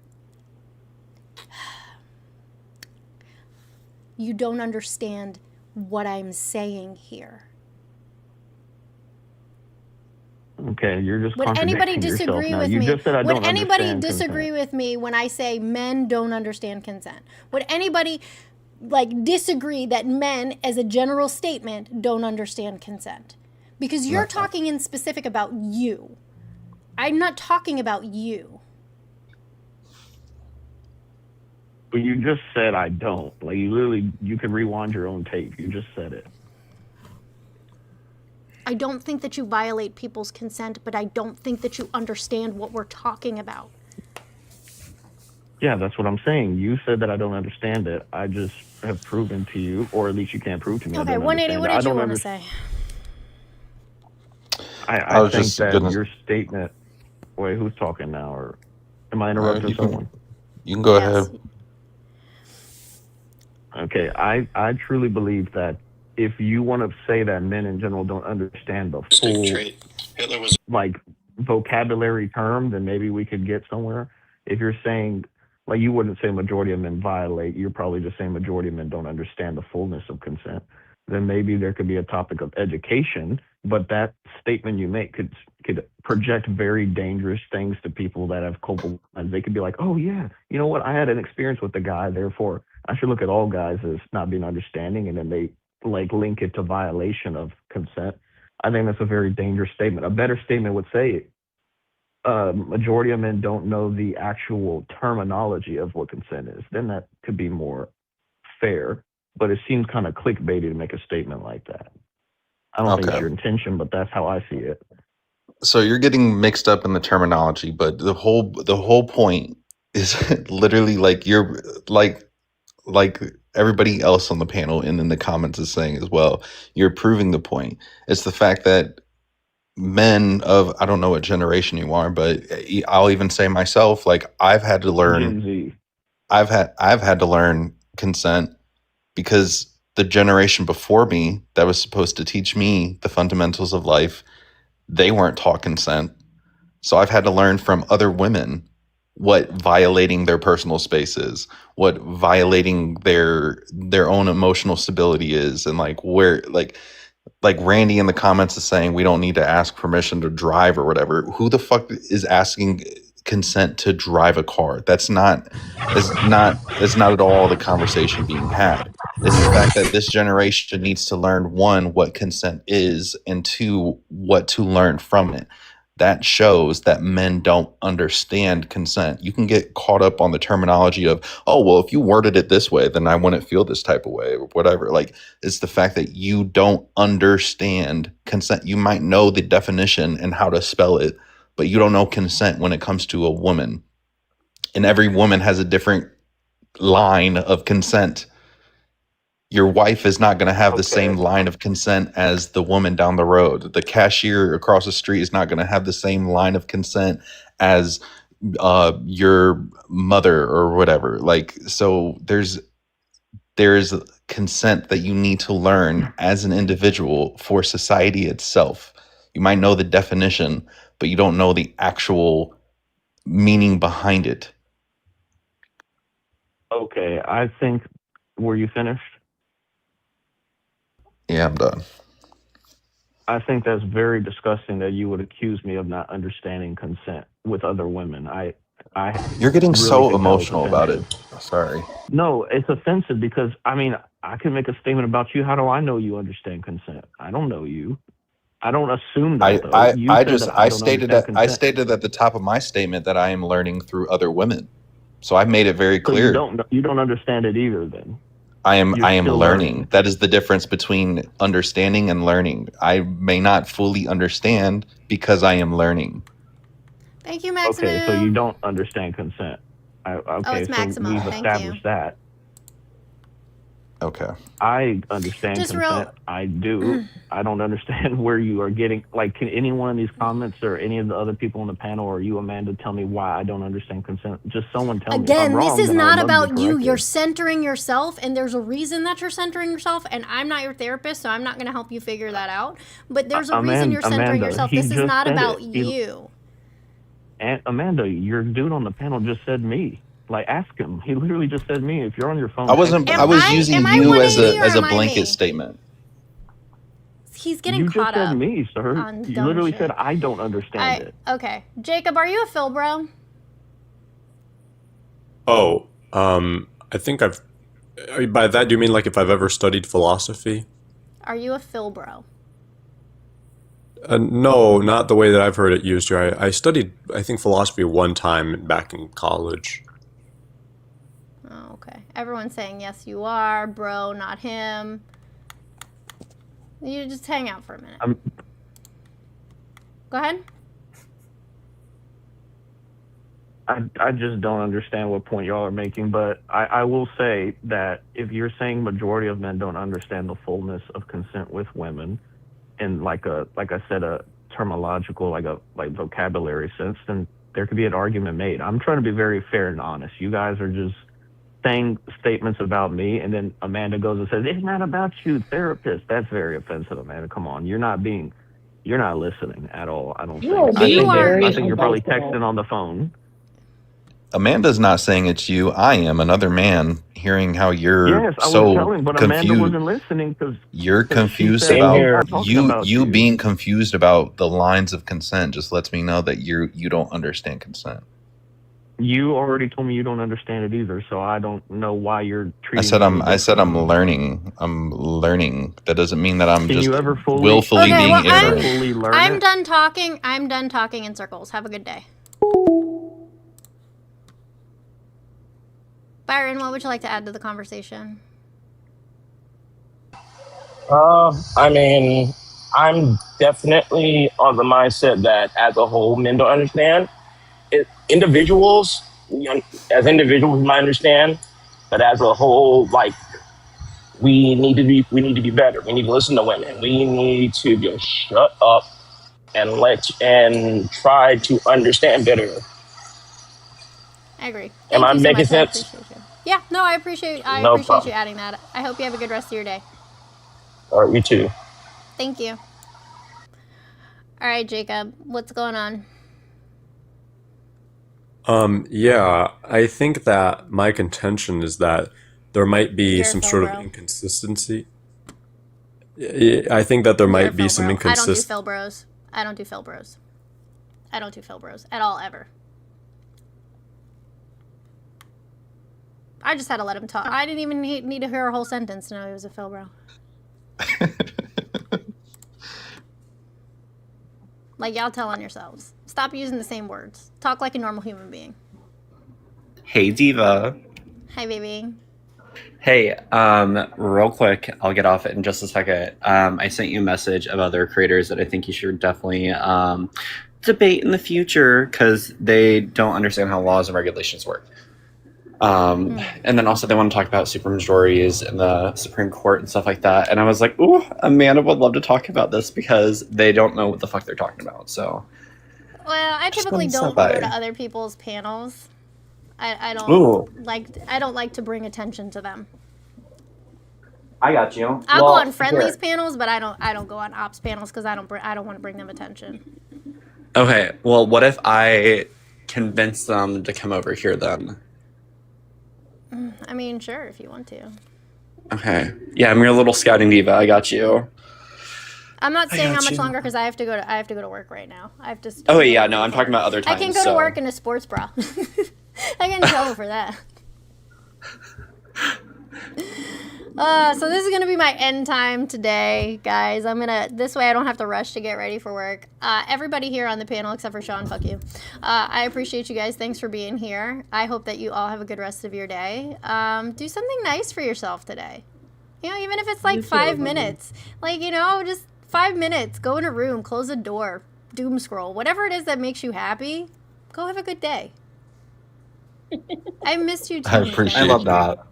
You don't understand what I'm saying here. Okay, you're just Would anybody contradicting yourself disagree now. with You me? just said I Would don't anybody understand disagree consent. with me when I say men don't understand consent? Would anybody disagree that men, as a general statement, don't understand consent? Because you're talking in specific about you. I'm not talking about you. But you just said I don't. Like, you can rewind your own tape. You just said it. I don't think that you violate people's consent, but I don't think that you understand what we're talking about. Yeah, that's what I'm saying. You said that I don't understand it. I just have proven to you, or at least you can't prove to me. Okay, 180, what did you want to say? I was think just that gonna. your statement. Wait, who's talking now? Or am I interrupting someone? You can go ahead. Okay, I truly believe that if you want to say that men in general don't understand the full vocabulary term, then maybe we could get somewhere. If you're saying, like, you wouldn't say majority of men violate, you're probably just saying majority of men don't understand the fullness of consent. Then maybe there could be a topic of education, but that statement you make could project very dangerous things to people that have culpable minds. They could be like, oh yeah, you know what? I had an experience with the guy, therefore I should look at all guys as not being understanding, and then they link it to violation of consent. I think that's a very dangerous statement. A better statement would say, majority of men don't know the actual terminology of what consent is. Then that could be more fair, but it seems kind of clickbaity to make a statement like that. I don't think it's your intention, but that's how I see it. So you're getting mixed up in the terminology, but the whole point is literally like you're like everybody else on the panel and in the comments is saying as well. You're proving the point. It's the fact that men of, I don't know what generation you are, but I'll even say myself, like I've had to learn. Gen Z. I've had to learn consent because the generation before me that was supposed to teach me the fundamentals of life, they weren't taught consent. So I've had to learn from other women what violating their personal space is, what violating their own emotional stability is, and where like Randy in the comments is saying we don't need to ask permission to drive or whatever. Who the fuck is asking consent to drive a car? That's not at all the conversation being had. It's the fact that this generation needs to learn, one, what consent is, and two, what to learn from it. That shows that men don't understand consent. You can get caught up on the terminology of, oh, well, if you worded it this way, then I wouldn't feel this type of way or whatever. Like, it's the fact that you don't understand consent. You might know the definition and how to spell it, but you don't know consent when it comes to a woman. And every woman has a different line of consent. Your wife is not going to have the same line of consent as the woman down the road. The cashier across the street is not going to have the same line of consent as your mother or whatever. Like, so there's consent that you need to learn as an individual for society itself. You might know the definition, but you don't know the actual meaning behind it. Okay, I think, were you finished? Yeah, I'm done. I think that's very disgusting that you would accuse me of not understanding consent with other women. You're getting really so think that was emotional about it. offensive. Sorry. No, it's offensive because, I mean, I can make a statement about you. How do I know you understand consent? I don't know you. I don't assume that though. You said that I don't understand consent. I stated at the top of my statement that I am learning through other women. So I made it very So you clear. don't understand it either then. I am still learning. That is the difference between understanding and learning. I may not fully understand because I am learning. Thank you, Maximo. Okay, so you don't understand consent. it's Maximo. So we've Thank established that. Okay. I understand Just consent. I do. I don't understand where you are getting. Like, can any one of these comments or any of the other people on the panel or you, Amanda, tell me why I don't understand consent? Just someone tell me. If I'm Again, wrong, this is then I would not love to be about you. corrected. You're centering yourself, and there's a reason that you're centering yourself, and I'm not your therapist, so I'm not going to help you figure that out. But there's a reason you're centering Amanda, yourself. he This is just not said about it. you. And Amanda, your dude on the panel just said me. Like, ask him. He literally just said me. If you're on your phone, I wasn't. I was using you as a blanket statement. He's getting you caught just said up me, sir. on You dumb literally shit. said I don't understand it. Okay. Jacob, are you a Phil bro? Oh, I think by that, do you mean like if I've ever studied philosophy? Are you a Phil bro? No, not the way that I've heard it used here. I studied, I think, philosophy one time back in college. Oh, okay. Everyone's saying yes, you are, bro, not him. You just hang out for a minute. Go ahead. I just don't understand what point y'all are making, but I will say that if you're saying majority of men don't understand the fullness of consent with women in like I said, a terminological, like vocabulary sense, then there could be an argument made. I'm trying to be very fair and honest. You guys are just saying statements about me, and then Amanda goes and says, it's not about you, therapist. That's very offensive, Amanda. Come on. You're not listening at all, I don't think. I think you're probably texting on the phone. Amanda's not saying it's you. I am another man hearing how you're Yes, I was so telling, but confused. Amanda wasn't listening because You're confused said, about "I'm not talking about you being confused about the lines of consent just lets me know that you don't understand consent. You already told me you don't understand it either, so I don't know why you're treating I said I'm learning. I'm learning. That doesn't mean that I'm Can just you ever willfully Okay, being well, ignorant. I'm done talking. I'm done talking in circles. Have a good day. Byron, what would you like to add to the conversation? I mean, I'm definitely on the mindset that as a whole, men don't understand. Individuals, as individuals, we might understand, but as a whole, like, we need to be better. We need to listen to women. We need to just shut up and try to understand better. I agree. Am I Thank you so making much. I sense? appreciate you. Yeah, no, I appreciate No you problem. adding that. I hope you have a good rest of your day. All right, you too. Thank you. All right, Jacob, what's going on? Yeah, I think that my contention is that there might be You're a some Phil sort bro. of inconsistency. I think that there You're a might be Phil some bro. I don't do inconsistency. Phil bros. I don't do Phil bros. I don't do Phil bros at all, ever. I just had to let him talk. I didn't even need to hear a whole sentence to know he was a Phil bro. Like, y'all tell on yourselves. Stop using the same words. Talk like a normal human being. Hey, Diva. Hi, baby. Hey, real quick, I'll get off it in just a second. I sent you a message of other creators that I think you should definitely debate in the future because they don't understand how laws and regulations work. And then also they want to talk about supermajorities in the Supreme Court and stuff like that. And I was like, ooh, Amanda would love to talk about this because they don't know what the fuck they're talking about. So, Well, I typically don't go to other people's panels. I don't like to bring attention to them. I got you. I'll go on friendlies panels, but I don't go on ops panels because I don't want to bring them attention. Okay, well, what if I convince them to come over here then? I mean, sure, if you want to. Okay. Yeah, I'm your little scouting diva. I got you. I'm not staying got how much you. longer because I have to go to work right now. I have to. Oh yeah, no, I'm talking about other times. I can't go so. to work in a sports bra. I get in trouble for that. So this is gonna be my end time today, guys. This way I don't have to rush to get ready for work. Everybody here on the panel except for Sean, fuck you. I appreciate you guys. Thanks for being here. I hope that you all have a good rest of your day. Do something nice for yourself today. You know, even if it's like 5 minutes. Like, you know, just 5 minutes. Go in a room, close a door, doom scroll. Whatever it is that makes you happy, go have a good day. I missed you too. I appreciate I love you. that.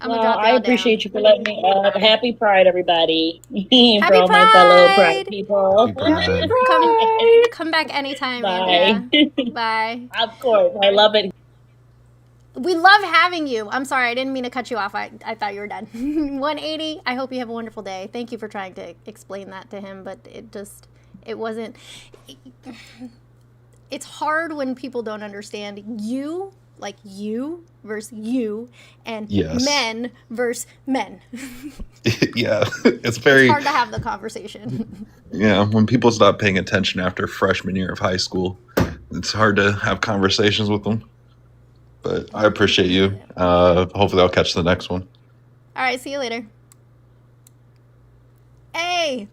I'm Well, gonna drop I y'all appreciate down. you for letting me up. Happy Pride, everybody. For Happy all my fellow Pride Pride! people. Happy Pride. Come back anytime, Bye. Andrea. Bye. Of course, I love it. We love having you. I'm sorry, I didn't mean to cut you off. I thought you were done. 180. I hope you have a wonderful day. Thank you for trying to explain that to him, but it wasn't. It's hard when people don't understand you, like you versus you, and Yes. men versus men. Yeah, it's very It's hard to have the conversation. yeah. When people stop paying attention after freshman year of high school, it's hard to have conversations with them. But I appreciate you. Hopefully, I'll catch the next one. All right, see you later. Hey,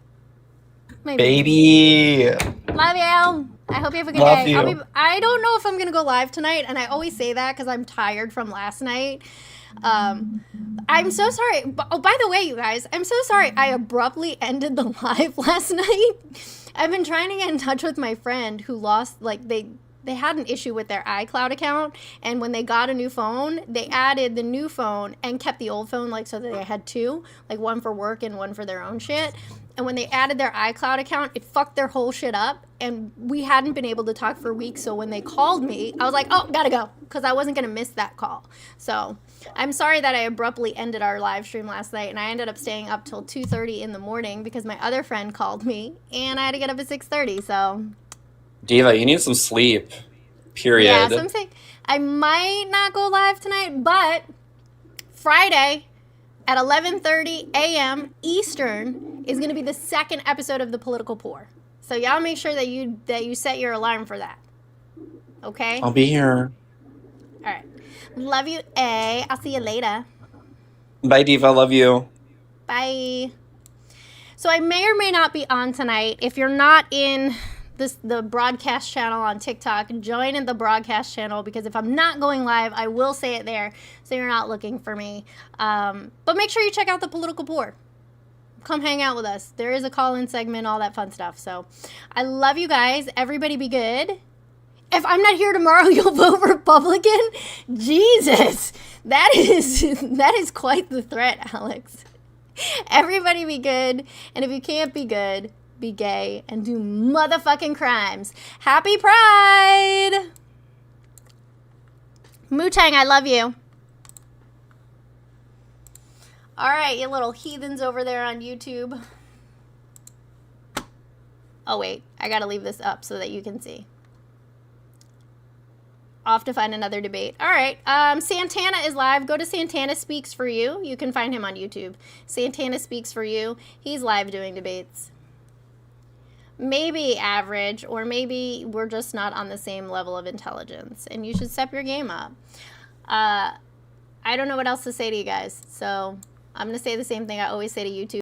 my Baby. love you. I hope you have a good Love day. you. I don't know if I'm gonna go live tonight, and I always say that because I'm tired from last night. I'm so sorry. Oh, by the way, you guys, I'm so sorry. I abruptly ended the live last night. I've been trying to get in touch with my friend who lost, like, they had an issue with their iCloud account, and when they got a new phone, they added the new phone and kept the old phone, like, so that they had two, like one for work and one for their own shit. And when they added their iCloud account, it fucked their whole shit up, and we hadn't been able to talk for weeks. So when they called me, I was like, oh, gotta go, because I wasn't gonna miss that call. So I'm sorry that I abruptly ended our live stream last night, and I ended up staying up till 2:30 in the morning because my other friend called me, and I had to get up at 6:30. So Diva, you need some sleep. Period. yeah, so I'm saying I might not go live tonight, but Friday at 11:30 a.m. Eastern is going to be the second episode of The Political Pour. So y'all make sure that you set your alarm for that. Okay? I'll be here. All right. Love you, A. I'll see you later. Bye, Diva. Love you. Bye. So I may or may not be on tonight. If you're not in the broadcast channel on TikTok, join in the broadcast channel, because if I'm not going live, I will say it there, so you're not looking for me. But make sure you check out The Political Pour. Come hang out with us. There is a call-in segment, all that fun stuff. So I love you guys. Everybody be good. If I'm not here tomorrow, you'll vote Republican? Jesus. That is quite the threat, Alex. Everybody be good. And if you can't be good, be gay and do motherfucking crimes. Happy Pride! Moo-Tang, I love you. All right, you little heathens over there on YouTube. Oh, wait. I gotta leave this up so that you can see. Off to find another debate. All right. Santana is live. Go to Santana Speaks For You. You can find him on YouTube. Santana Speaks For You. He's live doing debates. Maybe average, or maybe we're just not on the same level of intelligence, and you should step your game up. I don't know what else to say to you guys, so I'm going to say the same thing I always say to YouTube.